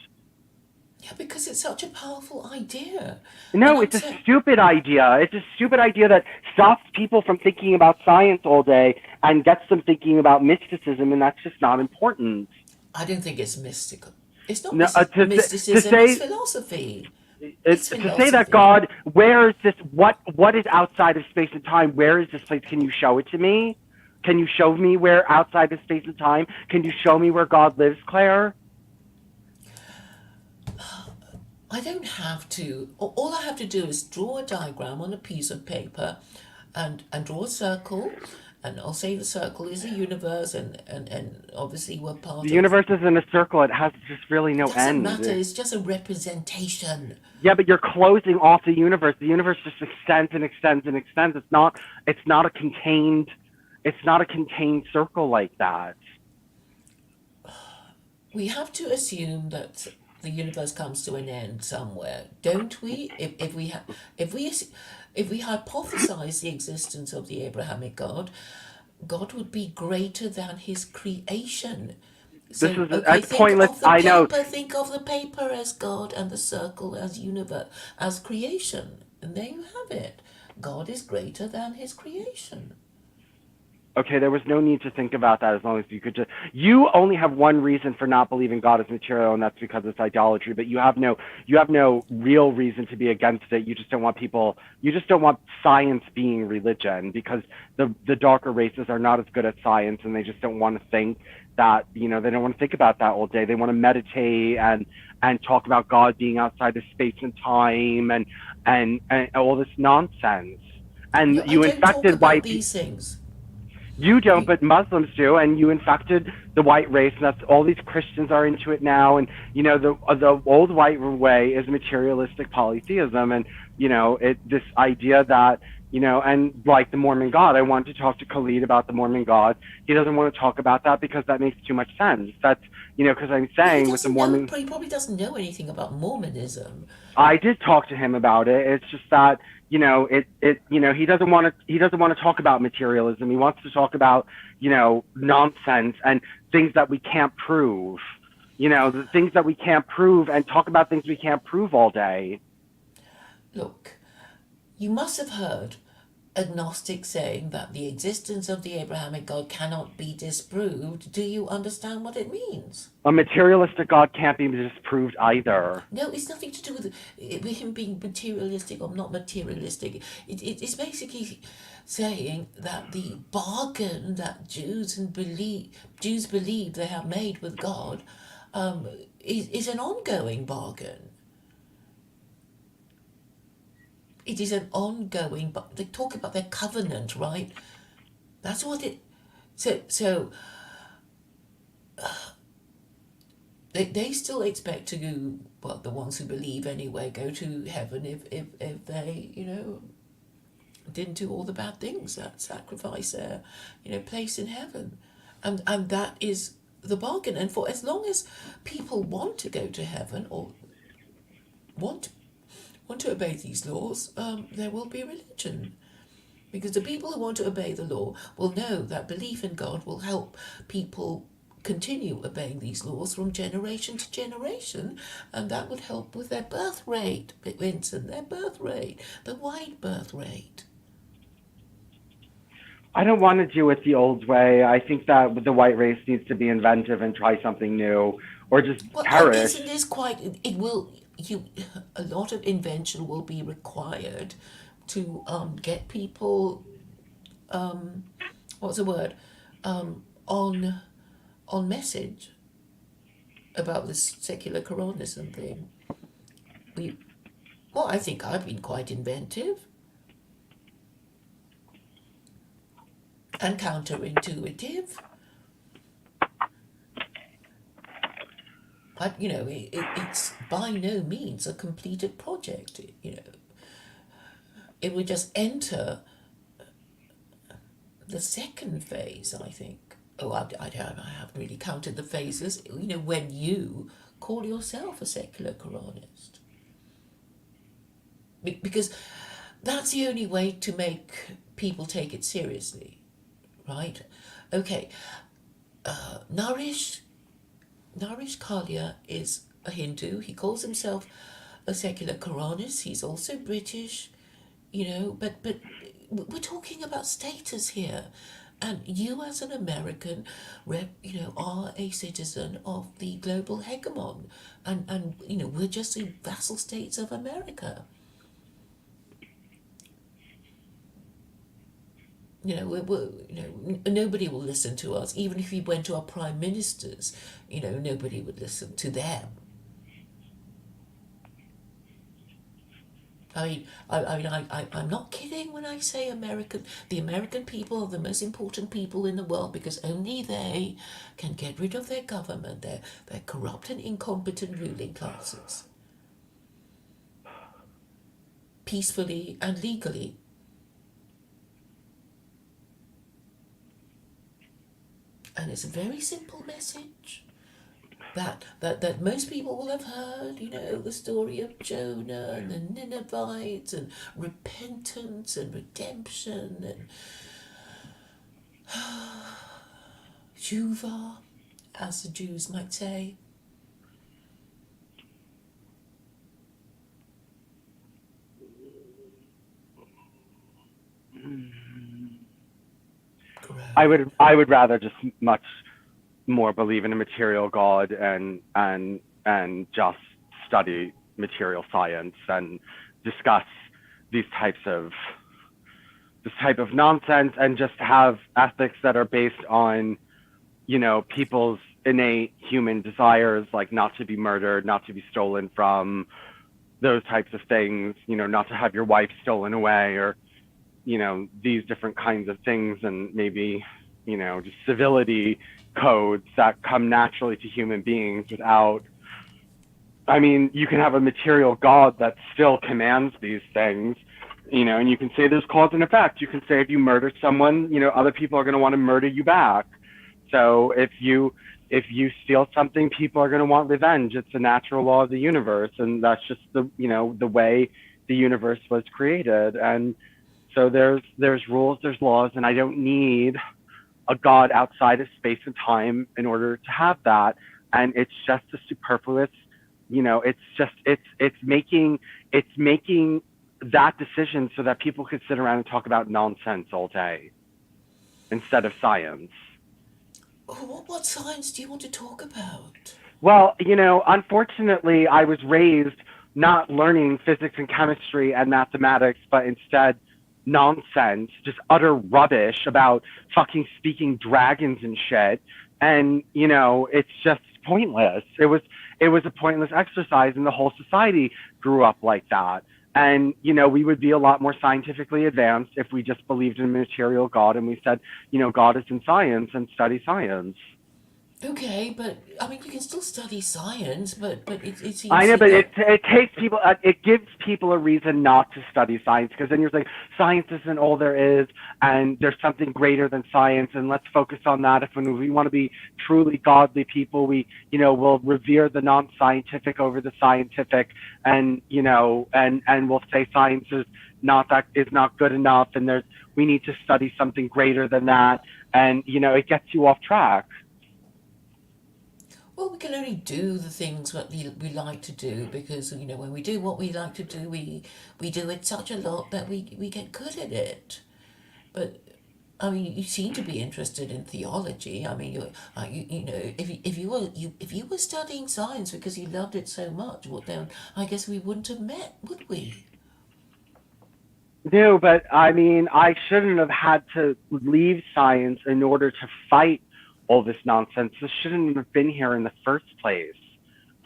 Yeah, because it's such a powerful idea. And No, I'm it's a saying, stupid idea. It's a stupid idea that stops people from thinking about science all day and gets them thinking about mysticism, and that's just not important. I don't think it's mystical. It's not No, to mysticism, it's say philosophy. It's to say that philosophy. God, where is this? What is outside of space and time? Where is this place? Can you show it to me? Can you show me where outside of space and time? Can you show me where God lives, Claire? I don't have to. All I have to do is draw a diagram on a piece of paper and draw a circle. And I'll say the circle is a universe, and obviously we're part The of. universe is in a circle. It has just really It no doesn't matter, end. it's just a representation. Yeah, but you're closing off the universe. The universe just extends and extends and extends. It's not a contained. It's not a contained circle like that. We have to assume that the universe comes to an end somewhere, don't we? If we hypothesize the existence of the Abrahamic God, God would be greater than his creation. This So, is okay, it's pointless. I know. think of the paper as God and the circle as universe, as creation. And there you have it. God is greater than his creation. Okay, there was no need to think about that as long as you could just. You only have one reason for not believing God is material, and that's because it's idolatry. But you have no real reason to be against it. You just don't want people. You just don't want science being religion because the darker races are not as good at science, and they just don't want to think that they don't want to think about that all day. They want to meditate and talk about God being outside of space and time and all this nonsense. And No, I you don't talk infected about white these things. you don't, You, but Muslims do, and you infected the white race, and that's all these Christians are into it now. And the old white way is materialistic polytheism, and this idea that and like the Mormon God. I want to talk to Khalid about the Mormon God. He doesn't want to talk about that because that makes too much sense. That's because I'm well, he saying with the doesn't know. Mormon, He probably doesn't know anything about Mormonism. I did talk to him about it. It's just that he doesn't want to talk about materialism. He wants to talk about nonsense and things that we can't prove. The things that we can't prove, and talk about things we can't prove all day. Look, you must have heard agnostics saying that the existence of the Abrahamic God cannot be disproved. Do you understand what it means? A materialistic God can't be disproved either. No, it's nothing to do with him being materialistic or not materialistic. It's basically saying that the bargain that Jews believe they have made with God is an ongoing bargain. It is an ongoing, but they talk about their covenant, right? That's what it. So they still expect to go. Well, the ones who believe anyway go to heaven if they didn't do all the bad things that sacrifice their place in heaven, and that is the bargain. And for as long as people want to go to heaven or want to obey these laws, there will be religion. Because the people who want to obey the law will know that belief in God will help people continue obeying these laws from generation to generation, and that would help with their birth rate, Vincent, their birth rate, the white birth rate. I don't want to do it the old way. I think that the white race needs to be inventive and try something new, or just Well, perish. isn't this quite? It will. A lot of invention will be required to get people. What's the word? On message about this secular Quranism thing. We, well, I think I've been quite inventive and counterintuitive. But it's by no means a completed project. It would just enter the second phase, I think. Oh, I haven't really counted the phases. When you call yourself a secular Quranist. Because that's the only way to make people take it seriously, right? Okay, Naresh Kalia is a Hindu. He calls himself a secular Quranist. He's also British, but we're talking about status here. And you, as an American, are a citizen of the global hegemon, and we're just the vassal states of America. Nobody will listen to us. Even if we went to our prime ministers, nobody would listen to them. I'm not kidding when I say the American people are the most important people in the world because only they can get rid of their government, their corrupt and incompetent ruling classes, peacefully and legally. And it's a very simple message that most people will have heard, the story of Jonah and the Ninevites and repentance and redemption and Shuvah, as the Jews might say. I would rather just much more believe in a material God and just study material science and discuss these types of this type of nonsense and just have ethics that are based on, you know, people's innate human desires, like not to be murdered, not to be stolen from, those types of things, you know, not to have your wife stolen away, or, you know, these different kinds of things, and maybe, you know, just civility codes that come naturally to human beings without, I mean, you can have a material God that still commands these things, you know, and you can say there's cause and effect. You can say if you murder someone, you know, other people are going to want to murder you back. So if you steal something, people are going to want revenge. It's a natural law of the universe, and that's just the, you know, the way the universe was created. And so there's rules, there's laws, and I don't need a God outside of space and time in order to have that. And it's just a superfluous, you know, it's making that decision so that people could sit around and talk about nonsense all day instead of science. What science do you want to talk about? Well, you know, unfortunately, I was raised not learning physics and chemistry and mathematics, but instead nonsense, just utter rubbish about fucking speaking dragons and shit. And, you know, it's just pointless. It was a pointless exercise, and the whole society grew up like that. And, you know, we would be a lot more scientifically advanced if we just believed in a material God and we said, you know, God is in science and study science. Okay, but I mean, you can still study science, but it seems I know, but that it takes people, it gives people a reason not to study science, because then you're like, science isn't all there is, and there's something greater than science, and let's focus on that. If when we want to be truly godly people, we, you know, will revere the non-scientific over the scientific, and, you know, and we'll say science is not good enough, and we need to study something greater than that, and, you know, it gets you off track. well, we can only do the things that we like to do because, you know, when we do what we like to do, we do it such a lot that we get good at it. But I mean, you seem to be interested in theology. I mean, you know, if you were studying science because you loved it so much, well, then I guess we wouldn't have met, would we? No, but I mean, I shouldn't have had to leave science in order to fight all this nonsense. This shouldn't have been here in the first place.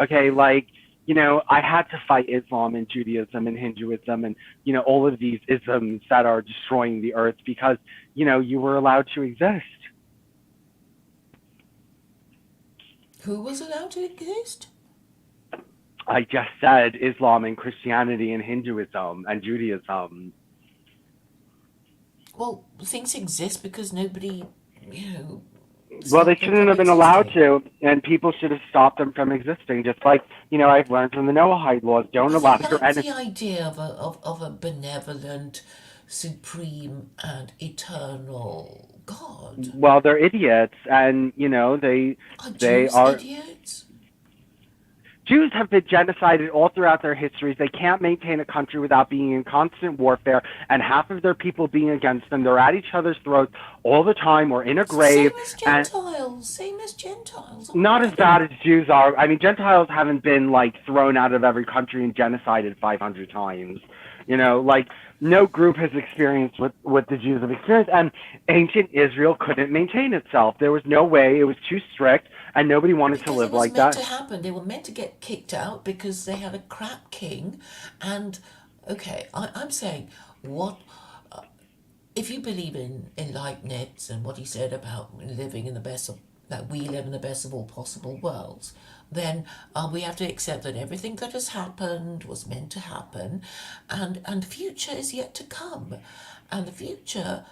Okay, like, you know, I had to fight Islam and Judaism and Hinduism and, you know, all of these isms that are destroying the earth because, you know, you were allowed to exist. Who was allowed to exist? I just said Islam and Christianity and Hinduism and Judaism. Well, things exist because nobody, you know, Well, they stopped them shouldn't from have been allowed existing. to, and people should have stopped them from existing. Just like, you know, I've learned from the Noahide laws: don't But allow they your like enemies. the idea of a benevolent, supreme, and eternal God. Well, they're idiots, and you know Are they Jews are. idiots? Jews have been genocided all throughout their histories. They can't maintain a country without being in constant warfare, and half of their people being against them. They're at each other's throats all the time, or in a Same grave, as and Gentiles. Same as Gentiles. not as I bad don't. as Jews are. I mean, Gentiles haven't been like thrown out of every country and genocided 500 times. You know, like no group has experienced what the Jews have experienced, and ancient Israel couldn't maintain itself. There was no way. It was too strict, and nobody wanted to Because it live was like meant that. to happen. They were meant to get kicked out because they had a crap king. And, okay, I'm saying, what if you believe in Leibniz and what he said about living in the best of that we live in the best of all possible worlds, then we have to accept that everything that has happened was meant to happen, and the future is yet to come, and the future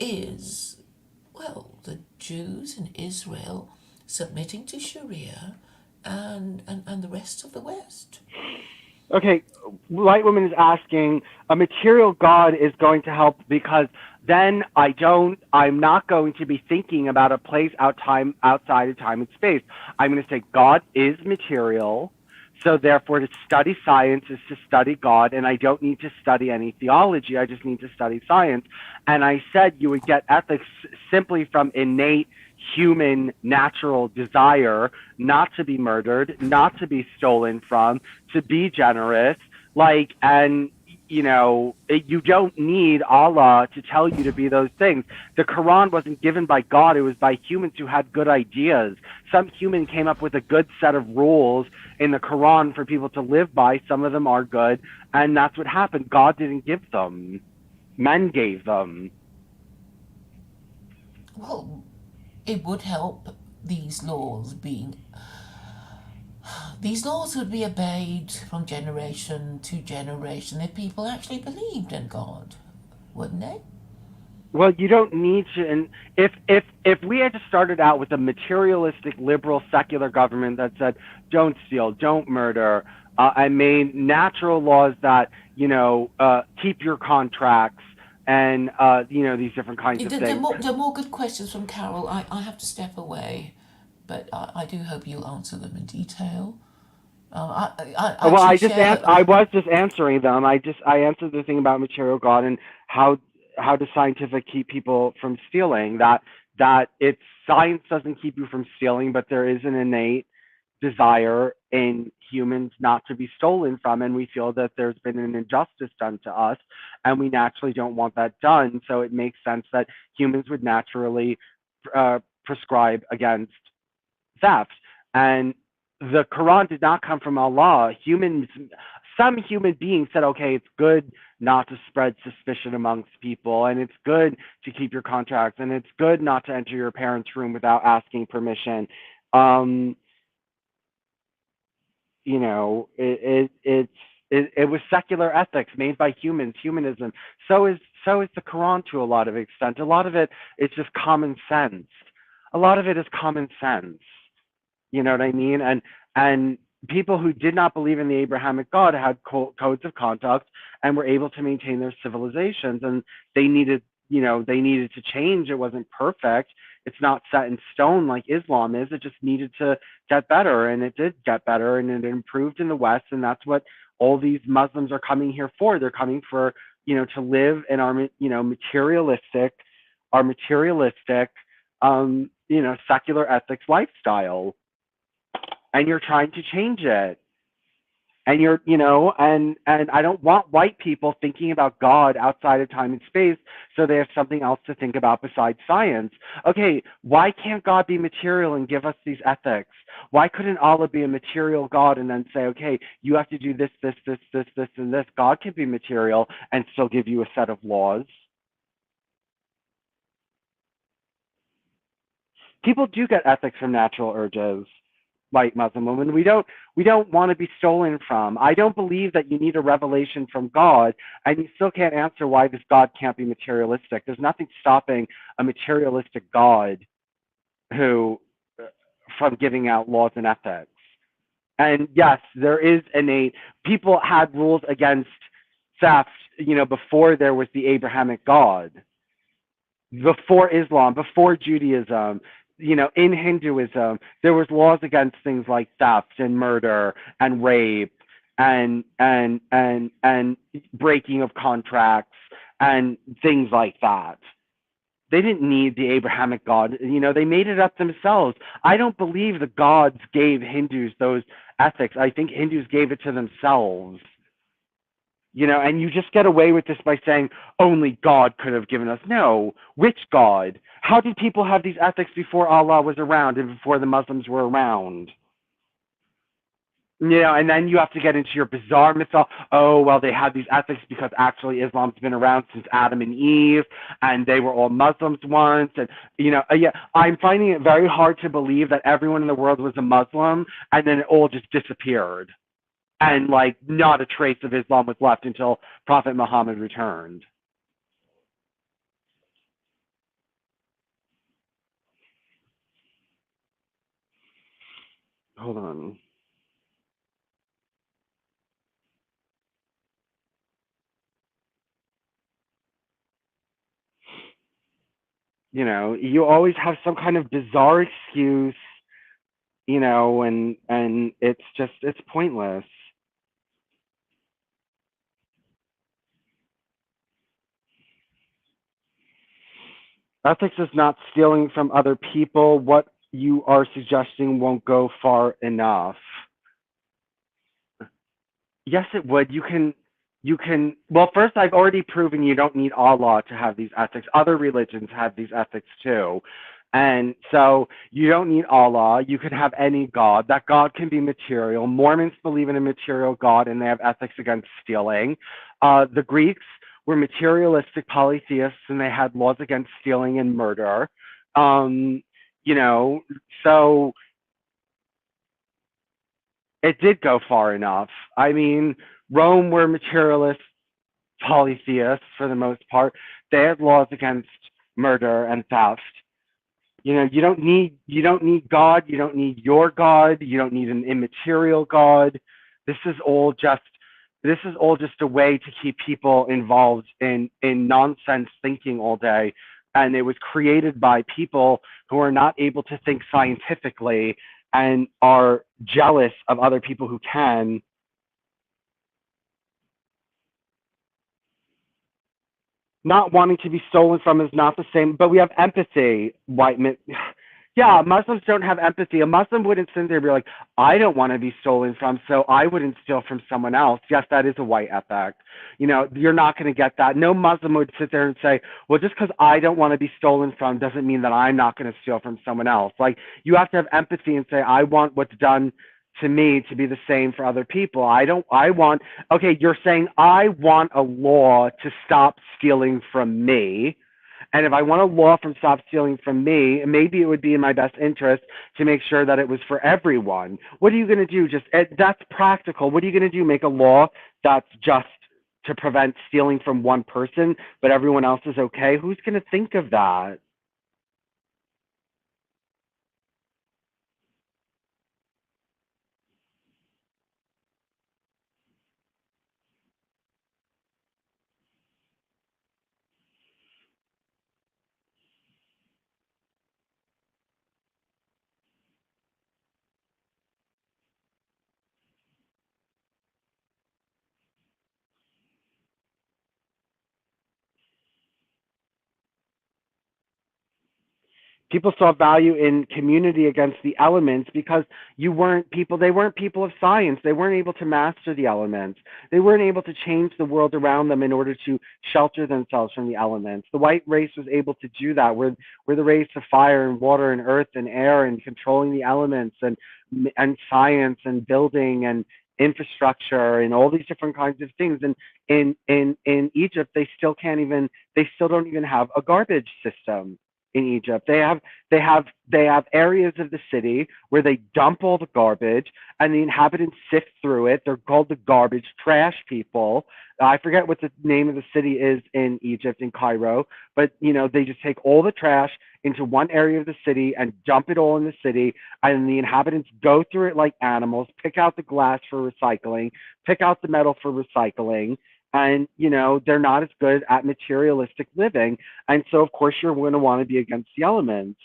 is, well, the Jews in Israel submitting to Sharia, and the rest of the West. Okay, Light Woman is asking, a material God is going to help because then I'm not going to be thinking about a place outside of time and space. I'm going to say God is material, So therefore, to study science is to study God, and I don't need to study any theology. I just need to study science. And I said you would get ethics simply from innate human natural desire not to be murdered, not to be stolen from, to be generous, like, and you don't need Allah to tell you to be those things. The Quran wasn't given by God, it was by humans who had good ideas. Some human came up with a good set of rules in the Quran for people to live by. Some of them are good, and that's what happened. God didn't give them, men gave them. Well, it would help these laws being. These laws would be obeyed from generation to generation if people actually believed in God, wouldn't they? Well, you don't need to. And if we had just started out with a materialistic, liberal, secular government that said, "Don't steal, don't murder," and made natural laws that keep your contracts and these different kinds of things. The more good questions from Carol. I have to step away, but I do hope you'll answer them in detail. I Well, actually share. I was just answering them. I answered the thing about material God and how does scientific keep people from stealing. That it's science doesn't keep you from stealing, but there is an innate desire in humans not to be stolen from, and we feel that there's been an injustice done to us, and we naturally don't want that done. So it makes sense that humans would naturally prescribe against theft. And the Quran did not come from Allah. Some human beings said, okay, it's good not to spread suspicion amongst people, and it's good to keep your contracts, and it's good not to enter your parents' room without asking permission. Um, it was secular ethics made by humans, humanism. So is the Quran to a lot of extent. A lot of it is just common sense. A lot of it is common sense. You know what I mean? And people who did not believe in the Abrahamic God had codes of conduct and were able to maintain their civilizations. And they needed, they needed to change. It wasn't perfect. It's not set in stone like Islam is. It just needed to get better, and it did get better, and it improved in the West. And that's what all these Muslims are coming here for. They're coming for, to live in our, materialistic, secular ethics lifestyle, and you're trying to change it. And and I don't want white people thinking about God outside of time and space, so they have something else to think about besides science. Okay, why can't God be material and give us these ethics? Why couldn't Allah be a material God and then say, okay, you have to do this, this, this, this, this, and this? God can be material and still give you a set of laws. People do get ethics from natural urges. White Muslim women, we don't want to be stolen from. I don't believe that you need a revelation from God, and you still can't answer why this God can't be materialistic. There's nothing stopping a materialistic God who from giving out laws and ethics. And yes, there is innate. People had rules against theft, before there was the Abrahamic God, before Islam, before Judaism, in Hinduism, there was laws against things like theft and murder and rape and breaking of contracts and things like that. They didn't need the Abrahamic God. They made it up themselves. I don't believe the gods gave Hindus those ethics. I think Hindus gave it to themselves. And you just get away with this by saying only God could have given us. No, which God? How did people have these ethics before Allah was around and before the Muslims were around? And then you have to get into your bizarre mythos. Oh, well, they had these ethics because actually Islam's been around since Adam and Eve, and they were all Muslims once. And, yeah, I'm finding it very hard to believe that everyone in the world was a Muslim, and then it all just disappeared. And like not a trace of Islam was left until Prophet Muhammad returned. Hold on. You always have some kind of bizarre excuse. and it's pointless. Ethics is not stealing from other people. What you are suggesting won't go far enough. Yes, it would. Well, first, I've already proven you don't need Allah to have these ethics. Other religions have these ethics too. And so you don't need Allah. You can have any God. That God can be material. Mormons believe in a material God and they have ethics against stealing. The Greeks were materialistic polytheists and they had laws against stealing and murder. Um, you know, so it did go far enough. I mean, Rome were materialist polytheists for the most part. They had laws against murder and theft. You don't need God, you don't need your God, you don't need an immaterial God. This is all just this is all just a way to keep people involved in nonsense thinking all day. And it was created by people who are not able to think scientifically and are jealous of other people who can. Not wanting to be stolen from is not the same, but we have empathy. White men, yeah, Muslims don't have empathy. A Muslim wouldn't sit there and be like, I don't want to be stolen from, so I wouldn't steal from someone else. Yes, that is a white ethic. You're not going to get that. No Muslim would sit there and say, well, just because I don't want to be stolen from doesn't mean that I'm not going to steal from someone else. Like, you have to have empathy and say, I want what's done to me to be the same for other people. I want, okay, you're saying I want a law to stop stealing from me. And if I want a law from stop stealing from me, maybe it would be in my best interest to make sure that it was for everyone. What are you going to do? That's practical. What are you going to do? Make a law that's just to prevent stealing from one person, but everyone else is okay? Who's going to think of that? People saw value in community against the elements because they weren't people of science. They weren't able to master the elements. They weren't able to change the world around them in order to shelter themselves from the elements. The white race was able to do that. We're the race of fire and water and earth and air and controlling the elements and science and building and infrastructure and all these different kinds of things. And in Egypt, they still don't even have a garbage system. In Egypt, they have areas of the city where they dump all the garbage and the inhabitants sift through it. They're called the garbage trash people. I forget what the name of the city is in Egypt, in Cairo, but they just take all the trash into one area of the city and dump it all in the city, and the inhabitants go through it like animals, pick out the glass for recycling, pick out the metal for recycling, and they're not as good at materialistic living, and so of course you're going to want to be against the elements.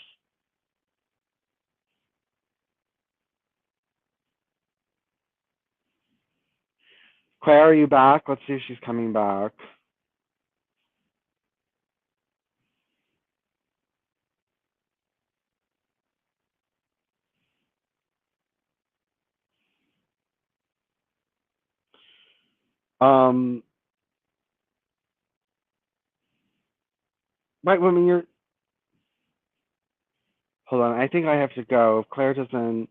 Claire, are you back? Let's see if she's coming back. um right, women, you're hold on, I think I have to go if Claire doesn't.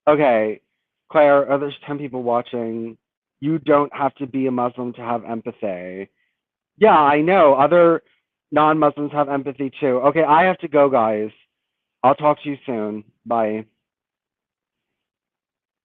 Okay, Claire, there's 10 people watching. You don't have to be a Muslim to have empathy. Yeah, I know. Other non-Muslims have empathy too. Okay, I have to go, guys. I'll talk to you soon. Bye.